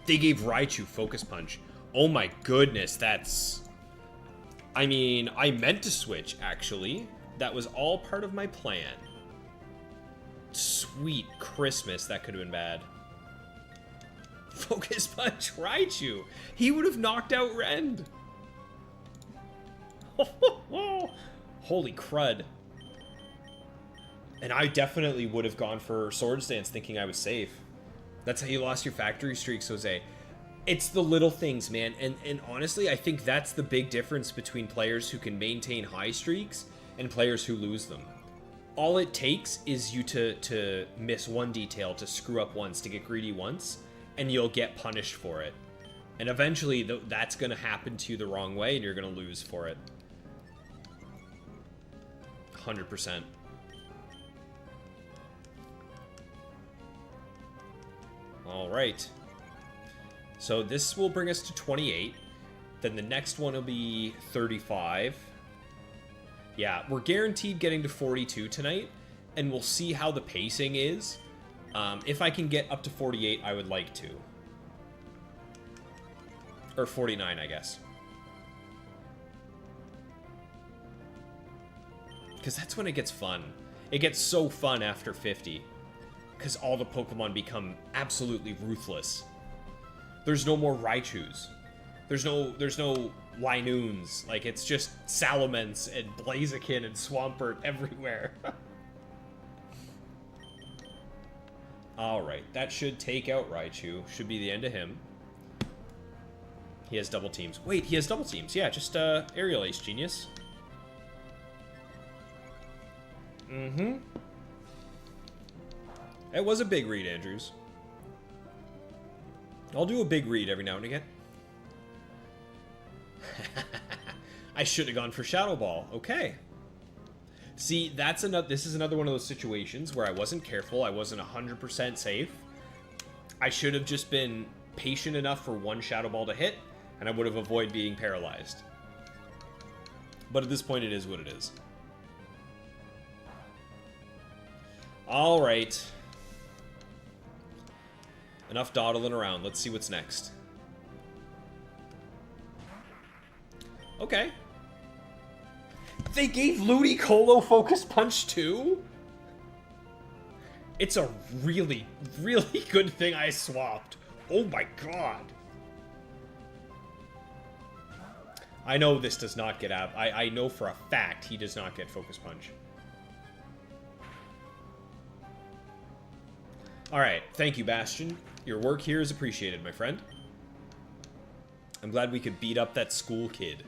They gave Raichu Focus Punch. Oh my goodness, that's... I mean, I meant to switch, actually. That was all part of my plan. Sweet Christmas, that could have been bad. Focus Punch Raichu. He would have knocked out Rend. Holy crud. And I definitely would have gone for Swords Dance thinking I was safe. That's how you lost your factory streaks, Jose. It's the little things, man. And honestly, I think that's the big difference between players who can maintain high streaks and players who lose them. All it takes is you to miss one detail, to screw up once, to get greedy once, and you'll get punished for it. And eventually, that's going to happen to you the wrong way, and you're going to lose for it. 100%. All right. So this will bring us to 28. Then the next one will be 35. Yeah, we're guaranteed getting to 42 tonight, and we'll see how the pacing is. If I can get up to 48, I would like to. Or 49, I guess. Because that's when it gets fun. It gets so fun after 50. Because all the Pokemon become absolutely ruthless. There's no more Raichus. There's no Linoons. Like, it's just Salamence and Blaziken and Swampert everywhere. Alright, that should take out Raichu. Should be the end of him. He has double teams. Wait, he has double teams. Yeah, just Aerial Ace, genius. Mm-hmm. It was a big read, Andrews. I'll do a big read every now and again. I should have gone for Shadow Ball. Okay. See, this is another one of those situations where I wasn't careful. I wasn't 100% safe. I should have just been patient enough for one Shadow Ball to hit, and I would have avoided being paralyzed. But at this point, it is what it is. Alright. Enough dawdling around. Let's see what's next. Okay. They gave Ludicolo Focus Punch too? It's a really, really good thing I swapped. Oh my god. I know this does not get out. I know for a fact he does not get Focus Punch. Alright, thank you, Bastion. Your work here is appreciated, my friend. I'm glad we could beat up that school kid.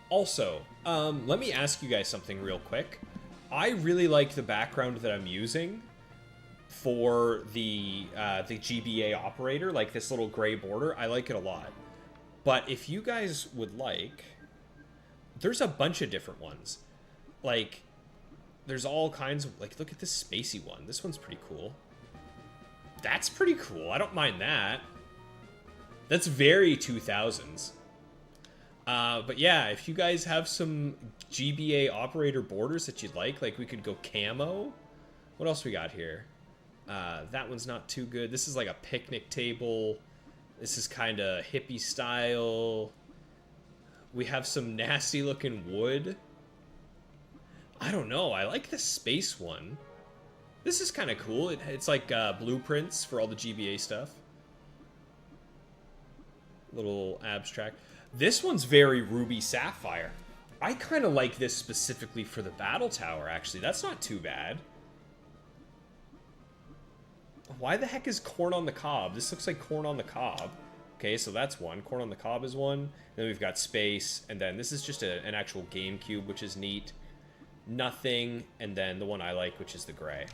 Also, let me ask you guys something real quick. I really like the background that I'm using for the GBA operator, like this little gray border. I like it a lot. But if you guys would like, there's a bunch of different ones. Like, there's all kinds of, like, look at this spacey one. This one's pretty cool. That's pretty cool. I don't mind that. That's very 2000s. But yeah, if you guys have some GBA operator borders that you'd like we could go camo. What else we got here? That one's not too good. This is like a picnic table. This is kind of hippie style. We have some nasty looking wood. I don't know. I like the space one. This is kind of cool. It's like blueprints for all the GBA stuff. Little abstract. This one's very Ruby Sapphire. I kind of like this specifically for the Battle Tower, actually. That's not too bad. Why the heck is corn on the cob? This looks like corn on the cob. Okay, so that's one. Corn on the cob is one. Then we've got space. And then this is just an actual GameCube, which is neat. Nothing. And then the one I like, which is the gray.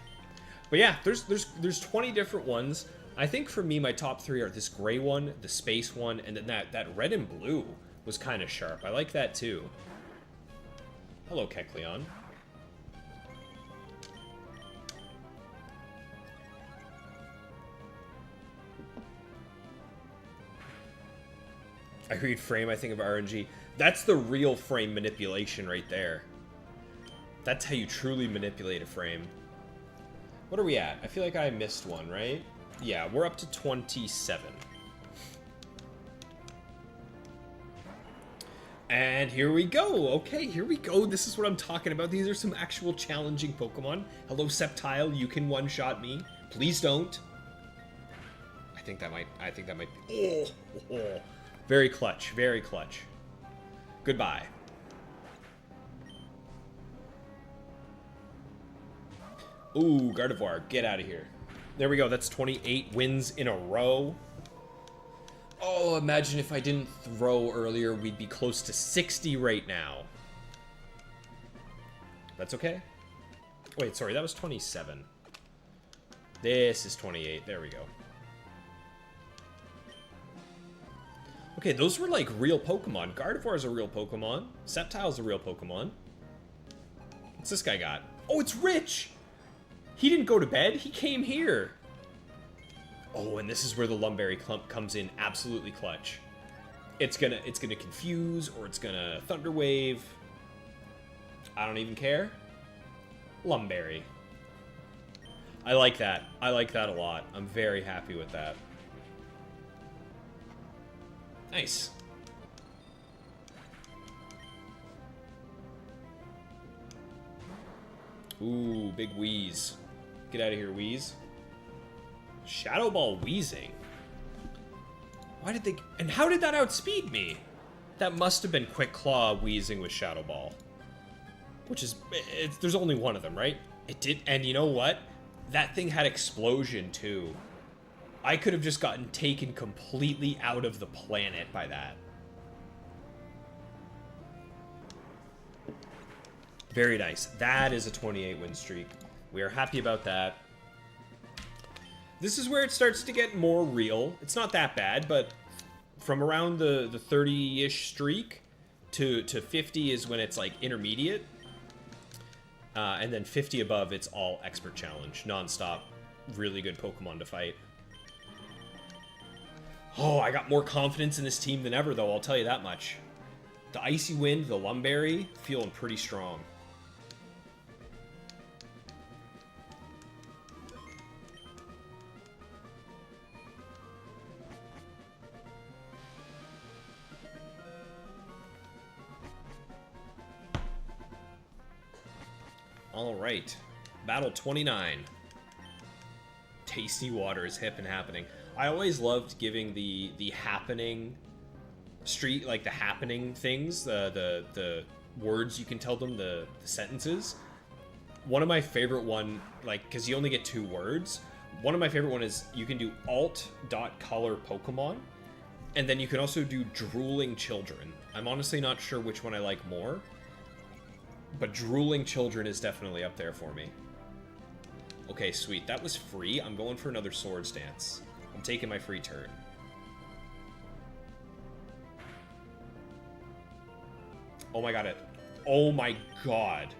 But yeah, there's 20 different ones. I think for me, my top three are this gray one, the space one, and then that red and blue was kind of sharp. I like that too. Hello, Kecleon. I read frame, I think of RNG. That's the real frame manipulation right there. That's how you truly manipulate a frame. What are we at? I feel like I missed one, right? Yeah, we're up to 27. And here we go. Okay, here we go. This is what I'm talking about. These are some actual challenging Pokemon. Hello, Sceptile. You can one-shot me. Please don't. I think that might be... Oh. Very clutch. Very clutch. Goodbye. Ooh, Gardevoir. Get out of here. There we go. That's 28 wins in a row. Oh, imagine if I didn't throw earlier, we'd be close to 60 right now. That's okay. Wait, sorry, that was 27. This is 28. There we go. Okay, those were like real Pokemon. Gardevoir is a real Pokemon. Sceptile's a real Pokemon. What's this guy got? Oh, it's Rich! He didn't go to bed. He came here. Oh, and this is where the Lumberry Clump comes in absolutely clutch. It's gonna confuse, or it's gonna Thunder Wave. I don't even care. Lumberry. I like that. I like that a lot. I'm very happy with that. Nice. Ooh, big wheeze. Get out of here, wheeze. Shadow Ball wheezing. Why did they... And how did that outspeed me? That must have been Quick Claw wheezing with Shadow Ball. Which is... there's only one of them, right? It did... And you know what? That thing had Explosion, too. I could have just gotten taken completely out of the planet by that. Very nice. That is a 28 win streak. We are happy about that. This is where it starts to get more real. It's not that bad, but from around the 30-ish streak to 50 is when it's like intermediate. And then 50 above, it's all expert challenge. Non-stop. Really good Pokemon to fight. Oh, I got more confidence in this team than ever, though. I'll tell you that much. The Icy Wind, the Lumberry, feeling pretty strong. All right, battle 29. Tasty water is hip and happening. I always loved giving the happening street, like the happening things, the words you can tell them, the sentences. One of my favorite one, like, because you only get 2 words. One of my favorite one is you can do alt.color Pokemon, and then you can also do drooling children. I'm honestly not sure which one I like more. But drooling children is definitely up there for me. Okay, sweet. That was free. I'm going for another Swords Dance. I'm taking my free turn. Oh my god, oh my god.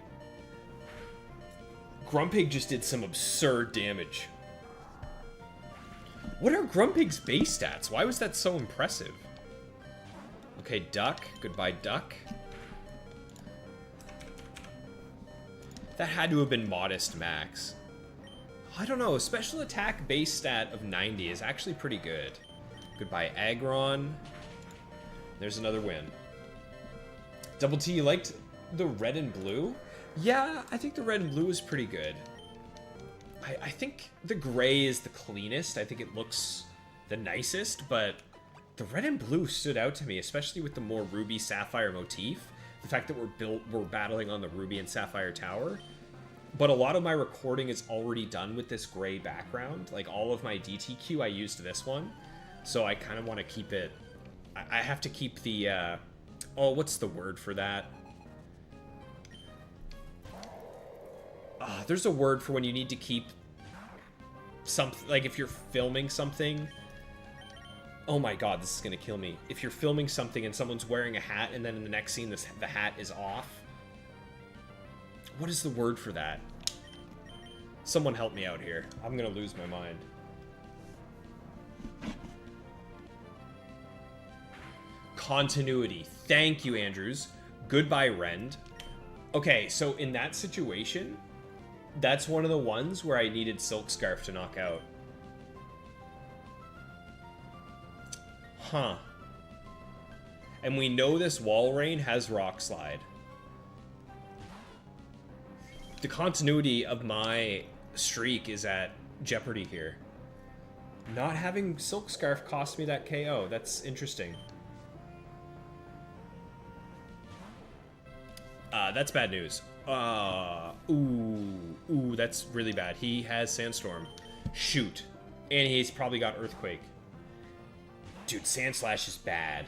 Grumpig just did some absurd damage. What are Grumpig's base stats? Why was that so impressive? Okay, Duck. Goodbye, Duck. That had to have been modest max. I don't know, special attack base stat of 90 is actually pretty good. Goodbye, Aggron. There's another win. Double T, you liked the red and blue? Yeah, I think the red and blue is pretty good. I think the gray is the cleanest. I think it looks the nicest, but the red and blue stood out to me, especially with the more Ruby Sapphire motif. The fact that we're battling on the Ruby and Sapphire Tower. But a lot of my recording is already done with this gray background. Like, all of my DTQ, I used this one. So I kind of want to keep it... I have to keep the... oh, what's the word for that? There's a word for when you need to keep something... Like, if you're filming something... Oh my god, this is gonna kill me. If you're filming something and someone's wearing a hat, and then in the next scene the hat is off. What is the word for that? Someone help me out here. I'm gonna lose my mind. Continuity. Thank you, Andrews. Goodbye, Rend. Okay, so in that situation, that's one of the ones where I needed Silk Scarf to knock out. Huh. And we know this Walrein has Rock Slide. The continuity of my streak is at jeopardy here. Not having Silk Scarf cost me that KO. That's interesting. That's bad news. Ooh, that's really bad. He has Sandstorm. Shoot. And he's probably got Earthquake. Dude, Sandslash is bad.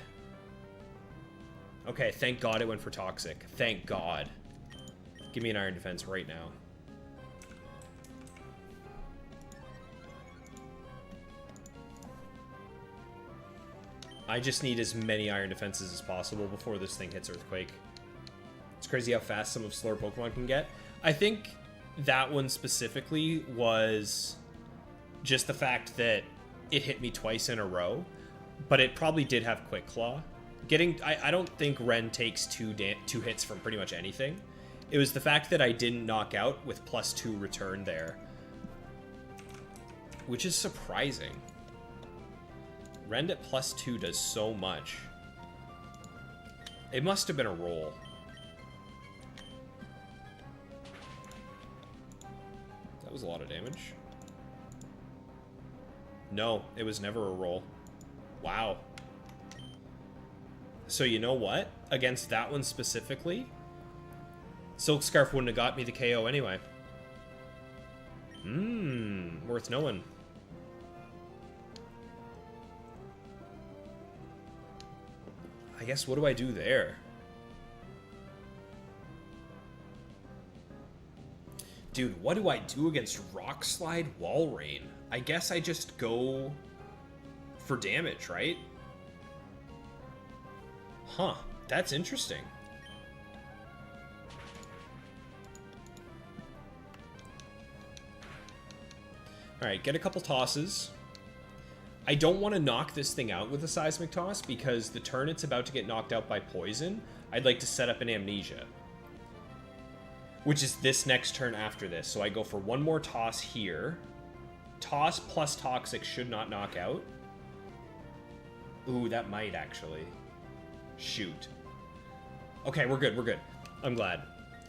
Okay, thank God it went for Toxic. Thank God. Give me an Iron Defense right now. I just need as many Iron Defenses as possible before this thing hits Earthquake. It's crazy how fast some of slower Pokemon can get. I think that one specifically was just the fact that it hit me twice in a row. But it probably did have Quick Claw. I don't think Ren takes two hits from pretty much anything. It was the fact that I didn't knock out with +2 return there, which is surprising. Rend at +2 does so much. It must have been a roll. That was a lot of damage. No, it was never a roll. Wow. So you know what? Against that one specifically, Silk Scarf wouldn't have got me the KO anyway. Worth knowing. I guess, what do I do there? Dude, what do I do against Rock Slide Wall Rain? I guess I just go for damage, right? Huh, that's interesting. Alright, get a couple tosses. I don't want to knock this thing out with a Seismic Toss, because the turn it's about to get knocked out by Poison, I'd like to set up an Amnesia. Which is this next turn after this. So I go for one more toss here. Toss plus Toxic should not knock out. Ooh, that might actually. Shoot. Okay, we're good, we're good. I'm glad.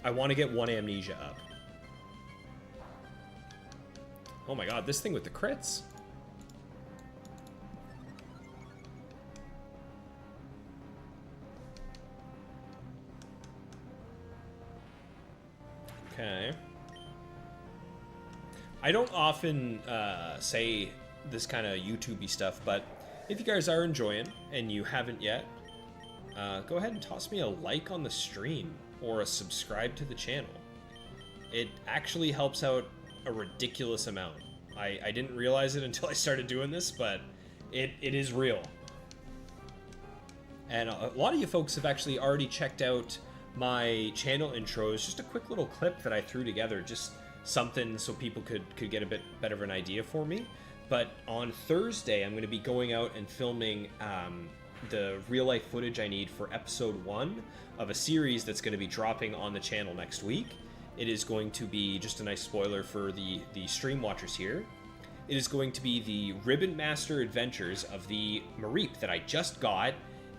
I want to get one Amnesia up. Oh my god, this thing with the crits. Okay. I don't often say this kind of YouTube-y stuff, but if you guys are enjoying and you haven't yet, go ahead and toss me a like on the stream or a subscribe to the channel. It actually helps out a ridiculous amount. I didn't realize it until I started doing this, but it is real. And a lot of you folks have actually already checked out my channel intros. Just a quick little clip that I threw together, just something so people could get a bit better of an idea for me. But on Thursday, I'm going to be going out and filming the real-life footage I need for episode 1 of a series that's going to be dropping on the channel next week. It is going to be, just a nice spoiler for the stream watchers here, it is going to be the Ribbon Master Adventures of the Mareep that I just got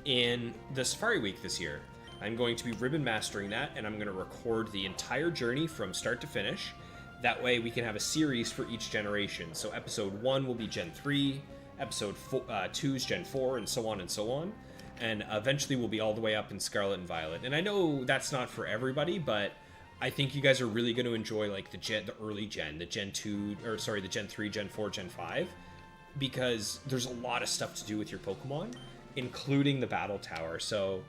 in the Safari Week this year. I'm going to be Ribbon Mastering that, and I'm going to record the entire journey from start to finish. That way we can have a series for each generation. So episode 1 will be Gen 3, episode 2 is Gen 4, and so on and so on. And eventually we'll be all the way up in Scarlet and Violet. And I know that's not for everybody, but I think you guys are really going to enjoy like the early gen, the Gen 2, or sorry, the Gen 3, Gen 4, Gen 5, because there's a lot of stuff to do with your Pokemon, including the Battle Tower. So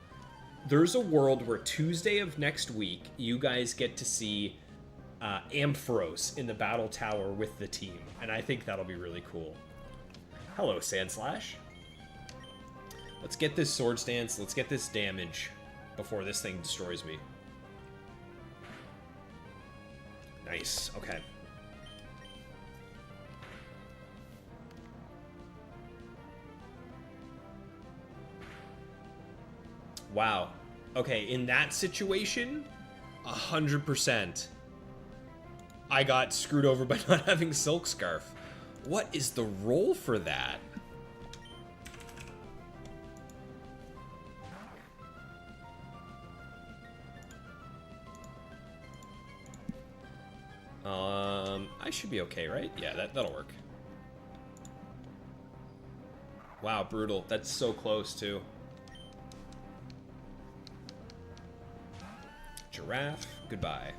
there's a world where Tuesday of next week, you guys get to see Ampharos in the Battle Tower with the team, and I think that'll be really cool. Hello, Sandslash. Let's get this Swords Dance, let's get this damage before this thing destroys me. Nice, okay. Wow. Okay, in that situation, 100%. I got screwed over by not having Silk Scarf. What is the roll for that? I should be okay, right? Yeah, that'll work. Wow, brutal. That's so close, too. Giraffe, goodbye.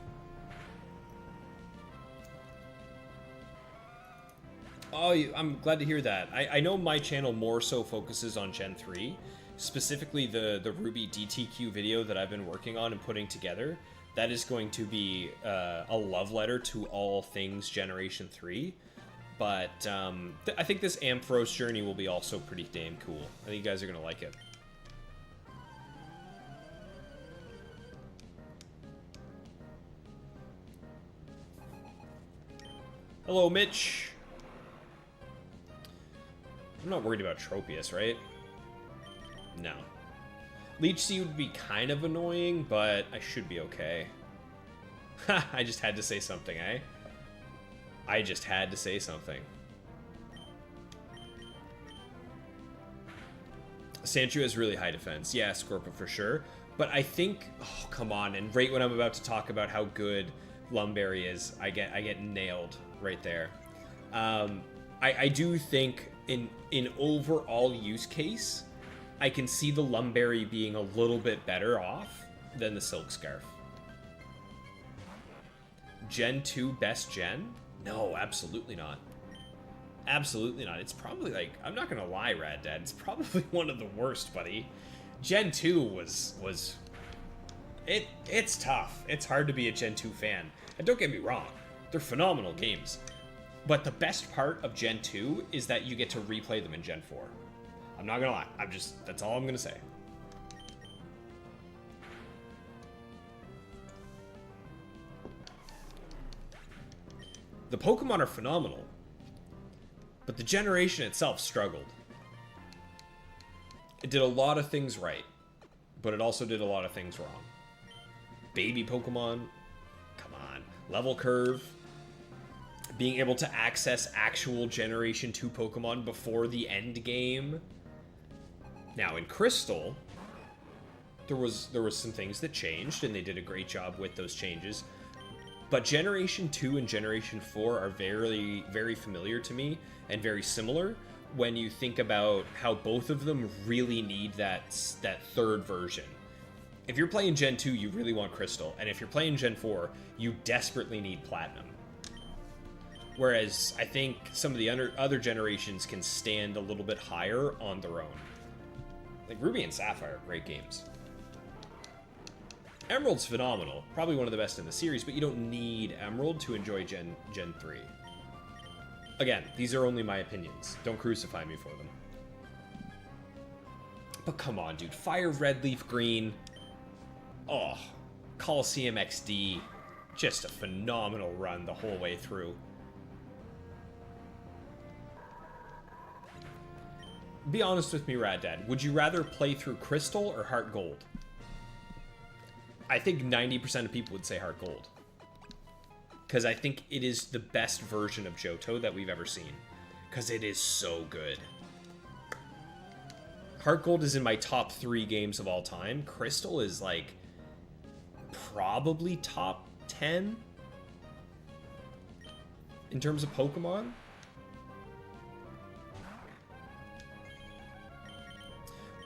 Oh, I'm glad to hear that. I know my channel more so focuses on Gen 3, specifically the Ruby DTQ video that I've been working on and putting together. That is going to be a love letter to all things Generation 3. But I think this Ampharos journey will be also pretty damn cool. I think you guys are going to like it. Hello, Mitch. I'm not worried about Tropius, right? No. Leech Seed would be kind of annoying, but I should be okay. Ha, I just had to say something, eh? I just had to say something. Sandshrew has really high defense. Yeah, Scorpa for sure. But I think, oh, come on. And right when I'm about to talk about how good Lumberry is, I get nailed right there. I do think in overall use case, I can see the Lumberry being a little bit better off than the Silk Scarf. Gen 2 best gen? No, absolutely not. Absolutely not. It's probably like, I'm not gonna lie, Rad Dad, it's probably one of the worst, buddy. Gen 2 was it's tough. It's hard to be a Gen 2 fan. And don't get me wrong, they're phenomenal games. But the best part of Gen 2 is that you get to replay them in Gen 4. I'm not gonna lie. That's all I'm gonna say. The Pokemon are phenomenal, but the generation itself struggled. It did a lot of things right, but it also did a lot of things wrong. Baby Pokemon, come on. Level curve, being able to access actual Generation 2 Pokemon before the end game. Now, in Crystal, there was some things that changed, and they did a great job with those changes. But Generation 2 and Generation 4 are very, very familiar to me, and very similar when you think about how both of them really need that third version. If you're playing Gen 2, you really want Crystal, and if you're playing Gen 4, you desperately need Platinum. Whereas I think some of the other generations can stand a little bit higher on their own. Like Ruby and Sapphire are great games. Emerald's phenomenal, probably one of the best in the series, but you don't need Emerald to enjoy Gen 3. Again, these are only my opinions. Don't crucify me for them. But come on, dude. Fire Red Leaf Green. Oh, Coliseum XD. Just a phenomenal run the whole way through. Be honest with me, Rad Dad. Would you rather play through Crystal or Heart Gold? I think 90% of people would say Heart Gold. Because I think it is the best version of Johto that we've ever seen. Because it is so good. Heart Gold is in my top 3 games of all time. Crystal is like probably top 10 in terms of Pokemon.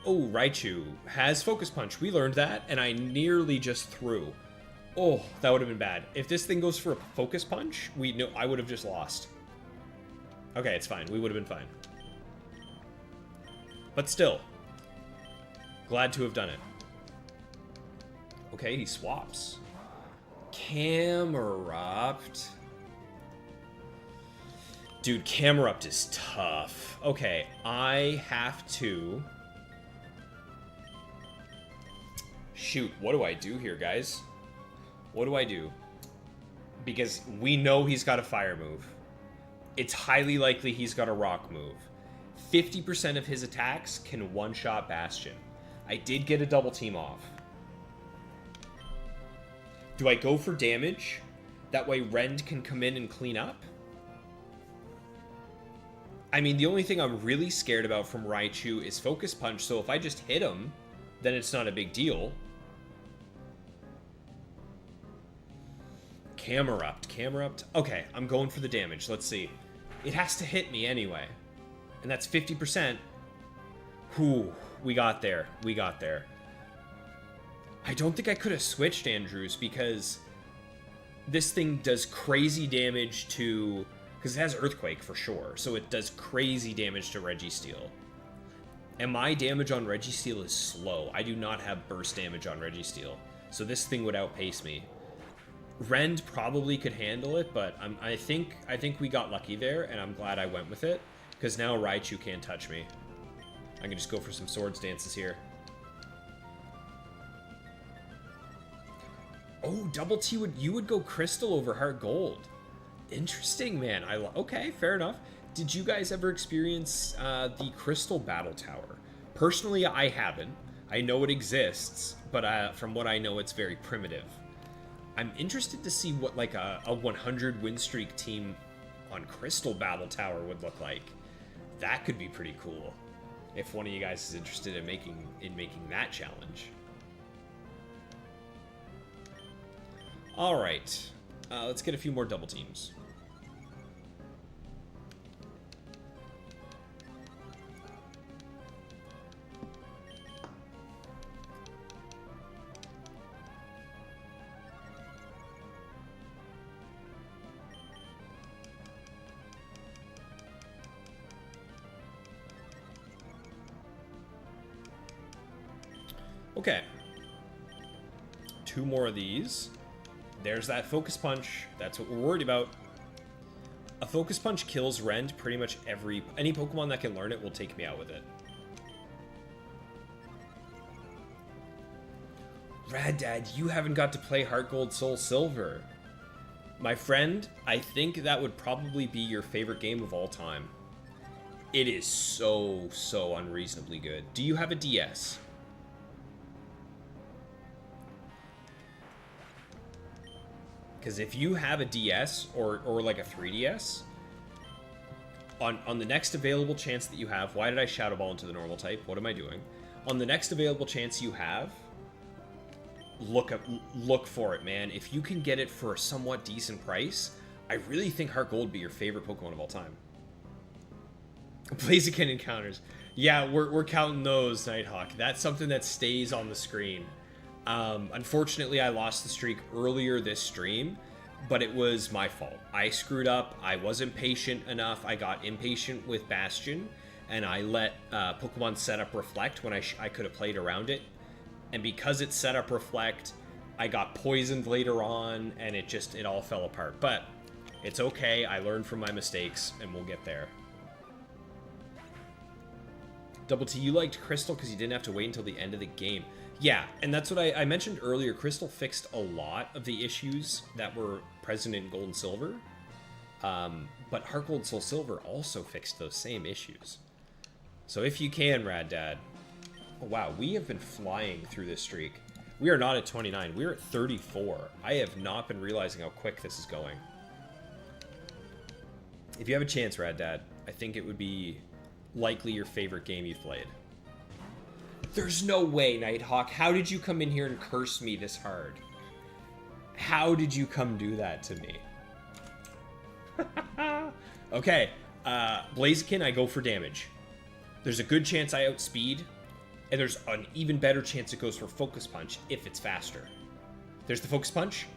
Oh, Raichu has Focus Punch. We learned that, and I nearly just threw. Oh, that would have been bad. If this thing goes for a Focus Punch, I would have just lost. Okay, it's fine. We would have been fine. But still, glad to have done it. Okay, he swaps. Camerupt. Dude, Camerupt is tough. Okay, I have to... Shoot, what do I do here, guys? What do I do? Because we know he's got a fire move. It's highly likely he's got a rock move. 50% of his attacks can one-shot Bastion. I did get a double team off. Do I go for damage? That way Rend can come in and clean up? I mean, the only thing I'm really scared about from Raichu is Focus Punch, so if I just hit him, then it's not a big deal. Camerupt. Okay, I'm going for the damage. Let's see. It has to hit me anyway. And that's 50%. Whew, we got there. We got there. I don't think I could have switched Andrews because this thing does crazy damage to... Because it has Earthquake for sure, so it does crazy damage to Registeel. And my damage on Registeel is slow. I do not have burst damage on Registeel, so this thing would outpace me. Rend probably could handle it, but I think we got lucky there, and I'm glad I went with it, because now Raichu can't touch me. I can just go for some Swords Dances here. Oh, Double T you would go Crystal over Heart Gold. Interesting, man. Okay, fair enough. Did you guys ever experience the Crystal Battletower? Personally, I haven't, I know it exists, but from what I know, it's very primitive. I'm interested to see what like a 100 win streak team on Crystal Battletower would look like. That could be pretty cool if one of you guys is interested in making that challenge. All right, let's get a few more double teams. Okay. 2 more of these. There's that Focus Punch. That's what we're worried about. A Focus Punch kills Rend pretty much any Pokemon that can learn it will take me out with it. Rad Dad, you haven't got to play Heart Gold Soul Silver. My friend, I think that would probably be your favorite game of all time. It is so unreasonably good. Do you have a DS? Because if you have a DS or like a 3DS, on the next available chance that you have, why did I Shadow Ball into the normal type? What am I doing? On the next available chance you have, look for it, man. If you can get it for a somewhat decent price, I really think Heart Gold would be your favorite Pokemon of all time. Blaziken encounters. Yeah, we're counting those, Nighthawk. That's something that stays on the screen. Unfortunately, I lost the streak earlier this stream, but it was my fault. I screwed up. I wasn't patient enough. I got impatient with Bastion, and I let Pokemon set up Reflect when I could have played around it. And because it set up Reflect, I got poisoned later on, and it all fell apart. But it's okay. I learned from my mistakes, and we'll get there. Double T, you liked Crystal because you didn't have to wait until the end of the game. Yeah, and that's what I mentioned earlier. Crystal fixed a lot of the issues that were present in Gold and Silver. But Heart Gold Soul Silver also fixed those same issues. So if you can, Rad Dad. Oh, wow, we have been flying through this streak. We are not at 29. We're at 34. I have not been realizing how quick this is going. If you have a chance, Rad Dad, I think it would be likely your favorite game you've played. There's no way, Nighthawk. How did you come in here and curse me this hard? How did you come do that to me? Okay, Blaziken, I go for damage. There's a good chance I outspeed, and there's an even better chance it goes for Focus Punch if it's faster. There's the Focus Punch.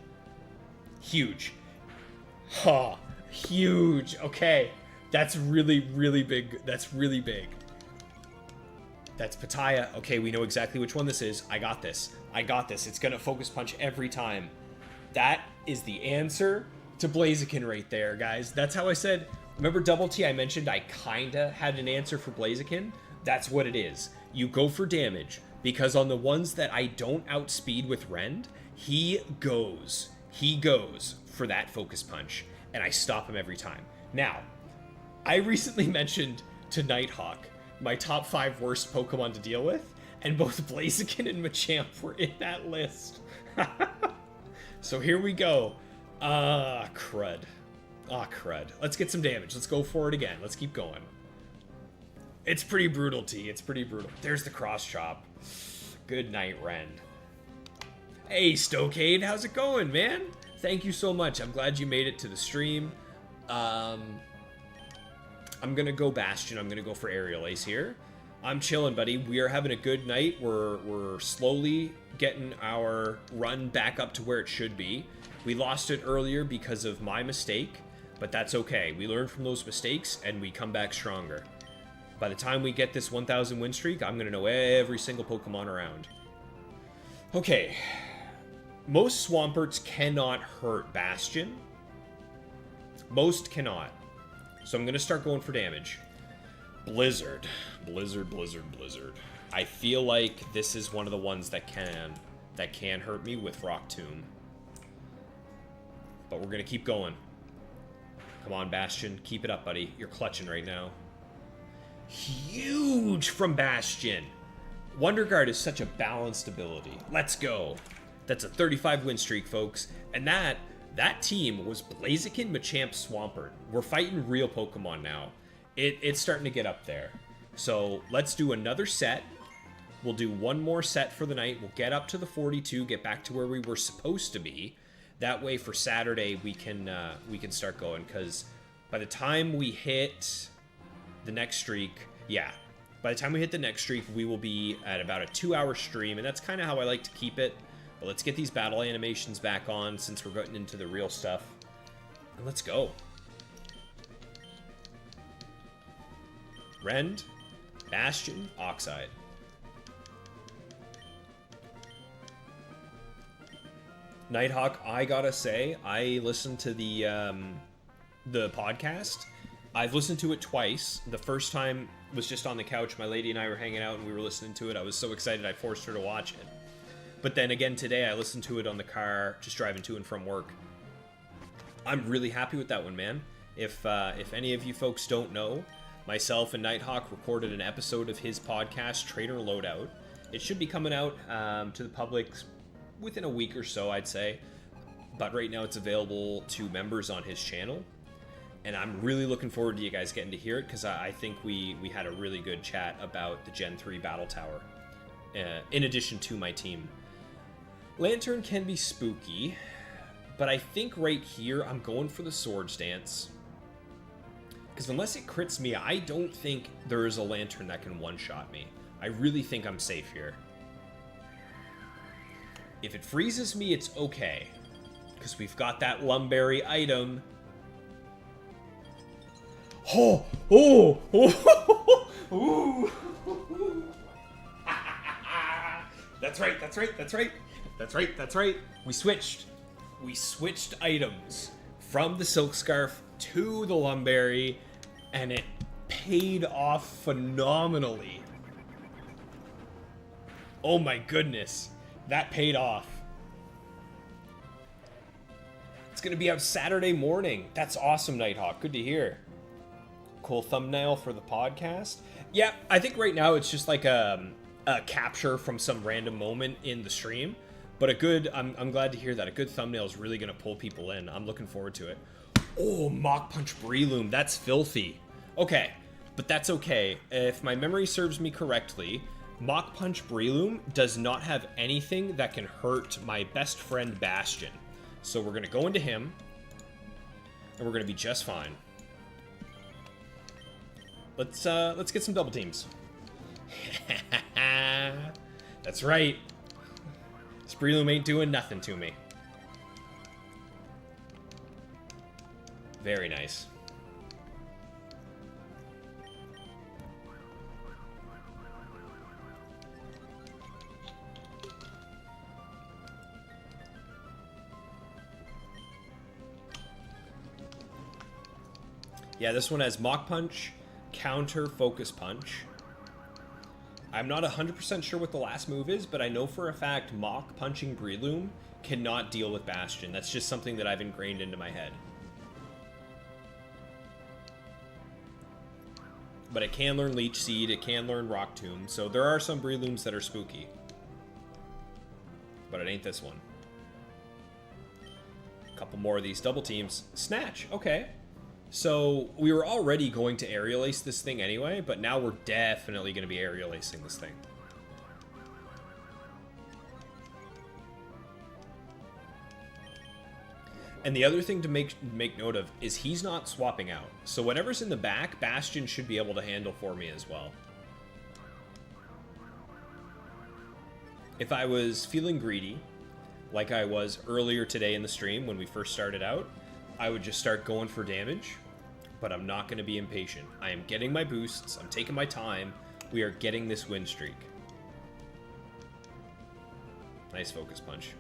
Huge. Ha, huge. Okay, that's really big. That's really big. That's Pattaya. Okay, we know exactly which one this is. I got this. I got this. It's gonna Focus Punch every time. That is the answer to Blaziken right there, guys. That's how I said. Remember Double T? I mentioned I kinda had an answer for Blaziken. That's what it is. You go for damage because on the ones that I don't outspeed with Rend, he goes for that Focus Punch, and I stop him every time. Now, I recently mentioned to Nighthawk my top 5 worst Pokemon to deal with, and both Blaziken and Machamp were in that list. So here we go. Crud. Crud. Let's get some damage. Let's go for it again. Let's keep going. It's pretty brutal, T. It's pretty brutal. There's the cross chop. Good night, Rend. Hey, Stokade. How's it going, man? Thank you so much. I'm glad you made it to the stream. I'm gonna go Bastion. I'm gonna go for Aerial Ace here. I'm chilling, buddy. We are having a good night. We're slowly getting our run back up to where it should be. We lost it earlier because of my mistake, but that's okay. We learn from those mistakes, and we come back stronger. By the time we get this 1,000 win streak, I'm gonna know every single Pokemon around. Okay. Most Swamperts cannot hurt Bastion. Most cannot. So I'm going to start going for damage. Blizzard. Blizzard. I feel like this is one of the ones that can hurt me with Rock Tomb. But we're going to keep going. Come on, Bastion. Keep it up, buddy. You're clutching right now. Huge from Bastion. Wonder Guard is such a balanced ability. Let's go. That's a 35 win streak, folks. And that team was Blaziken, Machamp, Swampert. We're fighting real Pokemon now. It's starting to get up there. So let's do another set. We'll do one more set for the night. We'll get up to the 42, get back to where we were supposed to be. That way for Saturday we can start going, because by the time we hit the next streak, by the time we hit the next streak, we will be at about a 2-hour stream, and that's kind of how I like to keep it. But let's get these battle animations back on since we're getting into the real stuff. And let's go. Rend, Bastion, Oxide. Nighthawk, I gotta say, I listened to the podcast. I've listened to it twice. The first time was just on the couch. My lady and I were hanging out and we were listening to it. I was so excited I forced her to watch it. But then again today, I listened to it on the car, just driving to and from work. I'm really happy with that one, man. If any of you folks don't know, myself and Nighthawk recorded an episode of his podcast, Trainer Loadout. It should be coming out to the public within a week or so, I'd say. But right now it's available to members on his channel. And I'm really looking forward to you guys getting to hear it, because I think we had a really good chat about the Gen 3 Battletower, in addition to my team. Lantern can be spooky, but I think right here I'm going for the Swords Dance. Because unless it crits me, I don't think there is a Lantern that can one-shot me. I really think I'm safe here. If it freezes me, it's okay, because we've got that Lumberry item. Oh! Ooh! That's right. We switched items from the Silk Scarf to the Lumberry, and it paid off phenomenally. Oh my goodness. That paid off. It's going to be out Saturday morning. That's awesome, Nighthawk. Good to hear. Cool thumbnail for the podcast. Yeah, I think right now it's just like a capture from some random moment in the stream. But I'm glad to hear that. A good thumbnail is really going to pull people in. I'm looking forward to it. Oh, Mach Punch Breloom. That's filthy. Okay, but that's okay. If my memory serves me correctly, Mach Punch Breloom does not have anything that can hurt my best friend Bastion. So we're going to go into him, and we're going to be just fine. Let's get some double teams. That's right. This Breloom ain't doing nothing to me. Very nice. Yeah, this one has Mach Punch, Counter, Focus Punch. I'm not 100% sure what the last move is, but I know for a fact Mach Punching Breloom cannot deal with Bastion. That's just something that I've ingrained into my head. But it can learn Leech Seed, it can learn Rock Tomb, so there are some Brelooms that are spooky. But it ain't this one. A couple more of these double teams. Snatch, okay. So, we were already going to Aerial Ace this thing anyway, but now we're definitely going to be Aerial Acing this thing. And the other thing to make note of is he's not swapping out. So whatever's in the back, Bastion should be able to handle for me as well. If I was feeling greedy, like I was earlier today in the stream when we first started out, I would just start going for damage, but I'm not going to be impatient. I am getting my boosts, I'm taking my time, we are getting this win streak. Nice Focus Punch.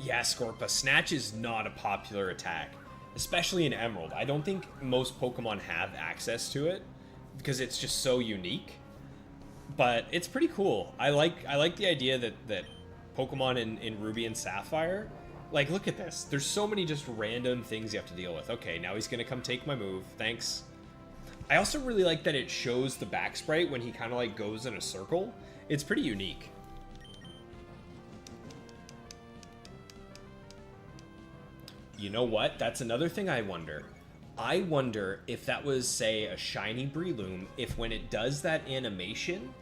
Yeah, Scorpa, Snatch is not a popular attack, especially in Emerald. I don't think most Pokemon have access to it, because it's just so unique. But it's pretty cool. I like the idea that Pokemon in Ruby and Sapphire, like, look at this. There's so many just random things you have to deal with. Okay, now he's gonna come take my move. Thanks. I also really like that it shows the back sprite when he kind of like goes in a circle. It's pretty unique. You know what? That's another thing I wonder. I wonder if that was, say, a shiny Breloom, if when it does that animation,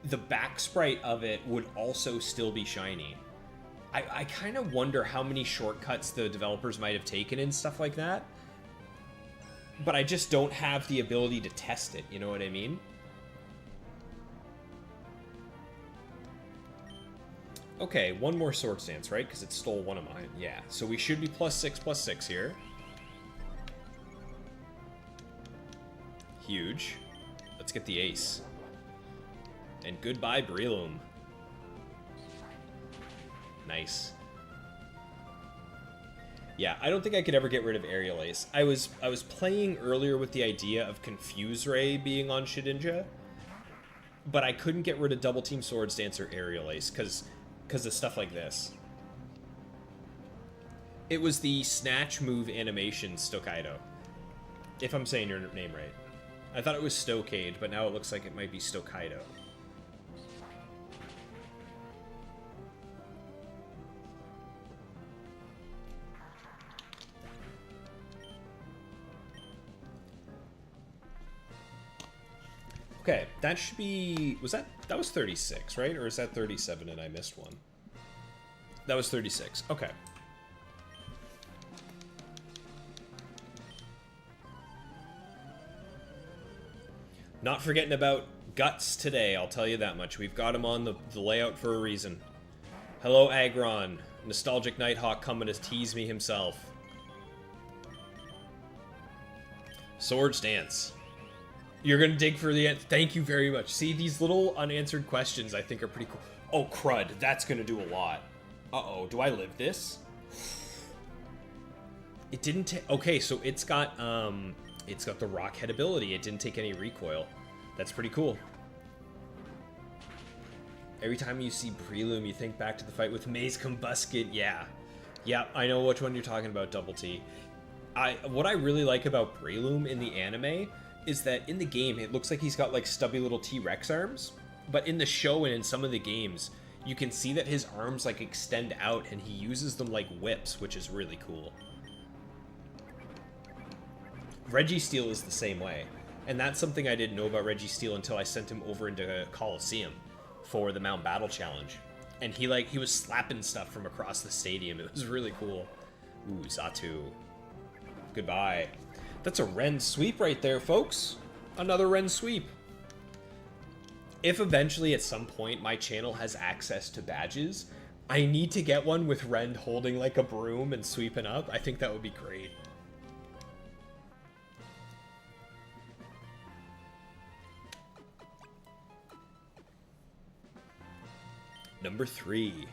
the back sprite of it would also still be shiny. I kind of wonder how many shortcuts the developers might have taken and stuff like that. But I just don't have the ability to test it, you know what I mean? Okay, one more Swords Dance, right? Because it stole one of mine. Yeah, so we should be +6/+6 here. Huge. Let's get the ace. And goodbye, Breloom. Nice. Yeah, I don't think I could ever get rid of Aerial Ace. I was playing earlier with the idea of Confuse Ray being on Shedinja, but I couldn't get rid of Double Team Swords Dance or Aerial Ace because of stuff like this. It was the Snatch move animation Stokaido, if I'm saying your name right. I thought it was Stokade, but now it looks like it might be Stokaido. Okay, that should be... That was 36, right? Or is that 37 and I missed one? That was 36. Okay. Not forgetting about Guts today, I'll tell you that much. We've got him on the layout for a reason. Hello, Aggron. Nostalgic Nighthawk coming to tease me himself. Swords Dance. You're gonna dig for the end. Thank you very much. See, these little unanswered questions I think are pretty cool. Oh, crud. That's gonna do a lot. Uh-oh. Do I live this? It didn't take... Okay, so it's got the rock head ability. It didn't take any recoil. That's pretty cool. Every time you see Breloom, you think back to the fight with Maze Combusket. Yeah. Yeah, I know which one you're talking about, Double T. What I really like about Breloom in the anime is that in the game, it looks like he's got like stubby little T-Rex arms, but in the show and in some of the games, you can see that his arms like extend out and he uses them like whips, which is really cool. Registeel is the same way, and that's something I didn't know about Registeel until I sent him over into Coliseum for the Mount Battle Challenge, and he was slapping stuff from across the stadium. It was really cool. Ooh, Xatu. Goodbye. That's a Ren sweep right there, folks. Another Ren sweep. If eventually at some point my channel has access to badges, I need to get one with Ren holding like a broom and sweeping up. I think that would be great. Number 3.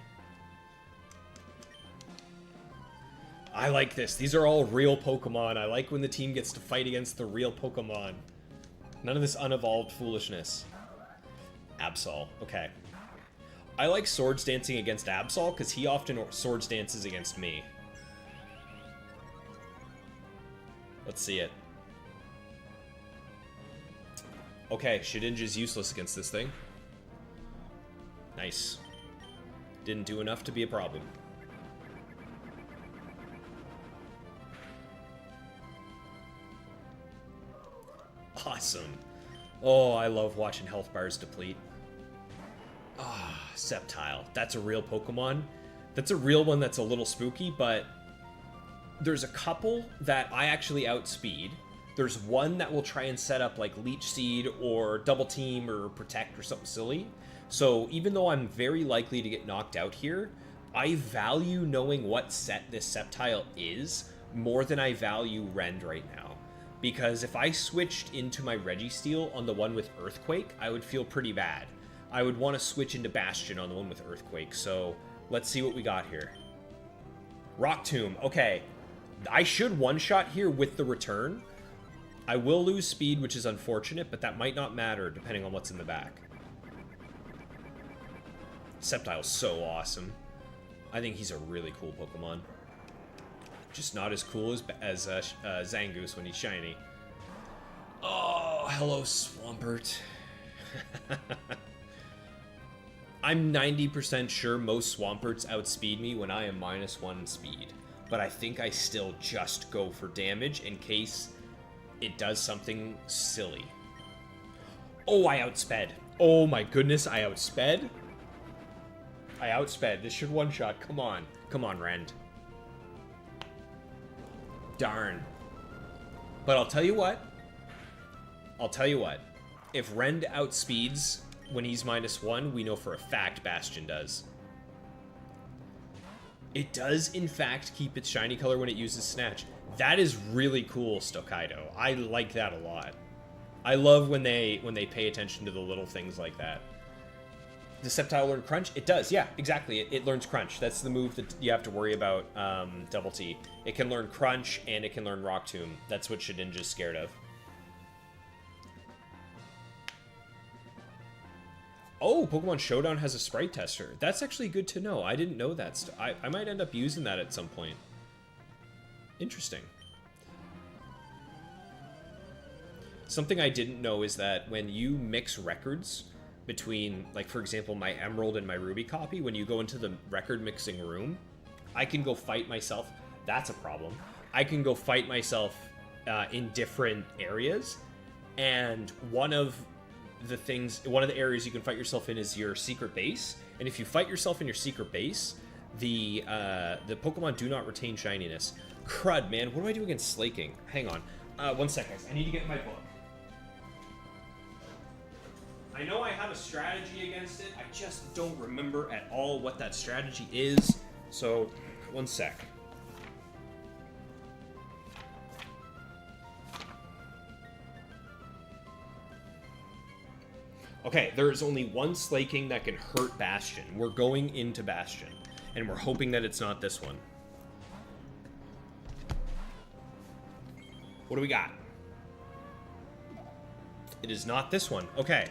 I like this. These are all real Pokemon. I like when the team gets to fight against the real Pokemon. None of this unevolved foolishness. Absol. Okay. I like Swords Dancing against Absol because he often Swords Dances against me. Let's see it. Okay, Shedinja's useless against this thing. Nice. Didn't do enough to be a problem. Awesome. Oh, I love watching health bars deplete. Ah, Sceptile. That's a real Pokemon. That's a real one that's a little spooky, but there's a couple that I actually outspeed. There's one that will try and set up like Leech Seed or Double Team or Protect or something silly. So even though I'm very likely to get knocked out here, I value knowing what set this Sceptile is more than I value Rend right now. Because if I switched into my Registeel on the one with Earthquake, I would feel pretty bad. I would want to switch into Bastion on the one with Earthquake, so let's see what we got here. Rock Tomb, okay. I should one-shot here with the return. I will lose speed, which is unfortunate, but that might not matter depending on what's in the back. Sceptile's so awesome. I think he's a really cool Pokemon. Just not as cool as Zangoose when he's shiny. Oh, hello, Swampert. I'm 90% sure most Swamperts outspeed me when I am -1 speed. But I think I still just go for damage in case it does something silly. Oh, I outsped. Oh my goodness, I outsped. I outsped. This should one-shot. Come on. Come on, Rend. Darn. But I'll tell you what. If Rend outspeeds when he's -1, we know for a fact Bastion does. It does, in fact, keep its shiny color when it uses Snatch. That is really cool, Stokkaido. I like that a lot. I love when they pay attention to the little things like that. Does Sceptile learn Crunch? It does, yeah, exactly. It learns Crunch. That's the move that you have to worry about, Double T. It can learn Crunch, and it can learn Rock Tomb. That's what Shedinja's scared of. Oh, Pokemon Showdown has a sprite tester. That's actually good to know. I didn't know that. I might end up using that at some point. Interesting. Something I didn't know is that when you mix records between, like, for example, my Emerald and my Ruby copy, when you go into the record mixing room, I can go fight myself. That's a problem. I can go fight myself in different areas, and one of the areas you can fight yourself in is your secret base. And if you fight yourself in your secret base, the Pokemon do not retain shininess. Crud, man. What do I do against Slaking? Hang on. 1 second, guys. I need to get my book. I know I have a strategy against it. I just don't remember at all what that strategy is. So, 1 sec. Okay, there is only one Slaking that can hurt Bastion. We're going into Bastion, and we're hoping that it's not this one. What do we got? It is not this one. Okay.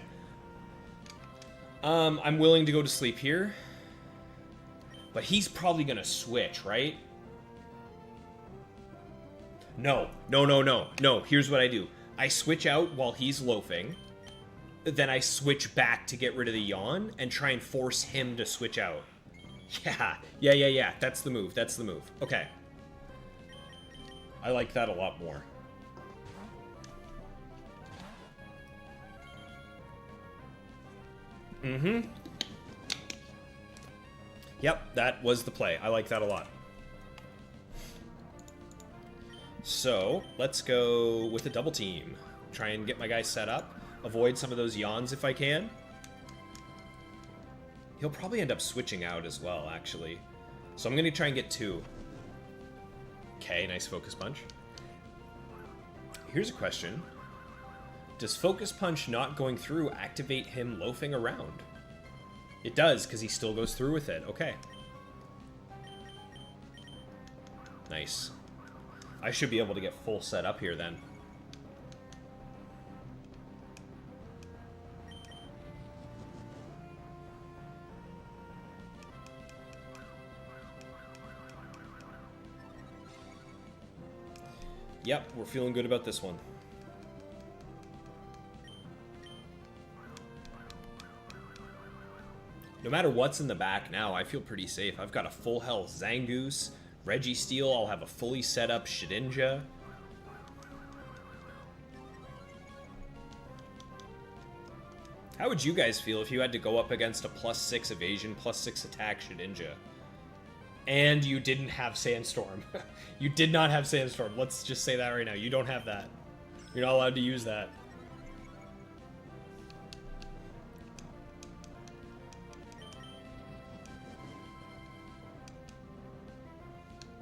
I'm willing to go to sleep here. But he's probably gonna switch, right? No. No, here's what I do. I switch out while he's loafing. Then I switch back to get rid of the yawn and try and force him to switch out. Yeah. That's the move. Okay. I like that a lot more. Mm-hmm. Yep, that was the play. I like that a lot. So, let's go with a double team. Try and get my guy set up. Avoid some of those yawns if I can. He'll probably end up switching out as well, actually. So I'm going to try and get 2. Okay, nice Focus Punch. Here's a question. Does Focus Punch not going through activate him loafing around? It does, because he still goes through with it. Okay. Nice. I should be able to get full set up here then. Yep, we're feeling good about this one. No matter what's in the back now, I feel pretty safe. I've got a full health Zangoose, Registeel, I'll have a fully set up Shedinja. How would you guys feel if you had to go up against a +6 evasion, +6 attack Shedinja? And you didn't have Sandstorm. You did not have Sandstorm. Let's just say that right now. You don't have that. You're not allowed to use that.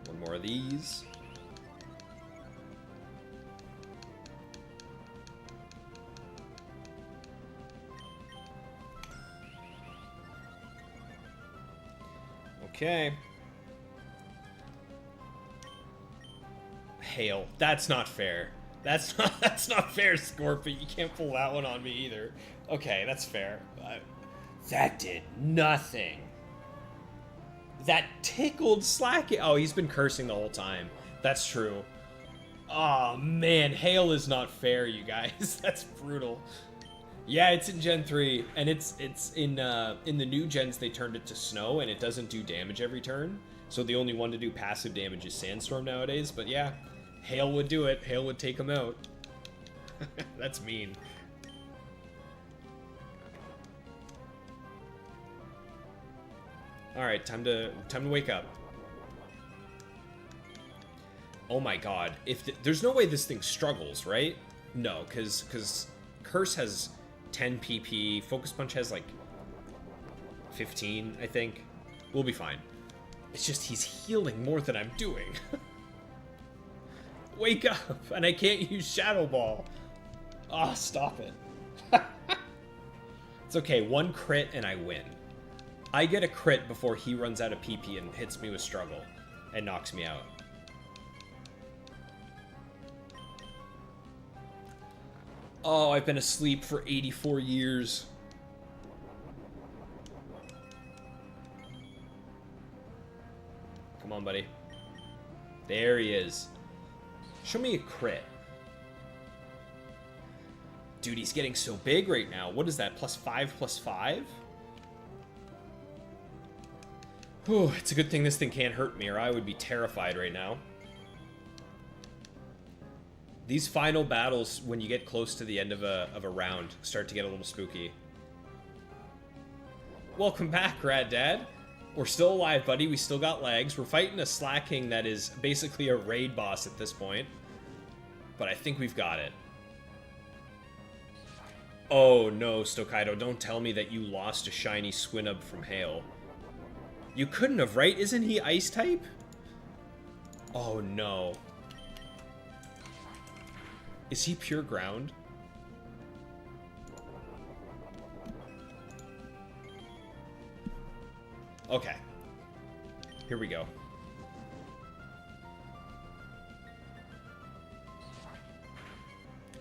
One more of these. Okay. Hail. That's not fair. That's not fair, Scorpion. You can't pull that one on me either. Okay, that's fair. That did nothing. That tickled Slack. Oh, he's been cursing the whole time. That's true. Oh man, hail is not fair, you guys. That's brutal. Yeah, it's in Gen 3, and it's in the new gens they turned it to snow, and it doesn't do damage every turn. So the only one to do passive damage is Sandstorm nowadays. But yeah, hail would do it. Hail would take him out. That's mean. All right, time to wake up. Oh my god, there's no way this thing struggles, right? No, because Curse has 10 PP, Focus Punch has like 15, I think. We'll be fine. It's just he's healing more than I'm doing. Wake up, and I can't use Shadow Ball. Ah, oh, stop it. It's okay, one crit and I win. I get a crit before he runs out of PP and hits me with Struggle and knocks me out. Oh, I've been asleep for 84 years. Come on, buddy. There he is. Show me a crit. Dude, he's getting so big right now. What is that? +5/+5? Whew, it's a good thing this thing can't hurt me, or I would be terrified right now. These final battles, when you get close to the end of a round, start to get a little spooky. Welcome back, Rad Dad. We're still alive, buddy. We still got legs. We're fighting a Slaking that is basically a raid boss at this point. But I think we've got it. Oh no, Stokaido, don't tell me that you lost a shiny Swinub from Hail. You couldn't have, right? Isn't he Ice type? Oh no. Is he pure ground? Okay. Here we go.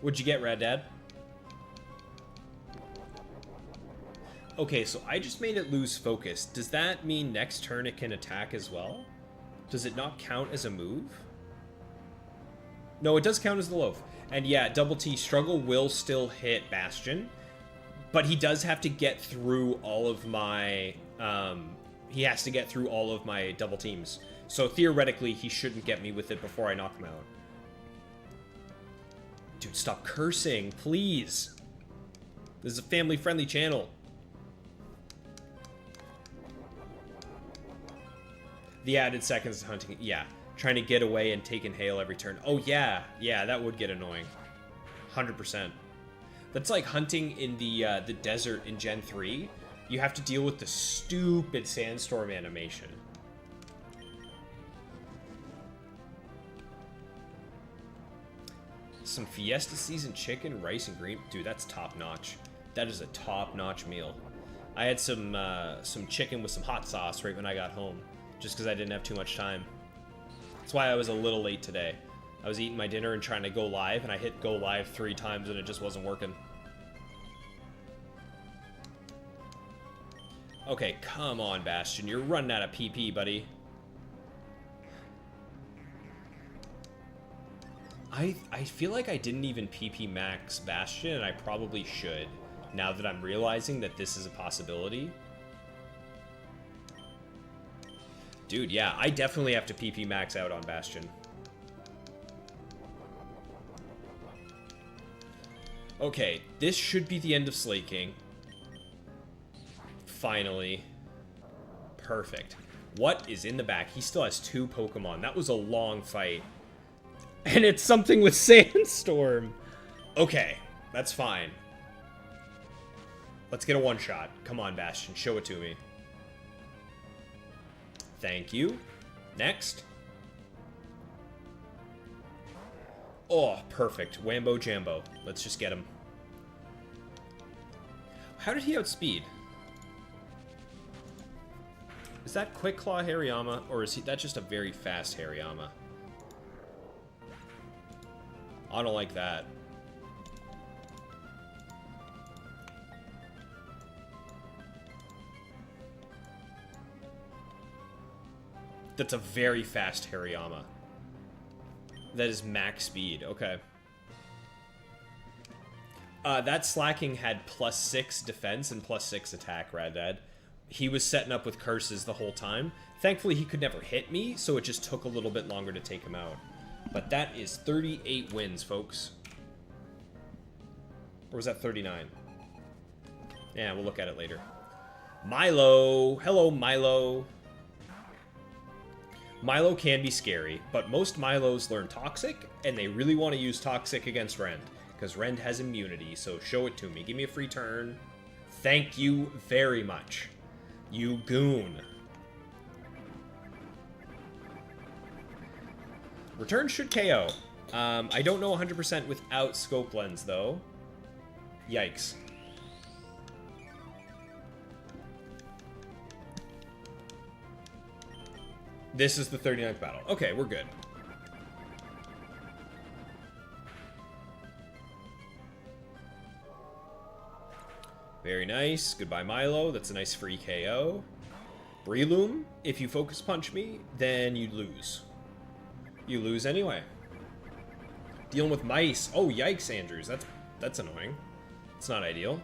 What'd you get, Rad Dad? Okay, so I just made it lose focus. Does that mean next turn it can attack as well? Does it not count as a move? No, it does count as the loaf. And yeah, Double T Struggle will still hit Bastion, but he does have to get through all of my, he has to get through all of my double teams. So theoretically, he shouldn't get me with it before I knock him out. Dude, stop cursing, please. This is a family-friendly channel. The added seconds hunting, yeah. Trying to get away and taking hail every turn. Oh yeah, yeah, that would get annoying. 100%. That's like hunting in the desert in Gen 3. You have to deal with the stupid sandstorm animation. Some Fiesta season chicken, rice, and green. Dude, that's top notch. That is a top notch meal. I had some chicken with some hot sauce right when I got home, just because I didn't have too much time. That's why I was a little late today. I was eating my dinner and trying to go live, and I hit go live 3 times and it just wasn't working. Okay, come on, Bastion. You're running out of PP, buddy. I feel like I didn't even PP max Bastion, and I probably should, now that I'm realizing that this is a possibility. Dude, yeah, I definitely have to PP max out on Bastion. Okay, this should be the end of Slaking. Finally. Perfect. What is in the back? He still has 2 Pokemon. That was a long fight. And it's something with Sandstorm. Okay, that's fine. Let's get a one-shot. Come on, Bastion, show it to me. Thank you. Next. Oh, perfect. Wambo Jambo. Let's just get him. How did he outspeed? Is that Quick Claw Hariyama, or is that just a very fast Hariyama? I don't like that. That's a very fast Hariyama. That is max speed. Okay. That slacking had +6 defense and +6 attack, Raddad. He was setting up with curses the whole time. Thankfully, he could never hit me, so it just took a little bit longer to take him out. But that is 38 wins, folks. Or was that 39? Yeah, we'll look at it later. Milo! Hello, Milo! Milo can be scary, but most Milos learn Toxic, and they really want to use Toxic against Rend, because Rend has immunity, so show it to me. Give me a free turn. Thank you very much. You goon. Return should KO. I don't know 100% without Scope Lens, though. Yikes. This is the 39th battle. Okay, we're good. Very nice. Goodbye, Milo. That's a nice free KO. Breloom, if you focus punch me, then you lose. You lose anyway. Dealing with mice. Oh, yikes, Andrews. That's annoying. It's not ideal.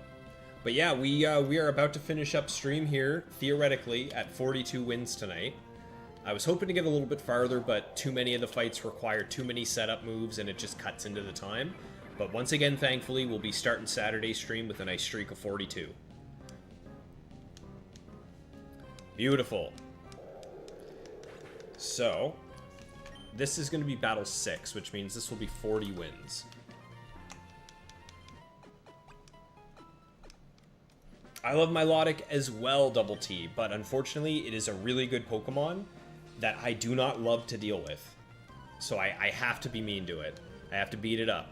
But yeah, we are about to finish up stream here, theoretically, at 42 wins tonight. I was hoping to get a little bit farther, but too many of the fights require too many setup moves, and it just cuts into the time. But once again, thankfully, we'll be starting Saturday's stream with a nice streak of 42. Beautiful. So, this is going to be Battle 6, which means this will be 40 wins. I love Milotic as well, Double T, but unfortunately, it is a really good Pokemon that I do not love to deal with. So I have to be mean to it. I have to beat it up.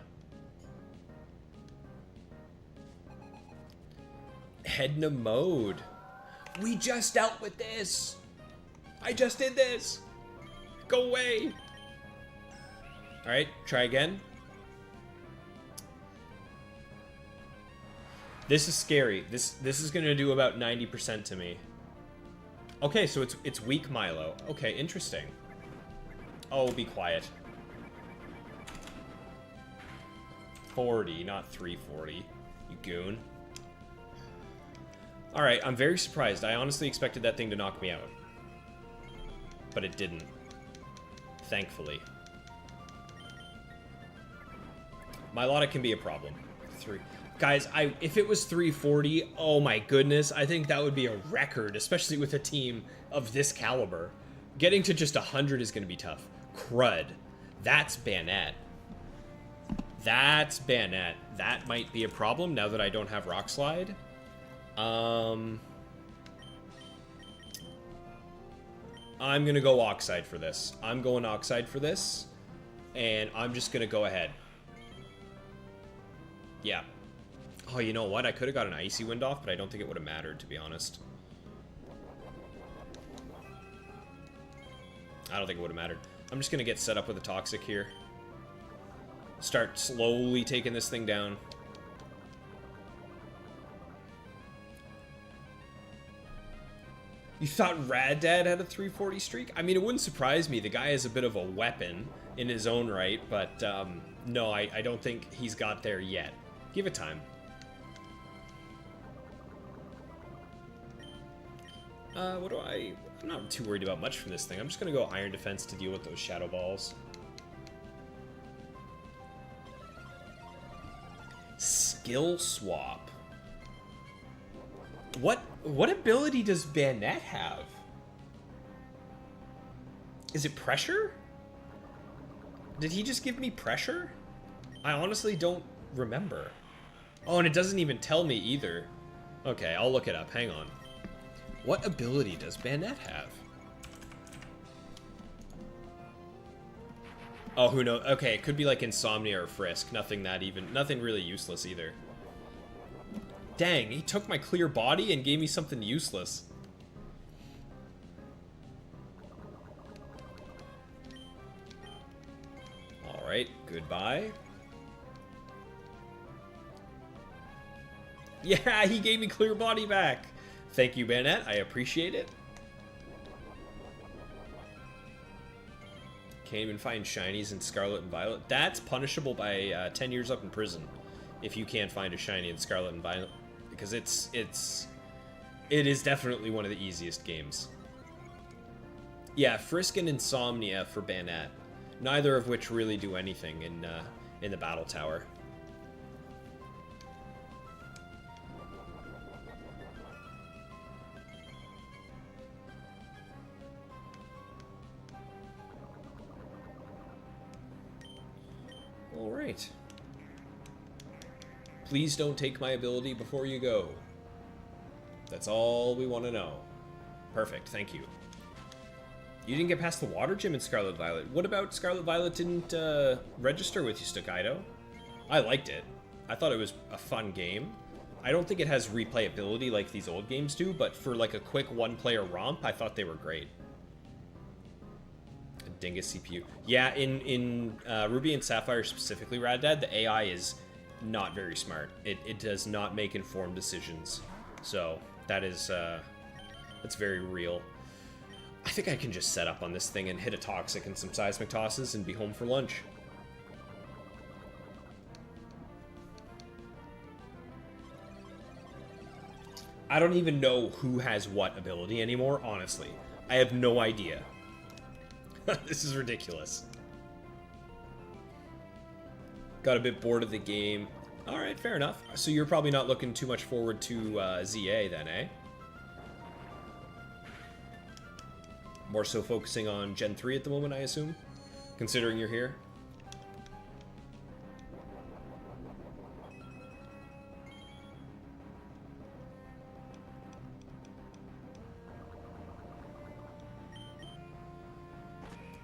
Edna mode. We just dealt with this. I just did this. Go away. All right, try again. This is scary. This is gonna do about 90% to me. Okay, so it's weak Milo. Okay, interesting. Oh, be quiet. 40, not 340. You goon. Alright, I'm very surprised. I honestly expected that thing to knock me out. But it didn't. Thankfully. Milotic can be a problem. Guys, if it was 340, oh my goodness, I think that would be a record, especially with a team of this caliber. Getting to just 100 is going to be tough. Crud. That's Banette. That's Banette. That might be a problem now that I don't have Rock Slide. I'm going to go Oxide for this. I'm going Oxide for this, and I'm just going to go ahead. Yeah. Oh, you know what? I could have got an Icy Wind off, but I don't think it would have mattered, to be honest. I don't think it would have mattered. I'm just going to get set up with a Toxic here. Start slowly taking this thing down. You thought Raddad had a 340 streak? I mean, it wouldn't surprise me. The guy is a bit of a weapon in his own right, but no, I don't think he's got there yet. Give it time. I'm not too worried about much from this thing. I'm just going to go Iron Defense to deal with those Shadow Balls. Skill Swap. What ability does Banette have? Is it Pressure? Did he just give me Pressure? I honestly don't remember. Oh, and it doesn't even tell me either. Okay, I'll look it up. Hang on. What ability does Banette have? Oh, who knows? Okay, it could be like Insomnia or Frisk. Nothing really useless either. Dang, he took my clear body and gave me something useless. Alright, goodbye. Yeah, he gave me clear body back. Thank you, Banette. I appreciate it. Can't even find shinies in Scarlet and Violet. That's punishable by 10 years up in prison if you can't find a shiny in Scarlet and Violet, because it is definitely one of the easiest games. Yeah, Frisk and Insomnia for Banette, neither of which really do anything in the Battle Tower. All right. Please don't take my ability before you go. That's all we want to know. Perfect, thank you. You didn't get past the water gym in Scarlet Violet. What about Scarlet Violet didn't register with you, Stokaido? I liked it. I thought it was a fun game. I don't think it has replayability like these old games do, but for like a quick one-player romp, I thought they were great. A dingus CPU. Yeah, in Ruby and Sapphire specifically, Rad Dad, the AI is not very smart. It does not make informed decisions. So that is that's very real. I think I can just set up on this thing and hit a Toxic and some Seismic Tosses and be home for lunch. I don't even know who has what ability anymore, honestly. I have no idea. This is ridiculous. Got a bit bored of the game. Alright, fair enough. So you're probably not looking too much forward to ZA then, eh? More so focusing on Gen 3 at the moment, I assume? Considering you're here?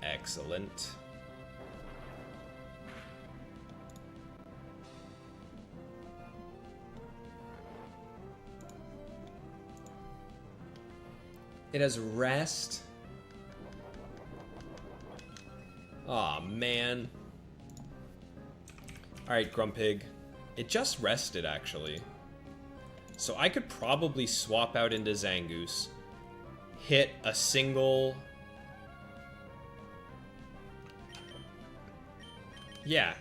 Excellent. It has rest. Aw, man. Alright, Grumpig. It just rested, actually. So I could probably swap out into Zangoose, hit a single... Yeah,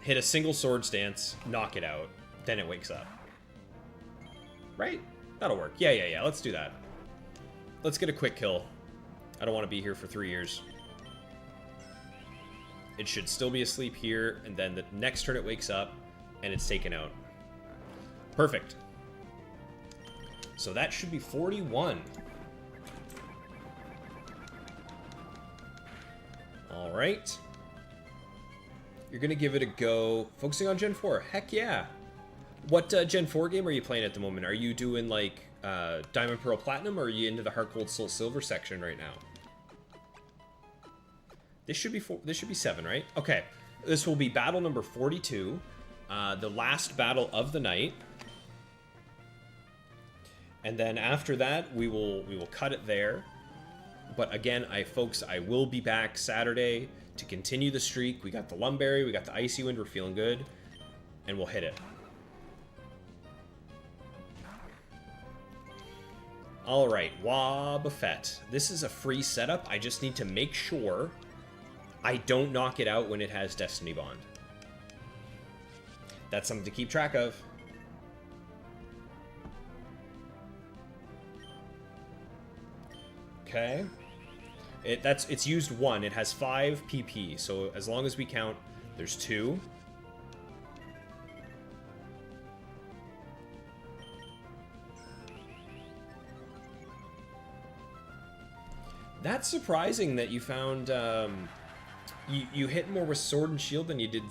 hit a single Swords Dance, knock it out, then it wakes up. Right? That'll work. Yeah, let's do that. Let's get a quick kill. I don't want to be here for 3 years. It should still be asleep here, and then the next turn it wakes up, and it's taken out. Perfect. So that should be 41. Alright. You're going to give it a go. Focusing on Gen 4. Heck yeah. What Gen 4 game are you playing at the moment? Are you doing, like, Diamond, Pearl, Platinum, or are you into the Heart Gold, Soul, Silver section right now? This should be 7, right? Okay. This will be battle number 42. The last battle of the night. And then after that, we will cut it there. But again, folks, I will be back Saturday to continue the streak. We got the Lumberry, we got the Icy Wind, we're feeling good. And we'll hit it. Alright, Wobbuffet. This is a free setup. I just need to make sure I don't knock it out when it has Destiny Bond. That's something to keep track of. Okay. It's used 1. It has 5 PP, so as long as we count, there's 2. That's surprising that you found you hit more with Sword and Shield than you did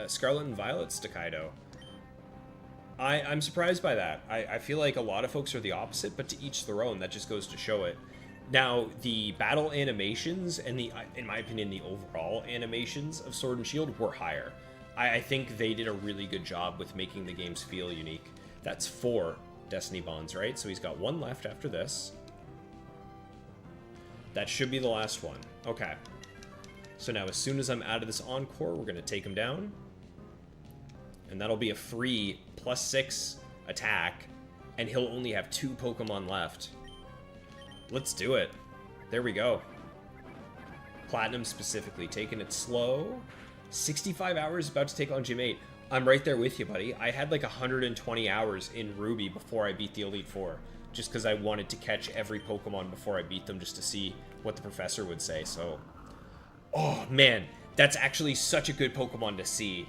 Scarlet and Violet, Stokaido. I'm surprised by that. I feel like a lot of folks are the opposite, but to each their own. That just goes to show it. Now, the battle animations and in my opinion, the overall animations of Sword and Shield were higher. I think they did a really good job with making the games feel unique. That's 4 Destiny Bonds, right? So he's got 1 left after this. That should be the last one. Okay. So now as soon as I'm out of this Encore, we're going to take him down. And that'll be a free +6 attack. And he'll only have 2 Pokemon left. Let's do it. There we go. Platinum specifically, taking it slow. 65 hours about to take on Gym 8. I'm right there with you, buddy. I had like 120 hours in Ruby before I beat the Elite Four, just because I wanted to catch every Pokemon before I beat them, just to see what the professor would say. So, oh man, that's actually such a good Pokemon to see.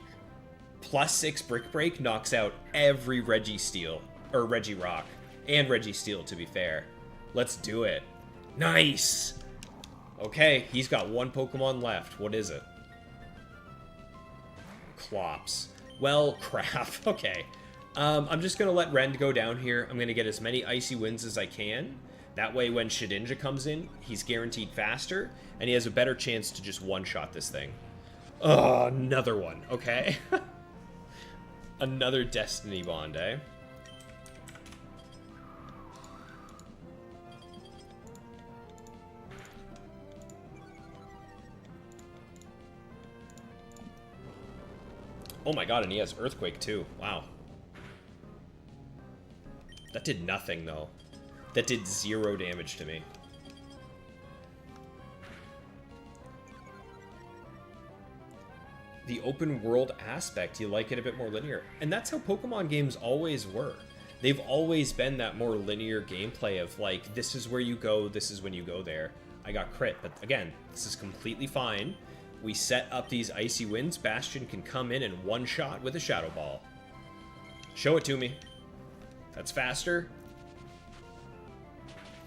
+6 Brick Break knocks out every Registeel, or Regirock, and Registeel to be fair. Let's do it. Nice! Okay, he's got one Pokemon left. What is it? Clops. Well, crap. Okay. I'm just going to let Rend go down here. I'm going to get as many Icy Winds as I can. That way, when Shedinja comes in, he's guaranteed faster, and he has a better chance to just one-shot this thing. Oh, another one. Okay. Another Destiny Bond, eh? Oh my god, and he has Earthquake too. Wow. That did nothing, though. That did 0 damage to me. The open world aspect, you like it a bit more linear. And that's how Pokemon games always were. They've always been that more linear gameplay of like, this is where you go, this is when you go there. I got crit, but again, this is completely fine. We set up these Icy Winds. Bastion can come in and one-shot with a Shadow Ball. Show it to me. That's faster.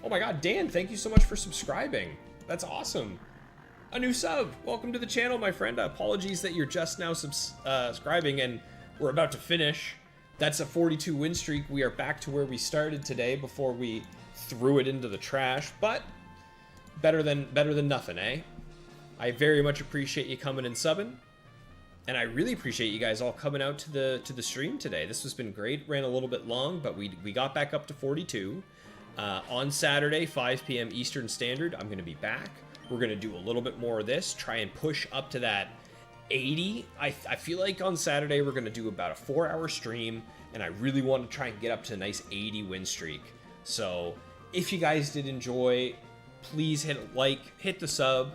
Oh my god, Dan, thank you so much for subscribing. That's awesome. A new sub. Welcome to the channel, my friend. Apologies that you're just now subscribing and we're about to finish. That's a 42 win streak. We are back to where we started today before we threw it into the trash, but better than nothing, eh? I very much appreciate you coming and subbing, and I really appreciate you guys all coming out to the stream today. This has been great. Ran a little bit long, but we got back up to 42. On Saturday, 5 p.m. Eastern Standard, I'm going to be back. We're going to do a little bit more of this, try and push up to that 80. I feel like on Saturday we're going to do about a 4-hour stream, and I really want to try and get up to a nice 80 win streak. So if you guys did enjoy, please hit a like, hit the sub.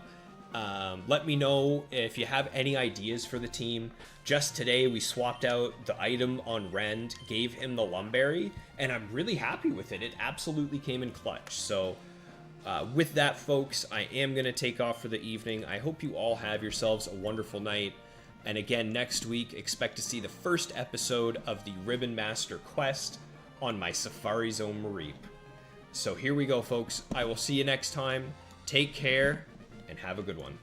Let me know if you have any ideas for the team. Just today we swapped out the item on Rend, gave him the Lumberry, and I'm really happy with it. It absolutely came in clutch. So with that, folks, I am going to take off for the evening. I hope you all have yourselves a wonderful night. And again, next week, expect to see the first episode of the Ribbon Master Quest on my Safari Zone Mareep. So here we go, folks. I will see you next time. Take care, and have a good one.